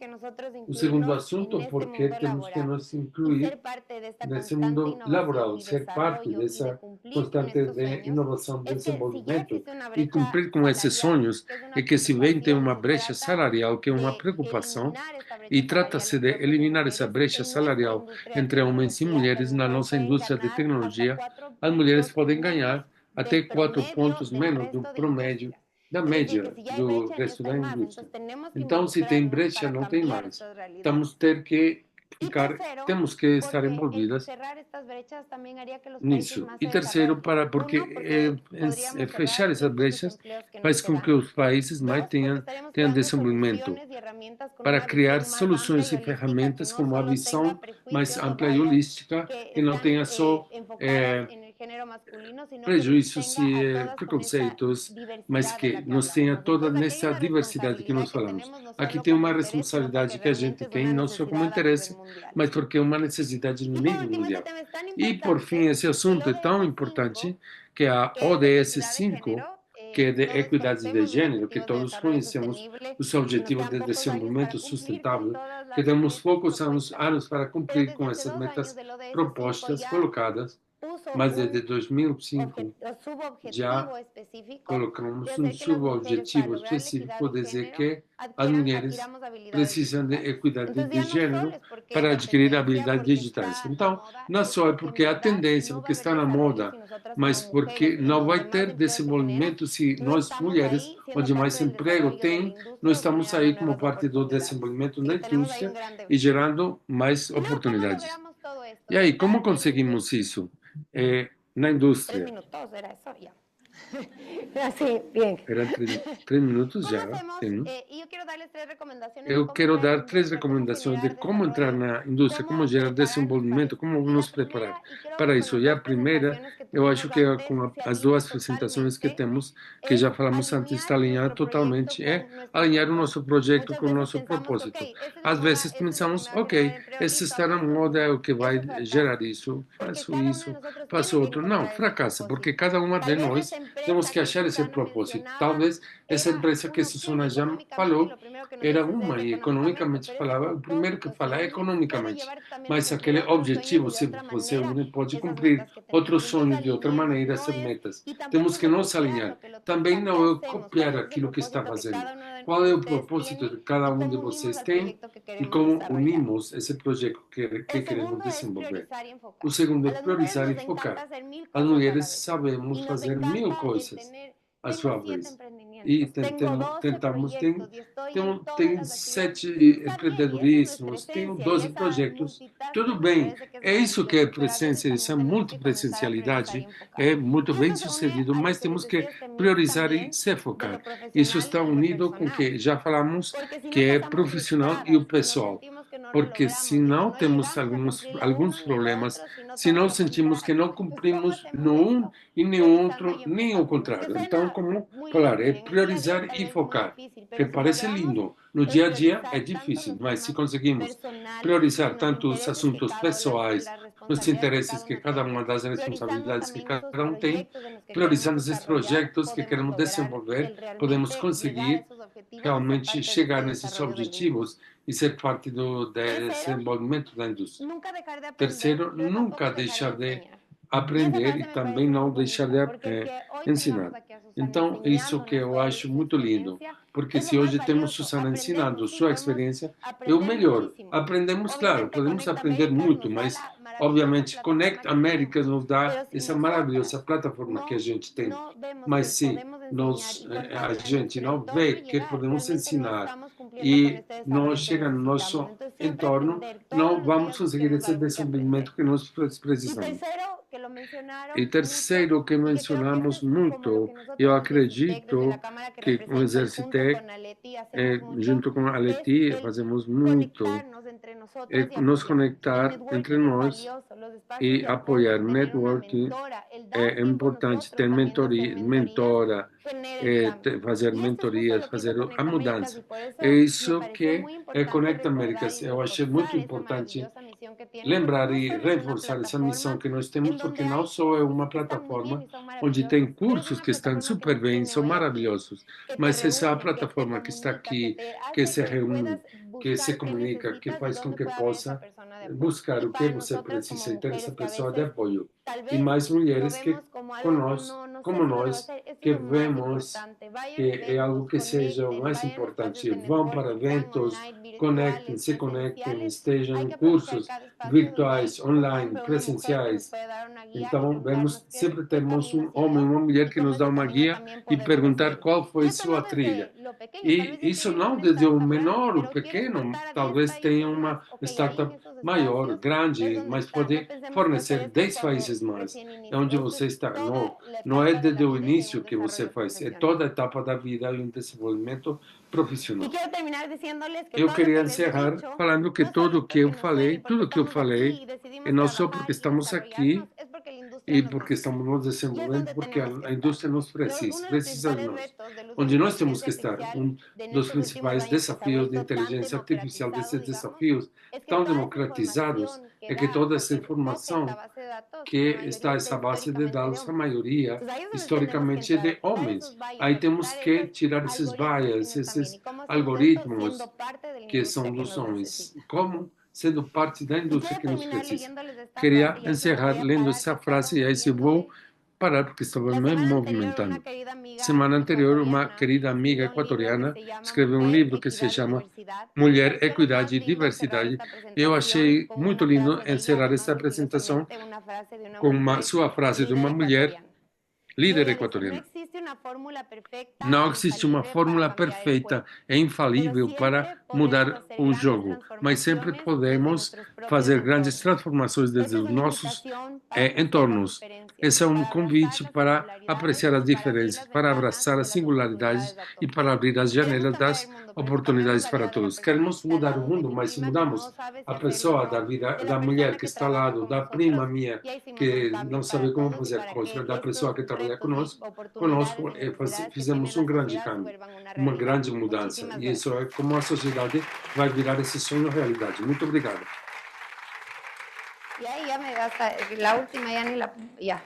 S2: O segundo assunto, porque temos que nos incluir nesse mundo laboral, ser parte dessa constante de inovação, desenvolvimento e cumprir com esses sonhos, é que se vem tem uma brecha salarial que é uma preocupação, e trata-se de eliminar essa brecha salarial entre homens e mulheres na nossa indústria de tecnologia. As mulheres podem ganhar até 4 pontos menos do promédio, da média do resto da indústria. Então, se tem brecha, não tem mais. Temos que estar envolvidas nisso. E terceiro, porque fechar essas brechas faz com que os países mais tenham desenvolvimento para criar soluções e ferramentas com uma visão mais ampla e holística, que não tenha só prejuízos e preconceitos, mas que nós tenha toda nessa diversidade que nós falamos. Aqui tem uma responsabilidade que a gente tem, não só como interesse, mas porque é uma necessidade no nível mundial. E, por fim, esse assunto é tão importante que a ODS 5, que é de equidade de gênero, que todos conhecemos, os Objetivos de Desenvolvimento Sustentável, que temos poucos anos para cumprir com essas metas propostas, colocadas, mas desde 2005 já colocamos um subobjetivo específico de dizer que as mulheres precisam de equidade de gênero para adquirir habilidades digitais. Então, não só é porque é a tendência, porque está na moda, mas porque não vai ter desenvolvimento se nós, mulheres, onde mais emprego tem, não estamos aí como parte do desenvolvimento da indústria e gerando mais oportunidades. E aí, como conseguimos isso? Na indústria.
S6: 3 minutos, era eso, ya. Así, bien.
S2: Eran 3 minutos já. Eu quero dar 3 recomendações de como entrar na indústria, como gerar desenvolvimento, como nos preparar para isso. E a primeira, eu acho que com as 2 apresentações que temos, que já falamos antes, está alinhada totalmente, é alinhar o nosso projeto com o nosso propósito. Às vezes pensamos, ok, esse está na moda, é o que vai gerar isso, faço outro. Não, fracassa, porque cada uma de nós temos que achar esse propósito. Talvez essa empresa que a Susana já falou era uma e economicamente falava, o primeiro que fala é economicamente, mas aquele objetivo, se você não pode cumprir outros sonhos de outra maneira, essas metas. Temos que nos alinhar. Também não é copiar aquilo que está fazendo. Qual é o propósito que cada um de vocês tem e como unimos esse projeto que queremos desenvolver. O segundo é priorizar e focar. As mulheres sabemos fazer 1000 coisas à sua vez. E tentamos, tem 7 empreendedorismos, tenho 12 projetos, tudo bem. É isso que é presença, essa multipresencialidade é muito bem sucedido, mas temos que priorizar e se focar. Isso está unido com o que já falamos, que é profissional e o pessoal. Porque se não temos alguns problemas, se não sentimos que não cumprimos nenhum e nenhum outro, nem o contrário. Então, como falar, é priorizar e focar, que parece lindo. No dia a dia é difícil, mas se conseguimos priorizar tanto os assuntos pessoais, os interesses que cada uma das responsabilidades que cada um tem, priorizando esses projetos que queremos desenvolver, podemos conseguir realmente chegar nesses objetivos e ser parte do desenvolvimento da indústria. Terceiro, nunca deixar de aprender e também não deixar de ensinar. Então, isso que eu acho muito lindo, porque se hoje temos Susana ensinando sua experiência, é o melhor. Aprendemos, claro, podemos aprender muito, mas, obviamente, Connect Américas nos dá essa maravilhosa plataforma que a gente tem. Mas se a gente não vê que podemos ensinar e não chega no nosso entorno, não vamos conseguir esse desenvolvimento que nós precisamos. E terceiro que mencionamos muito, eu acredito que com o Exercitec, junto com a Leti, fazemos muito, é nos conectar entre nós e apoiar networking. É importante ter mentora, fazer mentorias, fazer a mudança. É isso que Conecta Américas. Eu achei muito importante lembrar e reforçar essa missão que nós temos, porque não só é uma plataforma onde tem cursos que estão super bem, são maravilhosos, mas essa plataforma que está aqui, que se reúne, que se comunica, que faz com que possa buscar o que você precisa e ter essa pessoa de apoio. E mais mulheres que como nós, que vemos que é algo que seja o mais importante. Vão para eventos, se conectem, estejam em cursos virtuais, online, presenciais. Então, sempre temos um homem, uma mulher que nos dá uma guia e perguntar qual foi sua trilha. E isso não desde o menor, o pequeno, talvez tenha uma startup maior, grande, mas pode fornecer 10 países mais. É onde você está. Não é desde o início que você faz, é toda a etapa da vida e um desenvolvimento profissional. Eu queria encerrar falando que tudo o que eu falei é não só porque estamos aqui e porque estamos nos desenvolvendo, porque a indústria nos precisa de nós. Onde nós temos que estar, um dos principais desafios de inteligência artificial, desses desafios tão democratizados, é que toda essa informação que está essa base de dados, a maioria, historicamente, é de homens. Aí temos que tirar esses bias, esses algoritmos que são dos homens, como sendo parte da indústria que nos precisa. Queria encerrar lendo essa frase, e aí se vou parar porque estava me movimentando. Semana anterior, uma querida amiga equatoriana escreveu um livro que se chama Mulher, Equidade e Diversidade. Eu achei muito lindo encerrar essa apresentação com sua frase de uma mulher líder equatoriana. Não existe uma fórmula perfeita e infalível para mudar o jogo, mas sempre podemos fazer grandes transformações desde os nossos entornos. Esse é um convite para apreciar as diferenças, para abraçar as singularidades e para abrir as janelas das oportunidades para todos. Queremos mudar o mundo, mas se mudamos a pessoa da vida, da mulher que está ao lado, da prima minha que não sabe como fazer coisas, da pessoa que trabalha conosco fizemos um grande câmbio, uma grande mudança. E isso é como a sociedade vai virar esse sonho realidade. Muito obrigado.
S6: Y ahí ya me gasta, la última ya ni la... Ya.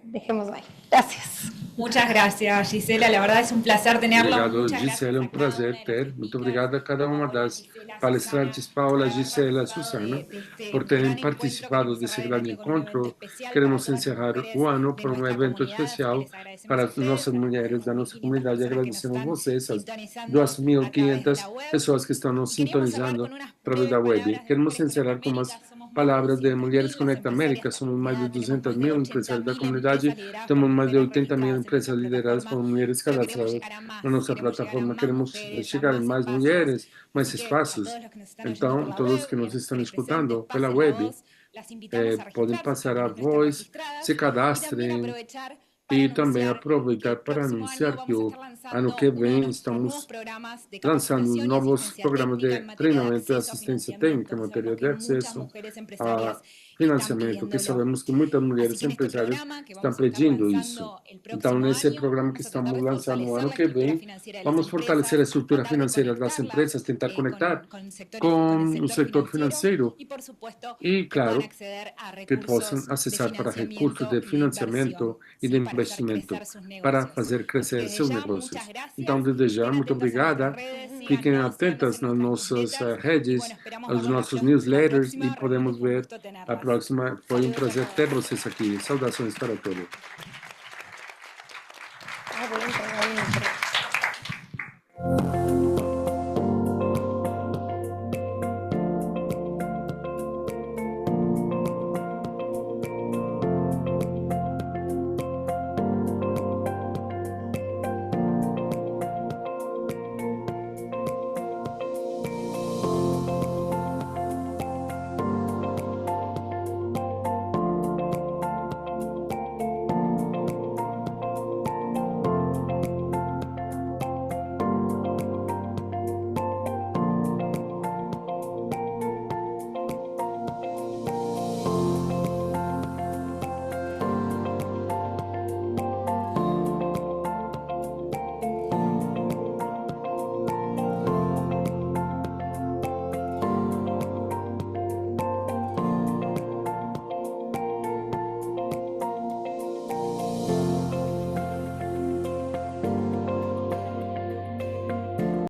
S6: dejemos ahí. Gracias.
S5: Muchas gracias, Gisela. La verdad es un placer tenerlo.
S2: Obrigado,
S5: Muchas gracias
S2: Gisela. É um
S5: por habernos
S2: prazer ter. Muito
S5: permitido
S2: obrigado a cada uma das
S5: Gisela,
S2: palestrantes,
S5: Susana,
S2: Paula,
S5: por haber
S2: Gisela,
S5: participado
S2: Susana,
S5: de este
S2: por terem
S5: gran encuentro.
S2: participado
S5: Queremos
S2: desse
S5: cerrar el
S2: grande
S5: año con un evento
S2: encontro.
S5: especial
S2: Queremos
S5: para todas las
S2: encerrar
S5: mujeres
S2: o ano
S5: de
S2: por um
S5: nuestra
S2: evento
S5: comunidad, así que
S2: especial
S5: les agradecemos
S2: para
S5: a
S2: as
S5: ustedes,
S2: nossas
S5: a
S2: mulheres da
S5: las
S2: nossa
S5: 2.500
S2: comunidade.
S5: personas que nos
S2: Agradecemos
S5: están
S2: vocês, as
S5: sintonizando a través de
S2: 2.500
S5: la web.
S2: pessoas que estão nos
S5: Queríamos cerrar
S2: sintonizando
S5: con unas
S2: através da
S5: breves
S2: web.
S5: palabras de
S2: Queremos
S5: Mujeres Conecta
S2: encerrar com umas
S5: América. Somos más de
S2: palavras de
S5: 200.000
S2: Mulheres
S5: las
S2: Conecta
S5: empresarias
S2: América.
S5: de la
S2: Somos mais de
S5: comunidad, tenemos más de
S2: 200.000 empresários da
S5: 80.000
S2: comunidade.
S5: empresas lideradas por
S2: Temos mais de
S5: mujeres
S2: 80.000
S5: registradas en
S2: empresas
S5: nuestra
S2: lideradas por
S5: plataforma,
S2: mulheres
S5: pero queremos
S2: cadastradas
S5: llegar a más,
S2: na nossa
S5: queremos llegar a
S2: plataforma.
S5: más
S2: Queremos
S5: mujeres, a
S2: chegar em
S5: más
S2: mais
S5: espacios.
S2: mulheres, mais
S5: Así que a
S2: espaços.
S5: todos los que nos están oyendo
S2: Então,
S5: por la
S2: todos
S5: web
S2: que
S5: y a
S2: nos
S5: los
S2: estão
S5: presentes,
S2: escutando pela
S5: pasen la
S2: web,
S5: voz. Las invitamos a
S2: podem
S5: registrarse,
S2: passar a
S5: quienes no están
S2: voz,
S5: registradas,
S2: se
S5: y también
S2: cadastrem
S5: aprovechar para
S2: e também
S5: anunciar
S2: aproveitar
S5: que el
S2: para
S5: próximo año
S2: anunciar que
S5: vamos a
S2: o
S5: estar
S2: ano
S5: lanzando
S2: que
S5: uno de
S2: vem
S5: nuestros nuevos
S2: estamos
S5: programas de
S2: lançando
S5: capacitación y
S2: novos
S5: asistencia
S2: programas
S5: técnica
S2: de
S5: en materia de
S2: treinamento e
S5: acceso a
S2: assistência
S5: financiamiento,
S2: técnica em
S5: que
S2: matéria
S5: sabemos
S2: de
S5: que muchas
S2: acesso
S5: mujeres
S2: a
S5: empresarias están
S2: financiamento, que
S5: pidiéndolo.
S2: sabemos que muitas
S5: Así
S2: mulheres
S5: que en este
S2: empresárias
S5: programa que
S2: estão
S5: vamos a estar
S2: pedindo isso.
S5: lanzando el
S2: Então,
S5: próximo
S2: nesse
S5: año,
S2: programa que
S5: vamos a tratar
S2: estamos
S5: de
S2: lançando no
S5: fortalecer
S2: ano
S5: la
S2: que
S5: estructura
S2: vem,
S5: financiera de las
S2: vamos fortalecer a
S5: empresas,
S2: estrutura
S5: tratar de
S2: financeira das
S5: conectarlas
S2: empresas, tentar conectar
S5: con
S2: com o setor financeiro
S5: y por supuesto
S2: e,
S5: que puedan
S2: claro,
S5: acceder a
S2: que possam
S5: recursos de
S2: acessar para recursos
S5: financiamiento
S2: de
S5: y de inversión,
S2: financiamento e de
S5: ¿sí? Para hacer
S2: investimento
S5: crecer sus
S2: para
S5: negocios.
S2: fazer
S5: Así que
S2: crescer
S5: desde
S2: seus
S5: ya,
S2: negócios.
S5: muchas gracias.
S2: Então, desde já,
S5: Estén
S2: muito
S5: atentas a nuestras
S2: obrigada.
S5: redes,
S2: Fiquem
S5: síganos,
S2: atentas
S5: síganos
S2: nas
S5: en
S2: nossas
S5: newsletters. Y
S2: redes,
S5: bueno, esperamos
S2: aos
S5: vernos
S2: nossos
S5: la
S2: newsletters e
S5: próxima.
S2: podemos
S5: Realmente fue un
S2: ver
S5: gusto
S2: a
S5: tenerlas.
S2: próxima. Foi um
S5: Saludos a
S2: prazer
S5: todas.
S2: ter vocês aqui. Saudações para todos.